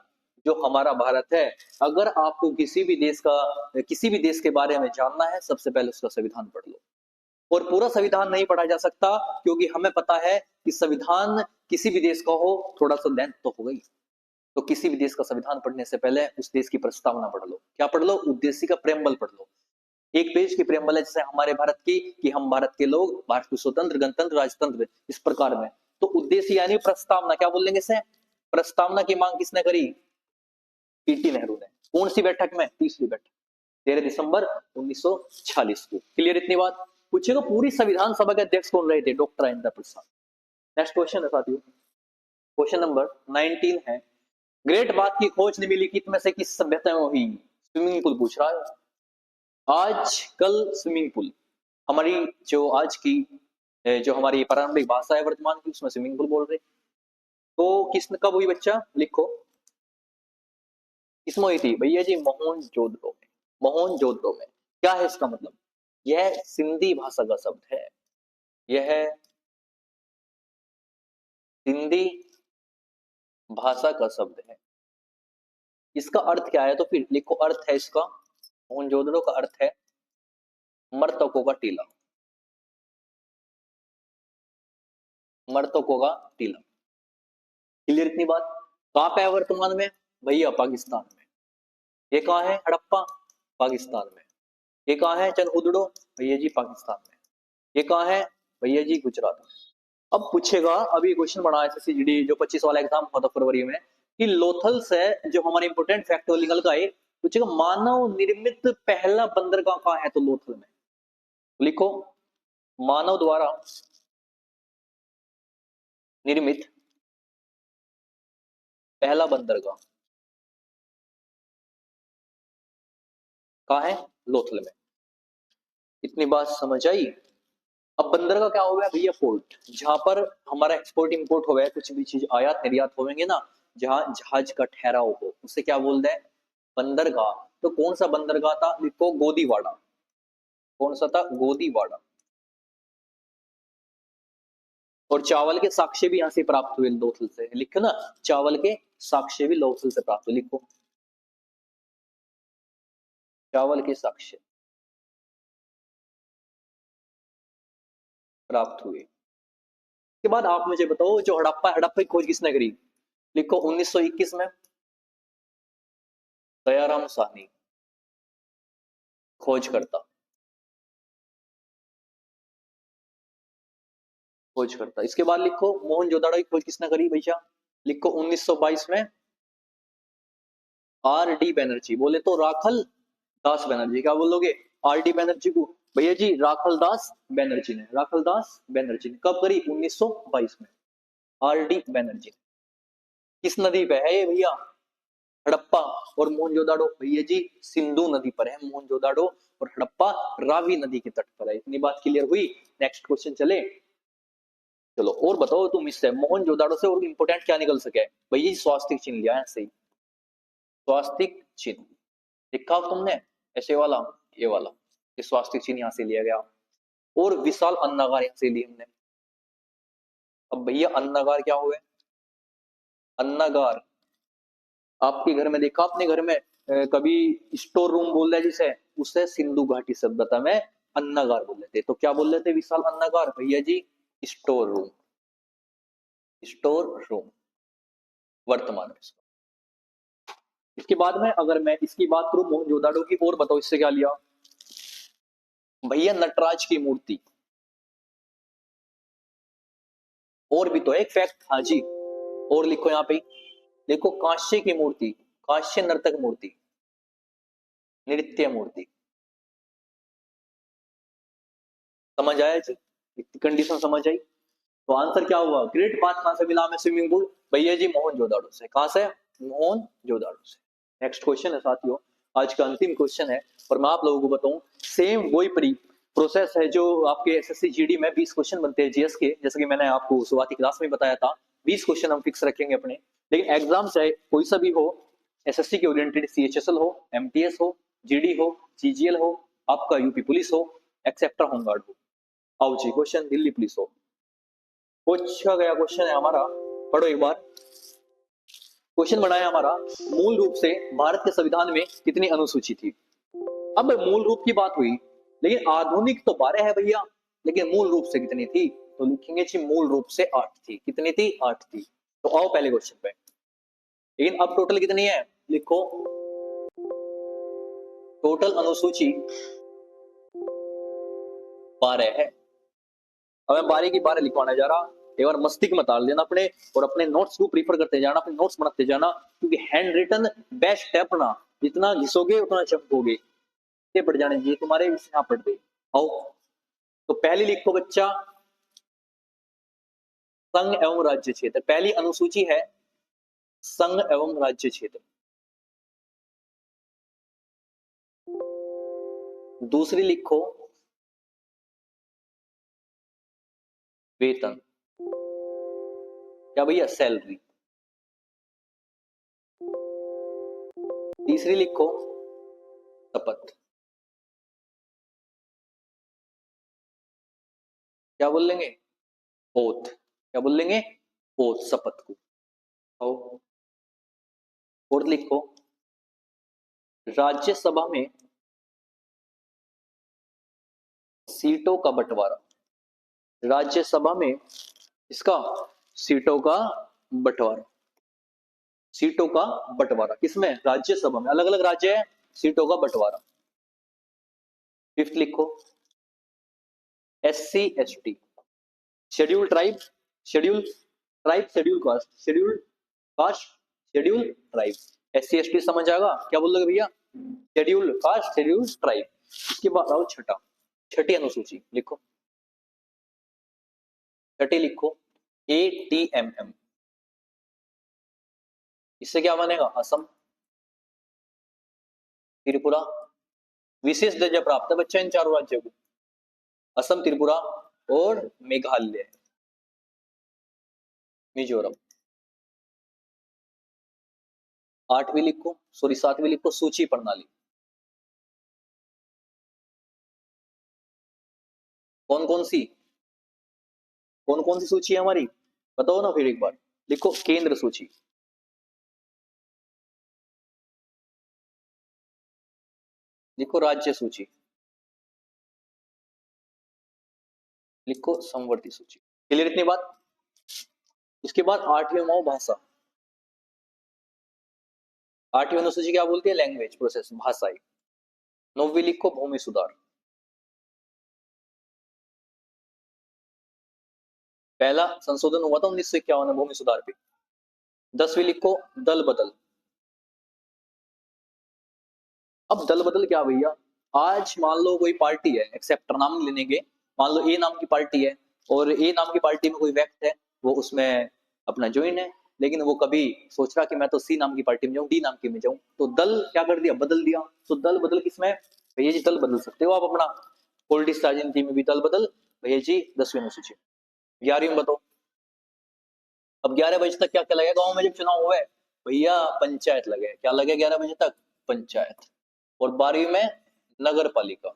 जो हमारा भारत है, अगर आपको किसी भी देश के बारे में जानना है सबसे पहले उसका संविधान पढ़ लो। और पूरा संविधान नहीं पढ़ा जा सकता क्योंकि हमें पता है कि संविधान किसी भी देश का हो थोड़ा सा लेंथ तो हो गई। तो किसी भी देश का संविधान पढ़ने से पहले उस देश की प्रस्तावना पढ़ लो। क्या पढ़ लो? उद्देशिका प्रेम्बल पढ़ लो। एक पेज की प्रेम्बल है जैसे हमारे भारत की कि हम भारत के लोग, भारत को स्वतंत्र गणतंत्र राजतंत्र, इस प्रकार में। तो उद्देश्य यानी प्रस्तावना, क्या बोलेंगे इसे? प्रस्तावना की मांग किसने करी? पीटी नेहरू ने। कौन सी बैठक में? तीसरी बैठक 13 दिसंबर 1946 को। क्लियर इतनी बात? पूछेगा पूरी संविधान सभा के अध्यक्ष कौन रहे थे? Doctor Rajendra Prasad. Next question है साथियों, क्वेश्चन नंबर 19 है, ग्रेट बात की खोज निम्नलिखित में से किस सभ्यता में हुई? स्विमिंग पूल पूछ रहा है। आज कल स्विमिंग पूल हमारी जो आज की जो हमारी पारंपरिक भाषा है वर्तमान की, उसमें स्विमिंग पूल बोल रहे। तो किसने कब हुई बच्चा? लिखो किसमें हुई थी भैया जी? मोहनजोदड़ो में। मोहनजोदड़ो में। क्या है इसका मतलब? यह सिंधी भाषा का शब्द है। यह सिंधी भाषा का शब्द है। इसका अर्थ क्या है? तो फिर लिखो अर्थ है इसका, मोहनजोदड़ो का अर्थ है मर्तकों का टीला। मर्तकों का टीला। क्लियर इतनी बात? कहां पे है वर्तमान में भैया? पाकिस्तान में। ये कहां है? हड़प्पा पाकिस्तान में। ये कहां है? चनहुदड़ो भैया जी? पाकिस्तान में। ये कहां है भैया जी? गुजरात में। अब पूछेगा, अभी क्वेश्चन बना एसएससी जो 25 वाला एग्जाम हुआ था फरवरी में, कि लोथल से जो हमारे इंपोर्टेंट फैक्ट निकल का है, पूछेगा मानव निर्मित पहला बंदरगाह कहां है? तो लोथल में। लिखो मानव द्वारा निर्मित पहला बंदरगाह कहां है? लोथल में। इतनी बात समझ आई? अब बंदरगाह क्या हो गया भैया? पोर्ट, जहां पर हमारा एक्सपोर्ट इंपोर्ट हो गया, कुछ भी चीज आयात निर्यात होंगे ना, जहां जहाज का ठहराव हो, उसे क्या बोलते हैं? बंदरगाह। तो कौन सा बंदरगाह था? लिखो गोदीवाड़ा। कौन सा था? गोदीवाड़ा। और चावल के साक्ष्य भी यहां से प्राप्त हुए लोथल से। लिखो ना, चावल के साक्ष्य भी लोथल से प्राप्त हुए। लिखो चावल के साक्ष्य प्राप्त हुए। के बाद आप मुझे बताओ जो हड़प्पा, हड़प्पा की खोज किसने करी? लिखो 1921 में दयाराम साहनी खोज करता। खोज करता। इसके बाद लिखो मोहनजोदड़ो की खोज किसने करी भैया? लिखो 1922 में आर डी बैनर्जी। बोले तो राखल दास बैनर्जी। क्या बोलोगे? आर डी बैनर्जी को भैया जी? राखल दास बैनर्जी ने। राखल दास बैनर्जी ने कब करी? 1922 में। R D Banerjee. किस नदी पे है ये भैया? हड़प्पा। और मोहनजोदाड़ो भैया जी? सिंधु नदी पर है मोहनजोदाड़ो, और हड़प्पा रावी नदी के तट पर है। इतनी बात क्लियर हुई? नेक्स्ट क्वेश्चन चले। चलो और बताओ तुम इससे मोहनजोदाड़ो से और इंपोर्टेंट क्या निकल सके भैया? स्वास्तिक चिन्ह लिया है सही। स्वास्तिक चिन्ह देखा तुमने? ऐसे वाला, ये वाला, ये स्वास्तिक चिन्ह यहां से लिया गया। और विशाल अन्नागार यहां से ली हमने। अब भैया अन्नागार क्या हुए? अन्नागार आपके घर में देखा? अपने घर में कभी स्टोर रूम बोल रहे जिसे, उसे सिंधु घाटी सभ्यता में अन्नागार बोल रहे थे। तो क्या बोल रहे थे? विशाल अन्नागार भैया जी? Store room. स्टोर रूम वर्तमान में। इसके बाद में अगर मैं इसकी बात करूं मोहनजोदाड़ो की, और बताओ इससे क्या लिया भैया? नटराज की मूर्ति। और भी तो एक फैक्ट, हाँ जी, और लिखो यहाँ पे, देखो कांस्य की मूर्ति, कांस्य नर्तक मूर्ति, नृत्य मूर्ति। समझ आया जी, कंडीशन समझ आई। तो आंसर क्या हुआ, ग्रेट बात कहां से मिला हमें, स्विमिंग पूल, भैया जी मोहनजोदाड़ो से। कहां से, मोहनजोदाड़ो से। नेक्स्ट क्वेश्चन है साथियों, आज का अंतिम क्वेश्चन है, और मैं आप लोगों को बताऊं, सेम वही प्रोसेस है जो आपके एसएससी जीडी में 20 क्वेश्चन बनते हैं जीएस के, जैसे कि मैंने आपको शुरुआती क्लास में बताया था, 20 क्वेश्चन हम फिक्स रखेंगे अपने। लेकिन एग्जाम चाहे कोई सा भी हो, एसएससी के ओरिएंटेड, सीएचएसएल हो, एमटीएस हो, जीडी हो, सीजीएल हो, आपका यूपी पुलिस हो, एक्सेप्टर होमगार्ड हो, आओ जी क्वेश्चन दिल्ली पुलिस हो, पूछा गया क्वेश्चन है हमारा, पढ़ो एक बार। क्वेश्चन बनाया हमारा, मूल रूप से भारत के संविधान में कितनी अनुसूची थी। अब मूल रूप की बात हुई, लेकिन आधुनिक तो 12 है भैया, लेकिन मूल रूप से कितनी थी, तो लिखेंगे जी मूल रूप से 8 थी। कितनी थी, 8 थी। तो आओ पहले क्वेश्चन पे, लेकिन अब टोटल कितनी है, लिखो टोटल अनुसूची 12 है। अब मैं 12 की 12 लिखवाने जा रहा, एक बार मस्ती मत डाल देना अपने, और अपने नोट्स को प्रीफर करते जाना, अपने नोट्स बनाते जाना, क्योंकि हैंड रिटन बेस्ट है अपना, जितना घिसोगे उतना चमकोगे, ये पढ़ जाने चाहिए तुम्हारे, यहाँ पढ़ दे। आओ तो पहली लिखो बच्चा, संघ एवं राज्य क्षेत्र, पहली अनुसूची है संघ एवं राज्य क्षेत्र। दूसरी लिखो वेतन, क्या भैया, सैलरी। तीसरी लिखो शपथ, क्या बोल लेंगे, ओथ, क्या बोल लेंगे, ओथ, शपथ को। आओ फोर्थ लिखो राज्यसभा में सीटों का बंटवारा, राज्यसभा में इसका सीटों का बंटवारा, सीटों का बंटवारा किसमें, राज्यसभा में, अलग अलग राज्य है, सीटों का बंटवारा। फिफ्थ लिखो SC ST, schedule tribe, schedule tribe, schedule caste, schedule caste, schedule tribe, SC ST समझ आएगा, क्या बोल रहे भैया, शेड्यूल कास्ट, शेड्यूल ट्राइब। इसके बाद आओ छठा, छठी अनुसूची लिखो, छठी लिखो एटीएमएम, इससे क्या बनेगा, असम, त्रिपुरा, विशेष दर्जा प्राप्त है बच्चा इन चारों राज्यों को, असम, त्रिपुरा और मेघालय, मिजोरम। आठवीं लिखो, सॉरी सातवीं लिखो सूची प्रणाली, कौन कौन सी, कौन कौन सी सूची है हमारी, बताओ ना फिर एक बार, लिखो केंद्र सूची, लिखो राज्य सूची, लिखो समवर्ती सूची। क्लियर इतनी बात। इसके बाद आठवीं में भाषा, आठवीं अनुसूची क्या बोलती है, लैंग्वेज प्रोसेस, भाषाई। नौवीं लिखो भूमि सुधार, पहला संशोधन हुआ था 1951 में भूमि सुधार पे। 10वीं लिखो दल बदल, अब दल बदल क्या भैया, आज मान लो कोई पार्टी है, एक्सेप्टर नाम लेने के, मान लो ए नाम की पार्टी है, और ए नाम की पार्टी में कोई व्यक्ति है, वो उसमें अपना ज्वाइन है, लेकिन वो कभी सोच रहा कि मैं तो सी नाम की पार्टी में जाऊं, डी नाम की में जाऊं, तो दल क्या कर दिया, बदल दिया। तो दल बदल किसमें, भैया जी दल बदल सकते हो आप अपना, पॉलिटिक्स राजनीति में भी दल बदल, भैया जी 10वीं अनुसूची। 11वीं में बताओ, अब 11 बजे तक क्या क्या लगेगा गाँव में जब चुनाव हुआ है, भैया पंचायत लगे, क्या लगे 11 बजे तक, पंचायत। और 12वीं में नगर पालिका,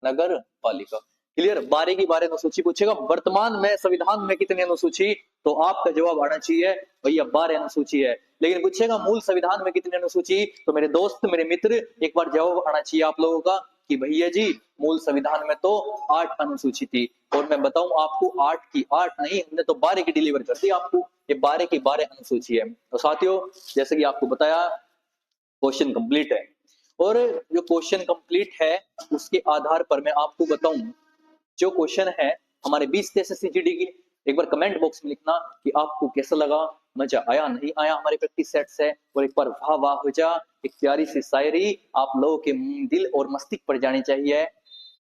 नगर पालिका। क्लियर, 12 की 12 अनुसूची पूछेगा, वर्तमान में संविधान में कितनी अनुसूची, तो आपका जवाब आना चाहिए भैया 12 अनुसूची है। लेकिन पूछेगा मूल संविधान में कितनी अनुसूची, तो मेरे दोस्त, मेरे मित्र, एक बार जवाब आना चाहिए आप लोगों का कि भैया जी मूल संविधान में तो 8 अनुसूची थी, और मैं बताऊं आपको 8 की 8 नहीं, हमने तो 12 की डिलीवर कर दी आपको, ये 12 की 12 अनुसूची है। तो साथियों जैसे कि आपको बताया क्वेश्चन कंप्लीट है, और जो क्वेश्चन कंप्लीट है उसके आधार पर मैं आपको बताऊं, जो क्वेश्चन है हमारे 20 SSCGD की। एक बार कमेंट बॉक्स में लिखना कि आपको कैसा लगा, मजा आया नहीं आया हमारे प्रैक्टिस सेट से। और एक बार वाह वाह हो जा, एक प्यारी सी शायरी आप लोगों के दिल और मस्तिष्क पर जानी चाहिए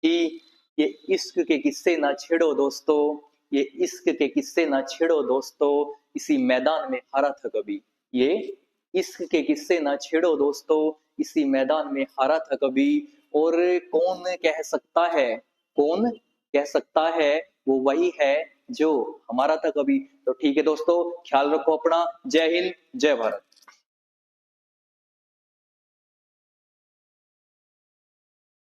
कि ये इश्क के किस्से ना छेड़ो दोस्तों, ये इश्क के किस्से ना छेड़ो दोस्तों, इसी मैदान में हारा था कभी। ये इश्क के किस्से ना छेड़ो दोस्तों, इसी मैदान में हारा था कभी। और कौन कह सकता है, कौन कह सकता है, वो वही है जो हमारा था कभी। तो ठीक है दोस्तों, ख्याल रखो अपना। जय हिंद, जय भारत।